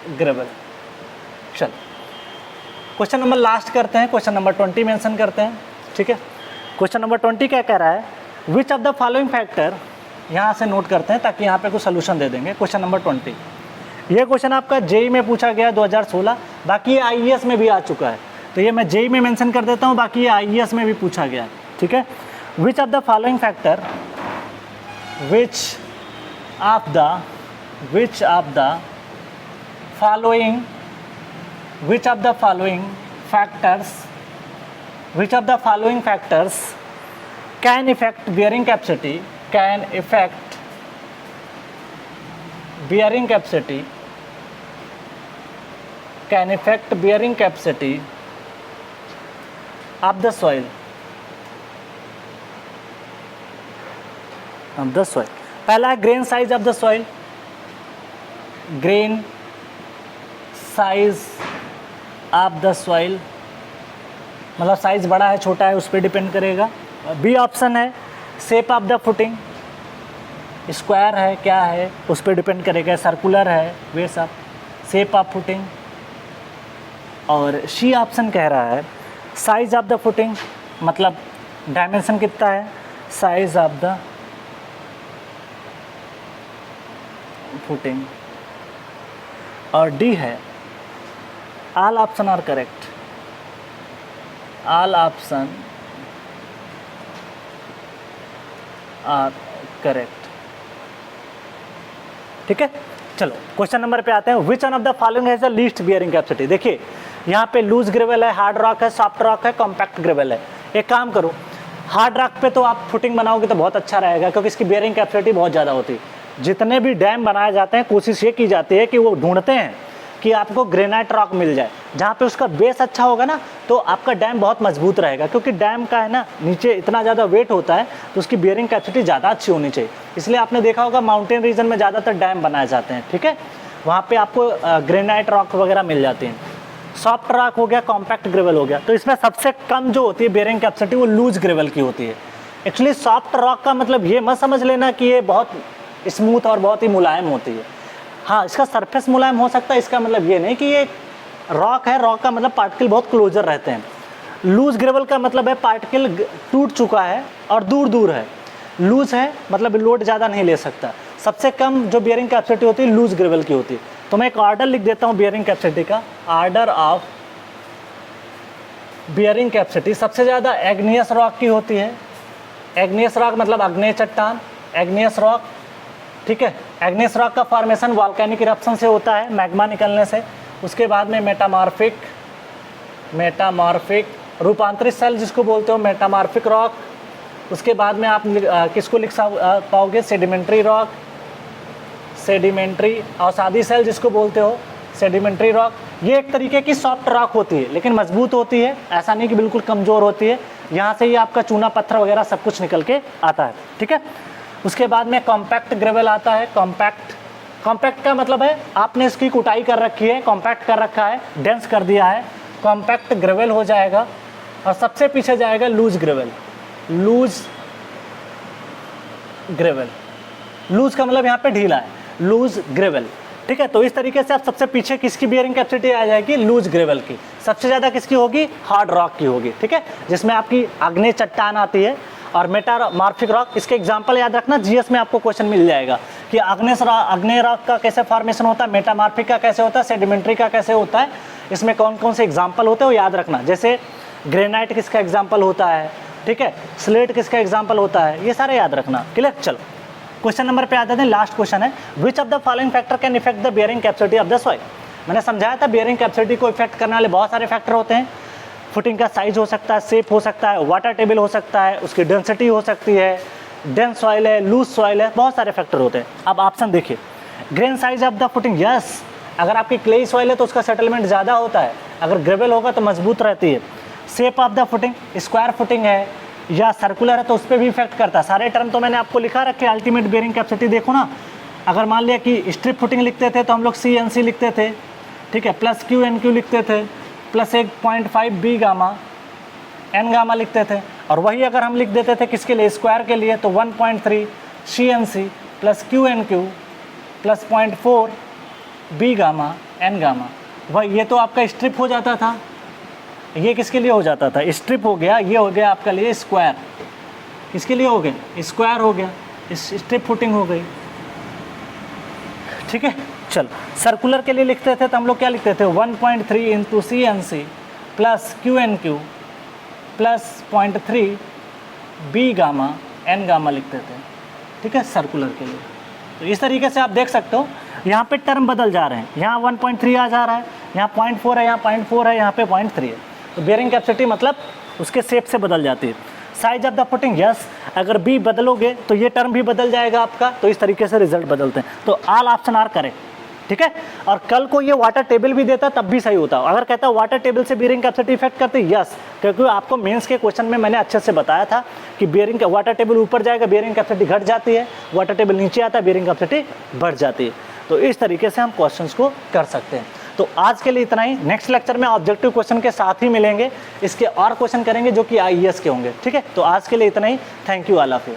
ग्रेवल। चल क्वेश्चन नंबर लास्ट करते हैं, क्वेश्चन नंबर 20 मेंशन करते हैं, ठीक है। क्वेश्चन नंबर 20 क्या कह रहा है, which of the following factor, यहाँ से नोट करते हैं ताकि यहाँ पे कुछ सोल्यूशन दे देंगे। क्वेश्चन नंबर 20, ये क्वेश्चन आपका जेई में पूछा गया 2016, बाकी ये आईईएस में भी आ चुका है, तो ये मैं जेई में मेंशन कर देता हूँ, बाकी ये आईईएस में भी पूछा गया है, ठीक है। Which of the following factor which of the following factors can affect bearing capacity of the soil पहला है grain size of the soil. Grain size of the soil मतलब साइज बड़ा है छोटा है उस पर डिपेंड करेगा। बी ऑप्शन है shape of the footing, square है क्या है उस पर डिपेंड करेगा, सर्कुलर है वे सब, शेप ऑफ फुटिंग। और सी ऑप्शन कह रहा है साइज ऑफ द फुटिंग मतलब डायमेंशन कितना है, साइज ऑफ द फुटिंग। और डी है all option are correct, all option are correct, ठीक है। चलो क्वेश्चन नंबर पे आते हैं। Which one of the following has the least bearing capacity. देखिए यहाँ पे लूज ग्रेवल है, हार्ड रॉक है, सॉफ्ट रॉक है, कॉम्पैक्ट ग्रेवल है। एक काम करो, हार्ड रॉक पे तो आप फुटिंग बनाओगे तो बहुत अच्छा रहेगा क्योंकि इसकी बियरिंग कैपेसिटी बहुत ज़्यादा होती है। जितने भी डैम बनाए जाते हैं कोशिश ये की जाती है कि वो ढूंढते हैं कि आपको ग्रेनाइट रॉक मिल जाए जहाँ पे उसका बेस अच्छा होगा ना, तो आपका डैम बहुत मजबूत रहेगा क्योंकि डैम का है ना नीचे इतना ज़्यादा वेट होता है तो उसकी बियरिंग कैपेसिटी ज़्यादा अच्छी होनी चाहिए। इसलिए आपने देखा होगा माउंटेन रीजन में ज़्यादातर डैम बनाए जाते हैं, ठीक है, वहाँ पे आपको ग्रेनाइट रॉक वगैरह मिल जाती हैं। सॉफ्ट रॉक हो गया, कॉम्पैक्ट ग्रेवल हो गया, तो इसमें सबसे कम जो होती है बियरिंग कैपेसिटी वो लूज ग्रेवल की होती है। एक्चुअली सॉफ्ट रॉक का मतलब ये मत समझ लेना कि ये बहुत स्मूथ और बहुत ही मुलायम होती है। हाँ, इसका सरफेस मुलायम हो सकता है, इसका मतलब ये नहीं कि ये रॉक है। रॉक का मतलब पार्टिकल बहुत क्लोजर रहते हैं। लूज ग्रेवल का मतलब है पार्टिकल टूट चुका है और दूर दूर है। लूज है मतलब लोड ज़्यादा नहीं ले सकता। सबसे कम जो बियरिंग कैपेसिटी होती है लूज ग्रेवल की होती है। तो मैं एक ऑर्डर लिख देता हूँ बियरिंग कैपेसिटी का। ऑर्डर ऑफ बियरिंग कैपेसिटी सबसे ज़्यादा एग्नियस रॉक की होती है। एग्नियस रॉक मतलब आग्नेय चट्टान, एग्नियस रॉक, ठीक है। एग्नियस रॉक का फॉर्मेशन वॉल्केनिक इरप्शन से होता है, मैग्मा निकलने से। उसके बाद में मेटामॉर्फिक रूपांतरित सेल जिसको बोलते हो, मेटामॉर्फिक रॉक। उसके बाद में आप किसको लिख पाओगे, सेडिमेंट्री रॉक, सेडिमेंट्री अवसादी सेल जिसको बोलते हो, सेडिमेंट्री रॉक। ये एक तरीके की सॉफ्ट रॉक होती है लेकिन मजबूत होती है, ऐसा नहीं कि बिल्कुल कमज़ोर होती है। यहाँ से ही आपका चूना पत्थर वगैरह सब कुछ निकल के आता है, ठीक है। उसके बाद में कॉम्पैक्ट ग्रेवल आता है। कॉम्पैक्ट का मतलब है आपने इसकी कुटाई कर रखी है, कॉम्पैक्ट कर रखा है, डेंस कर दिया है, कॉम्पैक्ट ग्रेवल हो जाएगा। और सबसे पीछे जाएगा लूज ग्रेवल। लूज का मतलब यहाँ पे ढीला है, लूज ग्रेवल, ठीक है। तो इस तरीके से आप सबसे पीछे किसकी बियरिंग कैपेसिटी आ जाएगी, लूज ग्रेवल की। सबसे ज़्यादा किसकी होगी, हार्ड रॉक की होगी, ठीक है, जिसमें आपकी आग्नेय चट्टान आती है। और मेटामॉर्फिक रॉक, इसके एग्जाम्पल याद रखना, जीएस में आपको क्वेश्चन मिल जाएगा कि आग्नेय रॉक का कैसे फॉर्मेशन होता है, मेटामॉर्फिक का कैसे होता है, सेडिमेंट्री का कैसे होता है, इसमें कौन कौन से एग्जाम्पल होते हैं वो याद रखना। जैसे ग्रेनाइट किसका एग्जाम्पल होता है, ठीक है, स्लेट किसका एग्जाम्पल होता है, ये सारे याद रखना, क्लियर। चलो क्वेश्चन नंबर पे आ जाते हैं। लास्ट क्वेश्चन है, which of the following factor can effect the bearing capacity of the soil. मैंने समझाया था बियरिंग कैपेसिटी को इफेक्ट करने वाले बहुत सारे फैक्टर होते हैं। फुटिंग का साइज हो सकता है, शेप हो सकता है, वाटर टेबल हो सकता है, उसकी डेंसिटी हो सकती है, डेंस सॉइल है, लूज सॉइल है, बहुत सारे फैक्टर होते हैं। अब ऑप्शन देखिए, grain size of the footing, yes, अगर आपकी क्ले सॉइल है तो उसका सेटलमेंट ज़्यादा होता है, अगर ग्रेवल होगा तो मजबूत रहती है। Shape of the footing, square footing है या सर्कुलर है तो उस पर भी इफेक्ट करता है। सारे टर्म तो मैंने आपको लिखा रखे। अल्टीमेट बियरिंग कैपेसिटी देखो ना, अगर मान लिया कि स्ट्रिप फुटिंग लिखते थे तो हम लोग CNC लिखते थे, ठीक है, प्लस QNQ लिखते थे, plus 1.5 B gamma N gamma लिखते थे। और वही अगर हम लिख देते थे किसके लिए, स्क्वायर के लिए, तो 1.3 CNC plus QNQ plus 0.4 B gamma N gamma. वही ये तो आपका स्ट्रिप हो जाता था। ये किसके लिए हो जाता था, स्ट्रिप हो गया। ये हो गया आपका लिए स्क्वायर, किसके लिए हो गया, स्क्वायर हो गया, स्ट्रिप फुटिंग हो गई, ठीक है। चल सर्कुलर के लिए लिखते थे तो हम लोग क्या लिखते थे 1.3 into c n c plus q n q plus 0.3 b gamma n gamma लिखते थे, ठीक है, सर्कुलर के लिए। तो इस तरीके से आप देख सकते हो यहाँ पे टर्म बदल जा रहे हैं, यहाँ 1.3 आ जा रहा है, यहाँ 0.4 है, यहाँ 0.4 है, यहाँ पे 0.3 है। तो बेयरिंग कैपेसिटी मतलब उसके शेप से बदल जाती है। Size of the footing, yes, अगर बी बदलोगे तो ये टर्म भी बदल जाएगा आपका। तो इस तरीके से रिजल्ट बदलते हैं। तो ऑल ऑप्शन आर करेक्ट, ठीक है। और कल को ये वाटर टेबल भी देता तब भी सही होता। अगर कहता वाटर टेबल से बेयरिंग कैपेसिटी इफेक्ट करती, यस, क्योंकि आपको मेंस के क्वेश्चन में मैंने अच्छे से बताया था कि बेयरिंग का वाटर टेबल ऊपर जाएगा बेयरिंग कैपेसिटी घट जाती है, वाटर टेबल नीचे आता है बेयरिंग कैपेसिटी बढ़ जाती है। तो इस तरीके से हम क्वेश्चंस को कर सकते हैं। तो आज के लिए इतना ही। नेक्स्ट लेक्चर में ऑब्जेक्टिव क्वेश्चन के साथ ही मिलेंगे, इसके और क्वेश्चन करेंगे जो कि IES के होंगे, ठीक है। तो आज के लिए इतना ही। Thank you all of you.